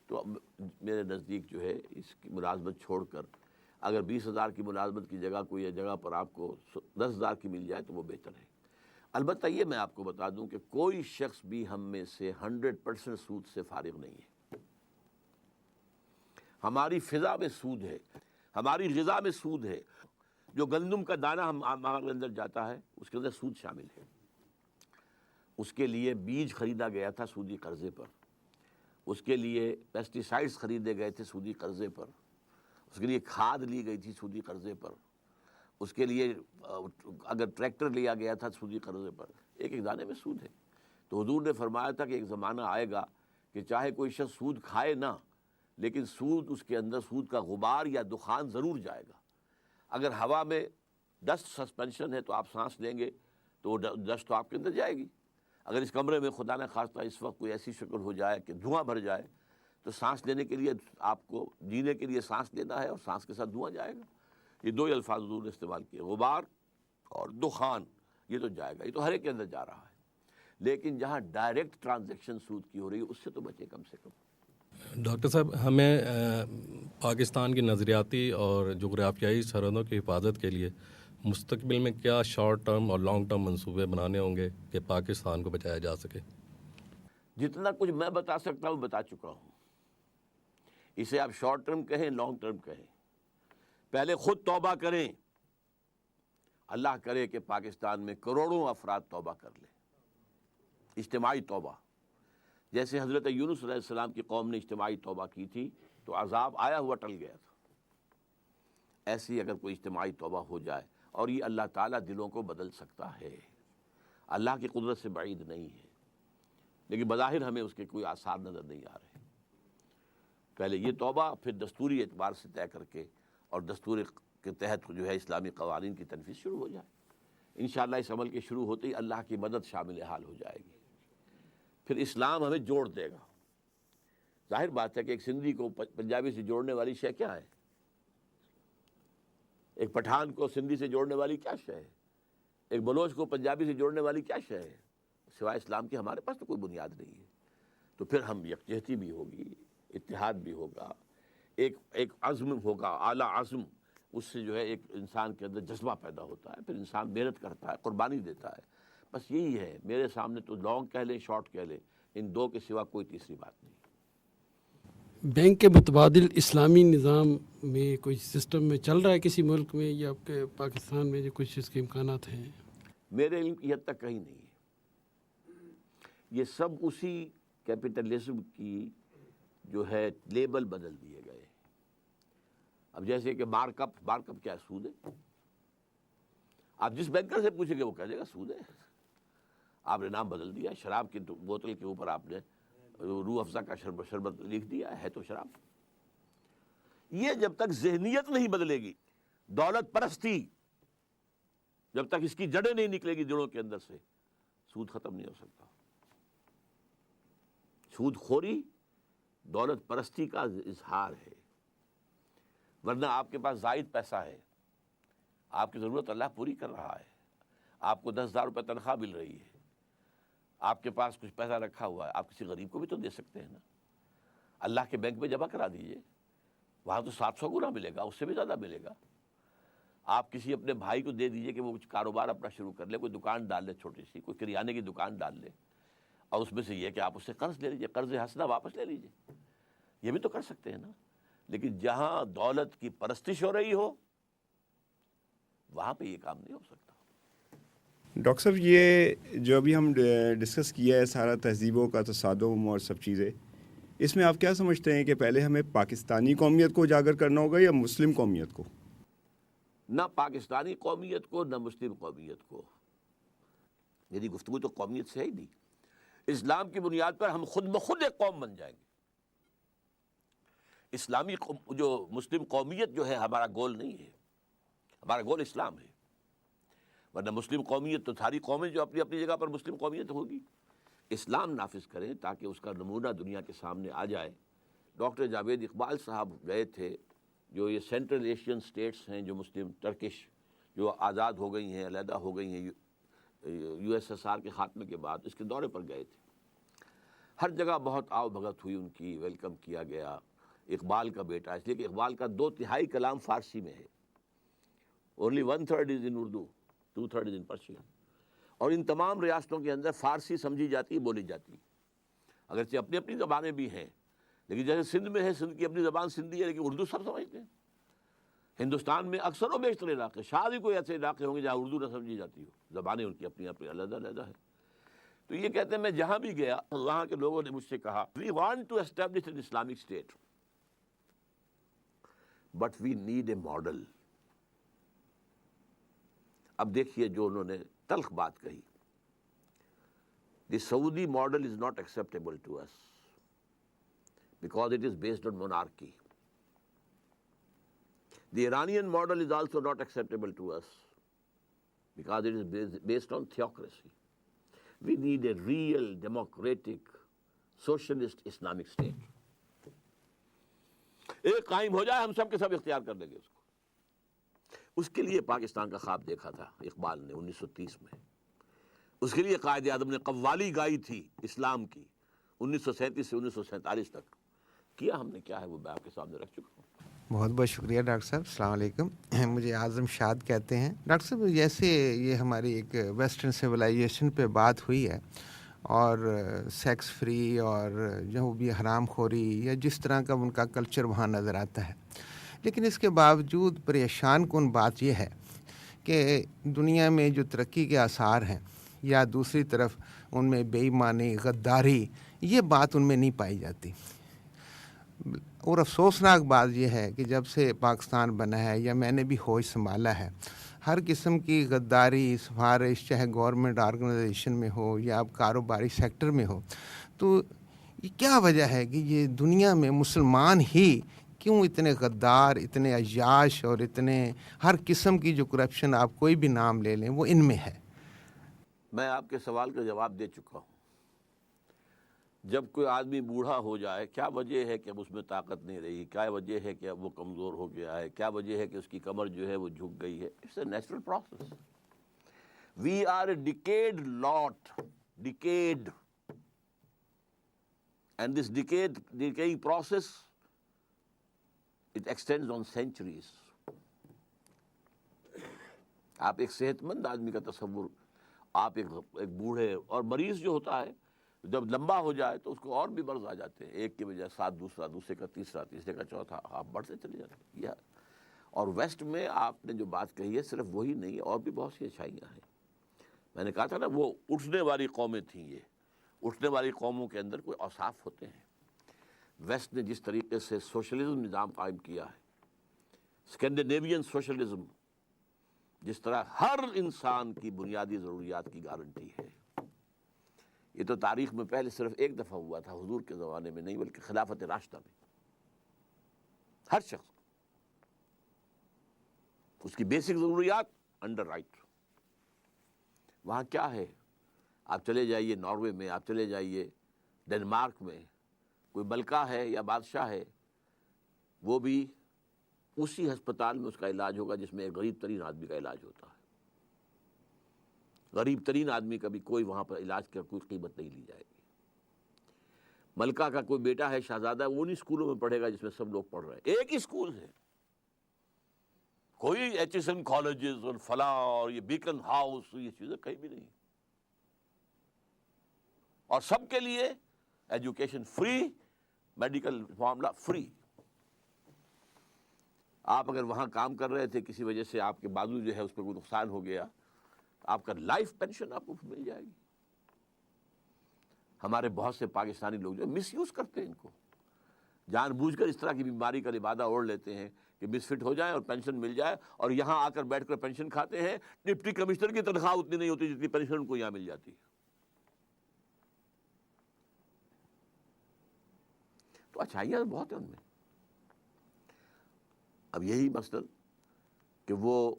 تو اب میرے نزدیک جو ہے اس کی ملازمت چھوڑ کر اگر 20,000 کی ملازمت کی جگہ کوئی جگہ پر آپ کو 10,000 کی مل جائے تو وہ بہتر ہے. البتہ یہ میں آپ کو بتا دوں کہ کوئی شخص بھی ہم میں سے 100% سود سے فارغ نہیں ہے. ہماری فضا میں سود ہے، ہماری غذا میں سود ہے. جو گندم کا دانہ ہمارے اندر جاتا ہے اس کے اندر سود شامل ہے. اس کے لیے بیج خریدا گیا تھا سودی قرضے پر، اس کے لیے پیسٹی سائڈز خریدے گئے تھے سودی قرضے پر، اس کے لیے کھاد لی گئی تھی سودی قرضے پر، اس کے لیے اگر ٹریکٹر لیا گیا تھا سودی قرضے پر. ایک ایک دانے میں سود ہے. تو حضور نے فرمایا تھا کہ ایک زمانہ آئے گا کہ چاہے کوئی شخص سود کھائے نہ، لیکن سود اس کے اندر سود کا غبار یا دخان ضرور جائے گا. اگر ہوا میں ڈسٹ سسپینشن ہے تو آپ سانس لیں گے تو وہ ڈسٹ تو آپ کے اندر جائے گی. اگر اس کمرے میں خدا نہ خواستہ اس وقت کوئی ایسی شکل ہو جائے کہ دھواں بھر جائے تو سانس لینے کے لیے آپ کو جینے کے لیے سانس لینا ہے اور سانس کے ساتھ دھواں جائے گا. یہ دو ہی الفاظ حضور نے استعمال کیے، غبار اور دخان. یہ تو جائے گا، یہ تو ہر ایک کے اندر جا رہا ہے. لیکن جہاں ڈائریکٹ ٹرانزیکشن سود کی ہو رہی ہے اس سے تو بچے کم سے کم. ڈاکٹر صاحب، ہمیں پاکستان کی نظریاتی اور جغرافیائی سرحدوں کی حفاظت کے لیے مستقبل میں کیا شارٹ ٹرم اور لانگ ٹرم منصوبے بنانے ہوں گے کہ پاکستان کو بچایا جا سکے؟ جتنا کچھ میں بتا سکتا ہوں بتا چکا ہوں. اسے آپ شارٹ ٹرم کہیں لانگ ٹرم کہیں، پہلے خود توبہ کریں. اللہ کرے کہ پاکستان میں کروڑوں افراد توبہ کر لیں، اجتماعی توبہ. جیسے حضرت یونس علیہ السلام کی قوم نے اجتماعی توبہ کی تھی تو عذاب آیا ہوا ٹل گیا تھا. ایسی اگر کوئی اجتماعی توبہ ہو جائے، اور یہ اللہ تعالیٰ دلوں کو بدل سکتا ہے، اللہ کی قدرت سے بعید نہیں ہے، لیکن بظاہر ہمیں اس کے کوئی آثار نظر نہیں آ رہے. پہلے یہ توبہ، پھر دستوری اعتبار سے طے کر کے اور دستور کے تحت جو ہے اسلامی قوانین کی تنفیذ شروع ہو جائے. انشاءاللہ اس عمل کے شروع ہوتے ہی اللہ کی مدد شامل حال ہو جائے گی. پھر اسلام ہمیں جوڑ دے گا. ظاہر بات ہے کہ ایک سندھی کو پنجابی سے جوڑنے والی شے کیا ہے؟ ایک پٹھان کو سندھی سے جوڑنے والی کیا شے ہے؟ ایک بلوچ کو پنجابی سے جوڑنے والی کیا شے ہے؟ سوائے اسلام کے ہمارے پاس تو کوئی بنیاد نہیں ہے. تو پھر ہم یکجہتی بھی ہوگی، اتحاد بھی ہوگا، ایک عزم ہوگا، اعلیٰ عزم. اس سے جو ہے ایک انسان کے اندر جذبہ پیدا ہوتا ہے، پھر انسان محنت کرتا ہے، قربانی دیتا ہے. بس یہی ہے. میرے سامنے تو لانگ کہہ لیں شارٹ کہہ لیں، ان دو کے سوا کوئی تیسری بات نہیں. بینک کے متبادل اسلامی نظام میں کوئی سسٹم میں چل رہا ہے کسی ملک میں، یا آپ کے پاکستان میں جو کچھ اس کے امکانات ہیں؟ میرے علم کی حد تک کہیں نہیں ہے. یہ سب اسی کیپٹلزم کی جو ہے لیبل بدل دیے گئے. اب جیسے کہ مارک اپ کیا سود ہے؟ آپ جس بینکر سے پوچھیں گے وہ کہہ دے گا سود ہے. آپ نے نام بدل دیا. شراب کی بوتل کے اوپر آپ نے روح افزا کا شربت لکھ دیا ہے تو شراب. یہ جب تک ذہنیت نہیں بدلے گی، دولت پرستی جب تک اس کی جڑیں نہیں نکلے گی دلوں کے اندر سے، سود ختم نہیں ہو سکتا. سود خوری دولت پرستی کا اظہار ہے. ورنہ آپ کے پاس زائد پیسہ ہے، آپ کی ضرورت اللہ پوری کر رہا ہے، آپ کو 10,000 روپے تنخواہ مل رہی ہے، آپ کے پاس کچھ پیسہ رکھا ہوا ہے، آپ کسی غریب کو بھی تو دے سکتے ہیں نا. اللہ کے بینک میں جمع کرا دیجئے، وہاں تو 700 گنا ملے گا، اس سے بھی زیادہ ملے گا. آپ کسی اپنے بھائی کو دے دیجئے کہ وہ کچھ کاروبار اپنا شروع کر لے، کوئی دکان ڈال لے چھوٹی سی، کوئی کریانے کی دکان ڈال لے، اور اس میں سے یہ کہ آپ اس سے قرض لے لیجئے، قرض حسنہ واپس لے لیجئے. یہ بھی تو کر سکتے ہیں نا. لیکن جہاں دولت کی پرستش ہو رہی ہو وہاں پہ یہ کام نہیں ہو سکتا. ڈاکٹر صاحب، یہ جو ابھی ہم ڈسکس کیا ہے سارا تہذیبوں کا تصادم اور سب چیزیں، اس میں آپ کیا سمجھتے ہیں کہ پہلے ہمیں پاکستانی قومیت کو اجاگر کرنا ہوگا یا مسلم قومیت کو؟ نہ پاکستانی قومیت کو نہ مسلم قومیت کو. میری گفتگو تو قومیت سے ہی نہیں. اسلام کی بنیاد پر ہم خود بخود ایک قوم بن جائیں گے. اسلامی جو مسلم قومیت جو ہے ہمارا گول نہیں ہے، ہمارا گول اسلام ہے. ورنہ مسلم قومیت تو ساری قومیں جو اپنی اپنی جگہ پر مسلم قومیت ہوگی. اسلام نافذ کریں تاکہ اس کا نمونہ دنیا کے سامنے آ جائے. ڈاکٹر جاوید اقبال صاحب گئے تھے، جو یہ سینٹرل ایشین سٹیٹس ہیں جو مسلم ٹرکش جو آزاد ہو گئی ہیں، علیحدہ ہو گئی ہیں USSR کے خاتمے کے بعد، اس کے دورے پر گئے تھے. ہر جگہ بہت آؤ بھگت ہوئی ان کی، ویلکم کیا گیا. اقبال کا بیٹا، اس لیے کہ اقبال کا 2/3 کلام فارسی میں ہے. Only 1/3 is in Urdu, 2/3 is in Persian. اور ان تمام ریاستوں کے اندر فارسی سمجھی جاتی، بولی جاتی. اگرچہ اپنی اپنی زبانیں بھی ہیں لیکن جیسے سندھ میں ہے، سندھ کی اپنی زبان سندھی ہے، لیکن اردو سب سمجھتے ہیں. ہندوستان میں اکثر و بیشتر علاقے، شاید ہی کوئی ایسے علاقے ہوں گے جہاں اردو نہ سمجھی جاتی ہو. زبانیں ان کی اپنی اپنی علیحدہ علیحدہ ہیں. تو یہ کہتے ہیں میں جہاں بھی گیا وہاں کے لوگوں نے مجھ سے کہا we want to establish an Islamic state but we need a model. اب دیکھیے جو انہوں نے تلخ بات کہی، the Saudi model is not acceptable to us because it is based on monarchy. The Iranian model is also not acceptable to us because it is based on theocracy. We need a real democratic socialist Islamic state. ایک قائم ہو جائے ہم سب کے سب اختیار کر لیں گے اس کو. اس کے لیے پاکستان کا خواب دیکھا تھا اقبال نے 1930 میں. اس کے لیے قائد اعظم نے قوالی گائی تھی اسلام کی 1937 سے 1947 تک. کیا ہم نے کیا ہے وہ میں آپ کے سامنے رکھ چکا ہوں. بہت بہت شکریہ ڈاکٹر صاحب. السلام علیکم. مجھے اعظم شاد کہتے ہیں. ڈاکٹر صاحب جیسے یہ ہماری ایک ویسٹرن سویلائزیشن پہ بات ہوئی ہے اور سیکس فری اور جو بھی حرام خوری یا جس طرح کا ان کا کلچر وہاں نظر آتا ہے، لیکن اس کے باوجود پریشان کن بات یہ ہے کہ دنیا میں جو ترقی کے آثار ہیں یا دوسری طرف ان میں بے ایمانی، غداری، یہ بات ان میں نہیں پائی جاتی. اور افسوسناک بات یہ ہے کہ جب سے پاکستان بنا ہے یا میں نے بھی ہوش سنبھالا ہے، ہر قسم کی غداری، سفارش، چاہے گورنمنٹ آرگنائزیشن میں ہو یا اب کاروباری سیکٹر میں ہو، تو یہ کیا وجہ ہے کہ یہ دنیا میں مسلمان ہی کیوں اتنے غدار، اتنے عیاش اور اتنے ہر قسم کی جو کرپشن آپ کوئی بھی نام لے لیں وہ ان میں ہے؟ میں آپ کے سوال کا جواب دے چکا ہوں. جب کوئی آدمی بوڑھا ہو جائے کیا وجہ ہے کہ اب اس میں طاقت نہیں رہی، کیا وجہ ہے کہ اب وہ کمزور ہو گیا ہے، کیا وجہ ہے کہ اس کی کمر جو ہے وہ جھک گئی ہے. It's a natural process. We are a decayed lot, decayed, and this decaying process it extends on centuries. آپ ایک صحت مند آدمی کا تصور، آپ ایک بوڑھے اور مریض جو ہوتا ہے جب لمبا ہو جائے تو اس کو اور بھی مرض آ جاتے ہیں، ایک کے بجائے 7 دوسرا، دوسرے کا تیسرا، تیسرے کا چوتھا، آپ بڑھتے چلے جاتے ہیں. اور ویسٹ میں آپ نے جو بات کہی ہے صرف وہی نہیں، اور بھی بہت سی اچھائیاں ہیں. میں نے کہا تھا نا وہ اٹھنے والی قومیں تھیں. یہ اٹھنے والی قوموں کے اندر کوئی اوصاف ہوتے ہیں. ویسٹ نے جس طریقے سے سوشلزم نظام قائم کیا ہے، اسکینڈینیوین سوشلزم، جس طرح ہر انسان کی بنیادی ضروریات کی گارنٹی ہے. یہ تو تاریخ میں پہلے صرف ایک دفعہ ہوا تھا، حضور کے زمانے میں نہیں بلکہ خلافت راشدہ میں. ہر شخص اس کی بیسک ضروریات انڈر رائٹ. وہاں کیا ہے؟ آپ چلے جائیے ناروے میں، آپ چلے جائیے ڈنمارک میں، کوئی ملکہ ہے یا بادشاہ ہے، وہ بھی اسی ہسپتال میں اس کا علاج ہوگا جس میں ایک غریب ترین آدمی کا علاج ہوتا ہے. غریب ترین آدمی کا بھی کوئی وہاں پر علاج کی کوئی قیمت نہیں لی جائے گی. ملکہ کا کوئی بیٹا ہے شہزادہ، وہ انہیں اسکولوں میں پڑھے گا جس میں سب لوگ پڑھ رہے ہیں. ایک ہی اسکول ہے، کوئی ایچ ایس این کالجز اور فلاں اور یہ بیکن ہاؤس، یہ چیزیں کہیں بھی نہیں. اور سب کے لیے ایجوکیشن فری، میڈیکل معاملہ فری. آپ اگر وہاں کام کر رہے تھے، کسی وجہ سے آپ کے بازو جو ہے اس پہ کوئی نقصان ہو گیا، آپ کا لائف پینشن آپ کو مل جائے گی. ہمارے بہت سے پاکستانی لوگ جو مس یوز کرتے ہیں ان کو، جان بوجھ کر اس طرح کی بیماری کا لبادہ اوڑھ لیتے ہیں کہ مس فٹ ہو جائیں اور پینشن مل جائے، اور یہاں آ کر بیٹھ کر پینشن کھاتے ہیں. ڈپٹی کمشنر کی تنخواہ اتنی نہیں ہوتی جتنی پینشن ان کو یہاں مل جاتی ہے. تو اچھائیاں بہت ہیں ان میں. اب یہی مثلاً کہ وہ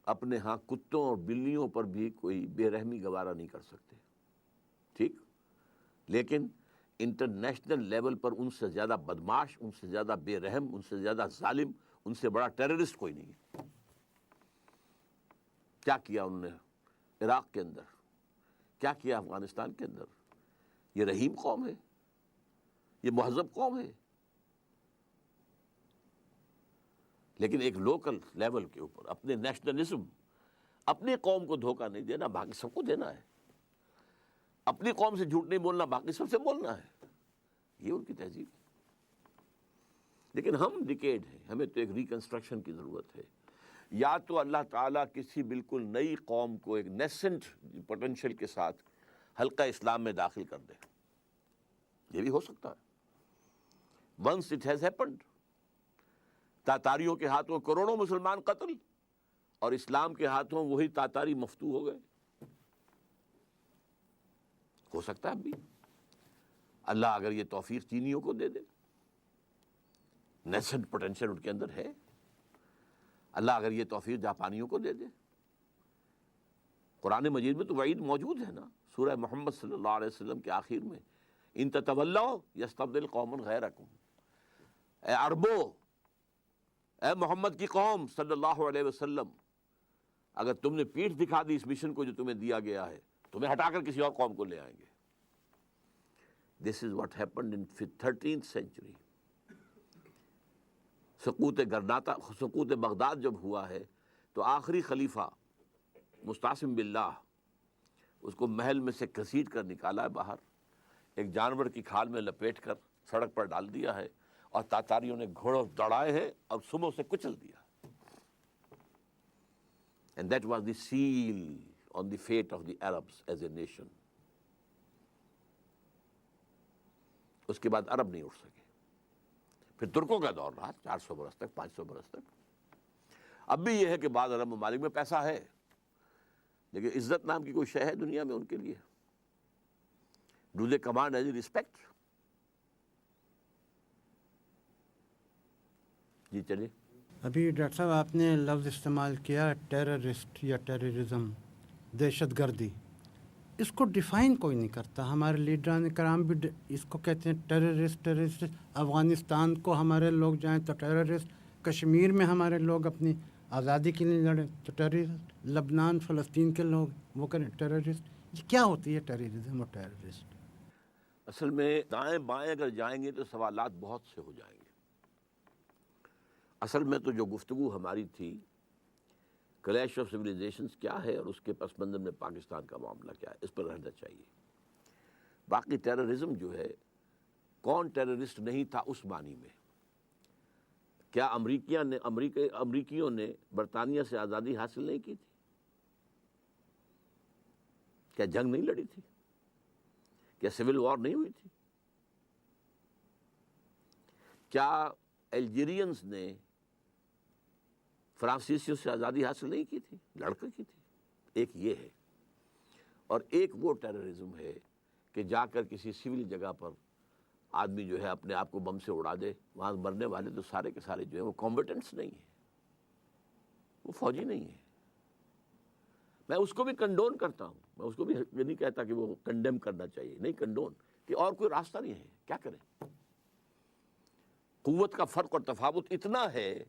اپنے ہاں کتوں اور بلیوں پر بھی کوئی بے رحمی گوارا نہیں کر سکتے، ٹھیک، لیکن انٹرنیشنل لیول پر ان سے زیادہ بدماش، ان سے زیادہ بے رحم، ان سے زیادہ ظالم، ان سے بڑا ٹیررسٹ کوئی نہیں ہے. کیا کیا انہوں نے عراق کے اندر، کیا کیا افغانستان کے اندر. یہ رحیم قوم ہے، یہ مہذب قوم ہے. لیکن ایک لوکل لیول کے اوپر اپنے نیشنلزم، اپنی قوم کو دھوکہ نہیں دینا، باقی سب کو دینا ہے. اپنی قوم سے جھوٹ نہیں بولنا، باقی سب سے بولنا ہے. یہ ان کی تہذیب ہے. لیکن ہم ڈیکیڈ ہیں، ہمیں تو ایک ریکنسٹرکشن کی ضرورت ہے. یا تو اللہ تعالیٰ کسی بالکل نئی قوم کو ایک نیسنٹ پوٹینشیل کے ساتھ حلقہ اسلام میں داخل کر دے، یہ بھی ہو سکتا ہے. ونس اٹ ہیز ہیپنڈ، تاتاریوں کے ہاتھوں کروڑوں مسلمان قتل اور اسلام کے ہاتھوں وہی تاتاری مفتو ہو گئے. ہو سکتا ہے اب بھی اللہ اگر یہ توفیق چینیوں کو دے دے، نیسنٹ پوٹینشیل ان کے اندر ہے. اللہ اگر یہ توفیق جاپانیوں کو دے دے. قرآن مجید میں تو وعید موجود ہے نا، سورہ محمد صلی اللہ علیہ وسلم کے آخر میں، ان تتولوا یستبدل قوما غیرکم. اے عربو، اے محمد کی قوم صلی اللہ علیہ وسلم، اگر تم نے پیٹھ دکھا دی اس مشن کو جو تمہیں دیا گیا ہے، تمہیں ہٹا کر کسی اور قوم کو لے آئیں گے. This is what happened in 13th century. سقوط بغداد جب ہوا ہے تو آخری خلیفہ مستعصم باللہ اس کو محل میں سے گھسیٹ کر نکالا ہے باہر، ایک جانور کی کھال میں لپیٹ کر سڑک پر ڈال دیا ہے، اور تاتاریوں نے گھوڑوں دوڑائے ہیں اور سموں سے کچل دیا. And that was the seal on the fate of the Arabs as a nation. اس کے بعد عرب نہیں اٹھ سکے. پھر ترکوں کا دور رہا 400 برس تک، 500 برس تک. اب بھی یہ ہے کہ بعض عرب ممالک میں پیسہ ہے، لیکن عزت نام کی کوئی شے ہے دنیا میں ان کے لیے؟ Do they command as respect? جی چلیے. ابھی ڈاکٹر صاحب آپ نے لفظ استعمال کیا ٹیررسٹ یا ٹیررزم، دہشت گردی. اس کو ڈیفائن کوئی نہیں کرتا. ہمارے لیڈران کرام بھی اس کو کہتے ہیں ٹیررسٹ. افغانستان کو ہمارے لوگ جائیں تو ٹیررسٹ، کشمیر میں ہمارے لوگ اپنی آزادی کے لیے لڑیں تو ٹیررسٹ، لبنان فلسطین کے لوگ وہ کریں ٹیررسٹ. یہ کیا ہوتی ہے ٹیررزم اور ٹیررسٹ؟ اصل میں دائیں بائیں اگر جائیں گے تو سوالات بہت سے ہو جائیں گے. اصل میں تو جو گفتگو ہماری تھی کلیش آف سویلائزیشنز کیا ہے اور اس کے پس منظر میں پاکستان کا معاملہ کیا ہے، اس پر رہنا چاہیے. باقی ٹیررزم جو ہے، کون ٹیررسٹ نہیں تھا اس معنی میں؟ کیا امریکیوں نے برطانیہ سے آزادی حاصل نہیں کی تھی؟ کیا جنگ نہیں لڑی تھی؟ کیا سول وار نہیں ہوئی تھی؟ کیا الجیرینز نے فرانسیسیوں سے آزادی حاصل نہیں کی تھی؟ لڑ کر کی تھی. ایک یہ ہے، اور ایک وہ ٹیررزم ہے کہ جا کر کسی سول جگہ پر آدمی جو ہے اپنے آپ کو بم سے اڑا دے. وہاں مرنے والے تو سارے کے سارے جو ہیں وہ کمبیٹنٹس نہیں ہیں، وہ فوجی نہیں ہیں. میں اس کو بھی کنڈون کرتا ہوں، میں اس کو بھی یہ نہیں کہتا کہ وہ کنڈیم کرنا چاہیے، نہیں کنڈون، کہ اور کوئی راستہ نہیں ہے. کیا کریں؟ قوت کا فرق اور تفاوت اتنا ہے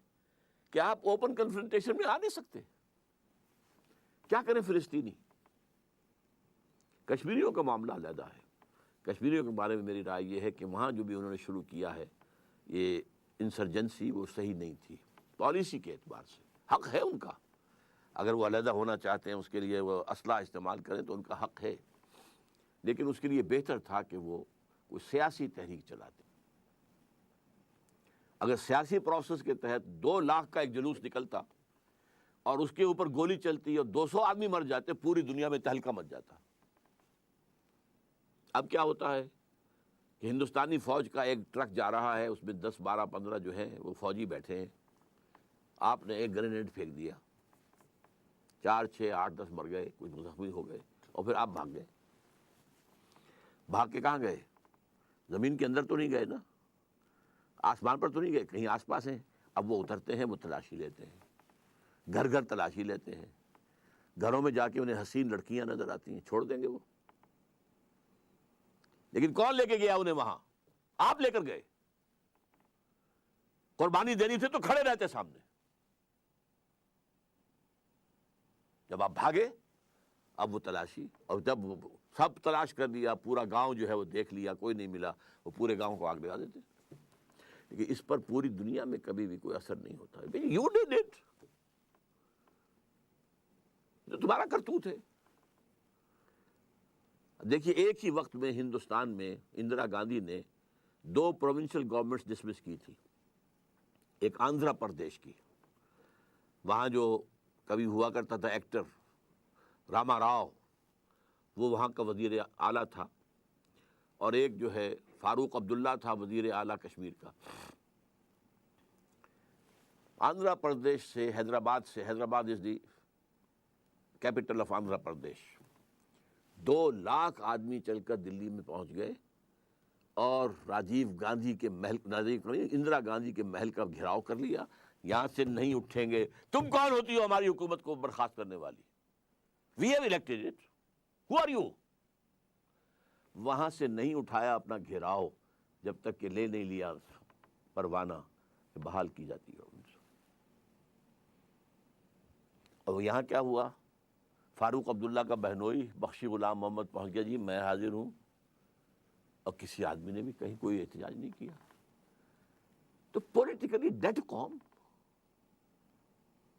کہ آپ اوپن کنفرنٹیشن میں آ نہیں سکتے. کیا کریں فلسطینی؟ کشمیریوں کا معاملہ علیحدہ ہے. کشمیریوں کے بارے میں میری رائے یہ ہے کہ وہاں جو بھی انہوں نے شروع کیا ہے یہ انسرجنسی، وہ صحیح نہیں تھی پالیسی کے اعتبار سے. حق ہے ان کا، اگر وہ علیحدہ ہونا چاہتے ہیں اس کے لیے وہ اسلحہ استعمال کریں تو ان کا حق ہے، لیکن اس کے لیے بہتر تھا کہ وہ کوئی سیاسی تحریک چلاتے. اگر سیاسی پروسیس کے تحت 2 لاکھ کا ایک جلوس نکلتا اور اس کے اوپر گولی چلتی اور 200 آدمی مر جاتے، پوری دنیا میں تہلکہ مچ جاتا. اب کیا ہوتا ہے کہ ہندوستانی فوج کا ایک ٹرک جا رہا ہے، اس میں 10 12 15 جو ہیں وہ فوجی بیٹھے ہیں. آپ نے ایک گرینیڈ پھینک دیا، 4 6 8 10 مر گئے، کچھ زخمی ہو گئے، اور پھر آپ بھاگ گئے. بھاگ کے کہاں گئے؟ زمین کے اندر تو نہیں گئے نا، آسمان پر تو نہیں گئے، کہیں آس پاس ہیں. اب وہ اترتے ہیں، وہ تلاشی لیتے ہیں، گھر گھر تلاشی لیتے ہیں. گھروں میں جا کے انہیں حسین لڑکیاں نظر آتی ہیں، چھوڑ دیں گے وہ؟ لیکن کون لے کے گیا انہیں وہاں؟ آپ لے کر گئے. قربانی دینی تھی تو کھڑے رہتے سامنے. جب آپ بھاگے اب وہ تلاشی، اور جب سب تلاش کر لیا، پورا گاؤں جو ہے وہ دیکھ لیا، کوئی نہیں ملا، وہ پورے گاؤں کو آگ لگا دیتے. لیکن اس پر پوری دنیا میں کبھی بھی کوئی اثر نہیں ہوتا ہے. یو ڈیڈ اٹ، جو تمہارا کرتوت ہے. دیکھیے ایک ہی وقت میں ہندوستان میں اندرا گاندھی نے 2 پروونشل گورنمنٹس ڈسمس کی تھی. ایک آندھرا پردیش کی، وہاں جو کبھی ہوا کرتا تھا ایکٹر راما راؤ، وہ وہاں کا وزیر اعلیٰ تھا، اور ایک جو ہے فاروق عبداللہ تھا وزیر اعلیٰ کشمیر کا۔ آندھرا پردیش سے حیدرآباد از دی کیپٹل آف آندھرا پردیش، 2 لاکھ آدمی چل کر دلی میں پہنچ گئے اور اندرا گاندھی کے محل کا گھیراؤ کر لیا۔ یہاں سے نہیں اٹھیں گے، تم کون ہوتی ہو ہماری حکومت کو برخاست کرنے والی؟ We have elected it, who are you? وہاں سے نہیں اٹھایا اپنا گھیراؤ جب تک کہ لے نہیں لیا پروانہ کہ بحال کی جاتی ہے۔ اور یہاں کیا ہوا؟ فاروق عبداللہ کا بہنوئی بخشی غلام محمد پہنچ گیا، جی میں حاضر ہوں، اور کسی آدمی نے بھی کہیں کوئی احتجاج نہیں کیا۔ تو پولیٹیکلی ڈیڈ قوم،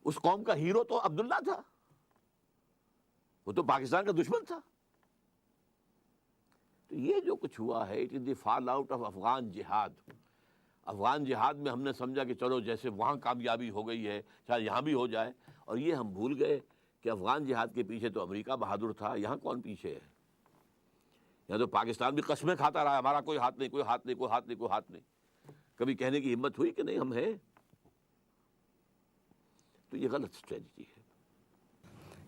اس قوم کا ہیرو تو عبداللہ تھا، وہ تو پاکستان کا دشمن تھا۔ تو یہ جو کچھ ہوا ہے it is the fall out of Afghan جہاد۔ افغان جہاد میں ہم نے سمجھا کہ چلو جیسے وہاں کامیابی ہو گئی ہے شاید یہاں بھی ہو جائے، اور یہ ہم بھول گئے کہ افغان جہاد کے پیچھے تو امریکہ بہادر تھا، یہاں کون پیچھے ہے؟ یہاں تو پاکستان بھی قسمیں کھاتا رہا، ہمارا کوئی ہاتھ نہیں، کوئی ہاتھ نہیں، کوئی ہاتھ نہیں، کوئی ہاتھ نہیں۔ کبھی کہنے کی ہمت ہوئی کہ نہیں ہم ہیں؟ تو یہ غلط اسٹریٹجی ہے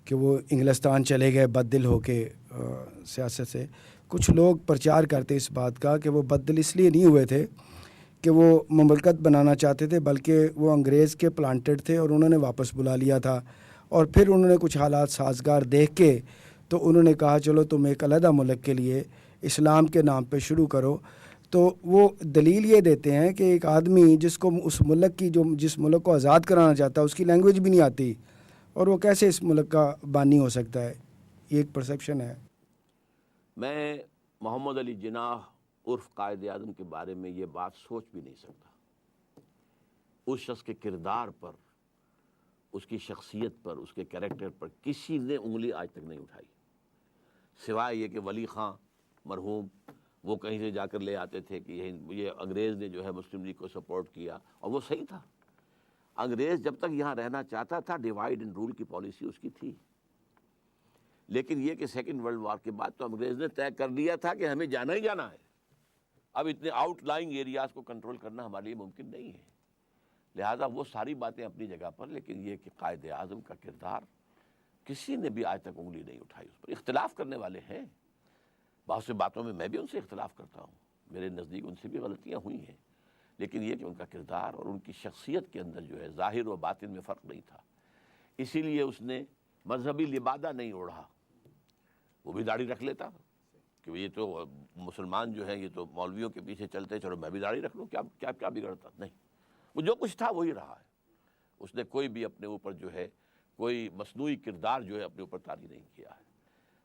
کہ وہ انگلستان چلے گئے بد دل ہو کے سیاست سے۔ کچھ لوگ پرچار کرتے اس بات کا کہ وہ بد دل اس لیے نہیں ہوئے تھے کہ وہ مملکت بنانا چاہتے تھے، بلکہ وہ انگریز کے پلانٹڈ تھے اور انہوں نے واپس بلا لیا تھا، اور پھر انہوں نے کچھ حالات سازگار دیکھ کے تو انہوں نے کہا چلو تم ایک علیحدہ ملک کے لیے اسلام کے نام پہ شروع کرو۔ تو وہ دلیل یہ دیتے ہیں کہ ایک آدمی جس کو اس ملک کی جس ملک کو آزاد کرانا چاہتا ہے اس کی لینگویج بھی نہیں آتی، اور وہ کیسے اس ملک کا بانی ہو سکتا ہے؟ یہ ایک پرسیپشن ہے۔ میں محمد علی جناح عرف قائد اعظم کے بارے میں یہ بات سوچ بھی نہیں سکتا۔ اس شخص کے کردار پر، اس کی شخصیت پر، اس کے کریکٹر پر کسی نے انگلی آج تک نہیں اٹھائی، سوائے یہ کہ ولی خان مرحوم وہ کہیں سے جا کر لے آتے تھے کہ یہ انگریز نے جو ہے مسلم لیگ کو سپورٹ کیا، اور وہ صحیح تھا۔ انگریز جب تک یہاں رہنا چاہتا تھا ڈیوائیڈ اینڈ رول کی پالیسی اس کی تھی، لیکن یہ کہ سیکنڈ ورلڈ وار کے بعد تو انگریز نے طے کر لیا تھا کہ ہمیں جانا ہی جانا ہے، اب اتنے آؤٹ لائنگ ایریاز کو کنٹرول کرنا ہمارے لیے ممکن نہیں ہے۔ لہٰذا وہ ساری باتیں اپنی جگہ پر، لیکن یہ کہ قائد اعظم کا کردار کسی نے بھی آج تک انگلی نہیں اٹھائی۔ اس پر اختلاف کرنے والے ہیں، بہت سی باتوں میں بھی ان سے اختلاف کرتا ہوں، میرے نزدیک ان سے بھی غلطیاں ہوئی ہیں، لیکن یہ کہ ان کا کردار اور ان کی شخصیت کے اندر جو ہے ظاہر و باطن میں فرق نہیں تھا، اسی لیے اس نے مذہبی لبادہ نہیں اوڑھا۔ وہ بھی داڑھی رکھ لیتا کہ یہ تو مسلمان جو ہے یہ تو مولویوں کے پیچھے چلتے، چلو میں بھی داڑھی رکھ لوں، کیا بگڑتا؟ نہیں، وہ جو کچھ تھا وہی رہا ہے۔ اس نے کوئی بھی اپنے اوپر جو ہے کوئی مصنوعی کردار جو ہے اپنے اوپر طاری نہیں کیا ہے۔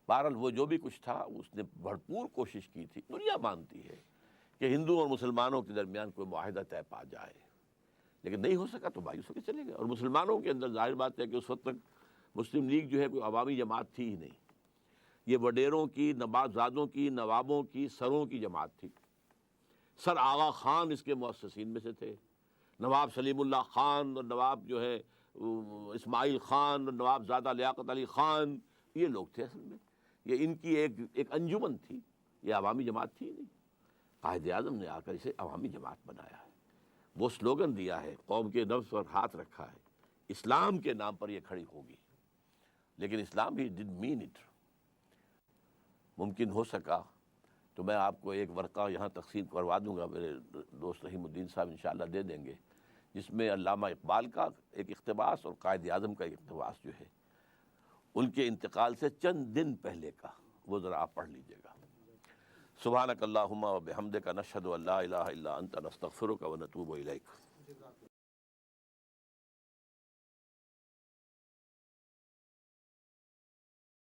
بہرحال وہ جو بھی کچھ تھا اس نے بھرپور کوشش کی تھی۔ دنیا مانتی ہے کہ ہندو اور مسلمانوں کے درمیان کوئی معاہدہ طے پا جائے، لیکن نہیں ہو سکا تو مایوس ہو کے چلے گئے۔ اور مسلمانوں کے اندر ظاہر بات ہے کہ اس وقت تک مسلم لیگ جو ہے کوئی عوامی جماعت تھی ہی نہیں، یہ وڈیروں کی، نوابزادوں کی، نوابوں کی، سروں کی جماعت تھی۔ سر آغا خان اس کے مؤسسین میں سے تھے، نواب سلیم اللہ خان اور نواب جو ہے اسماعیل خان اور نواب زادہ لیاقت علی خان، یہ لوگ تھے اصل میں، یہ ان کی ایک انجمن تھی، یہ عوامی جماعت تھی نہیں۔ قائد اعظم نے آ کر اسے عوامی جماعت بنایا ہے، وہ سلوگن دیا ہے، قوم کے نفس پر ہاتھ رکھا ہے، اسلام کے نام پر یہ کھڑی ہوگی، لیکن اسلام ہی ڈڈنٹ مین اٹ۔ ممکن ہو سکا تو میں آپ کو ایک ورقہ یہاں تقسیم کروا دوں گا، میرے دوست رحیم الدین صاحب انشاءاللہ دے دیں گے، جس میں علامہ اقبال کا ایک اقتباس اور قائد اعظم کا ایک اقتباس جو ہے ان کے انتقال سے چند دن پہلے کا، وہ ذرا آپ پڑھ لیجئے گا۔ سبحانک اللہم و بحمدک نشہد ان لا الہ الا انت نستغفرک و نتوب الیک۔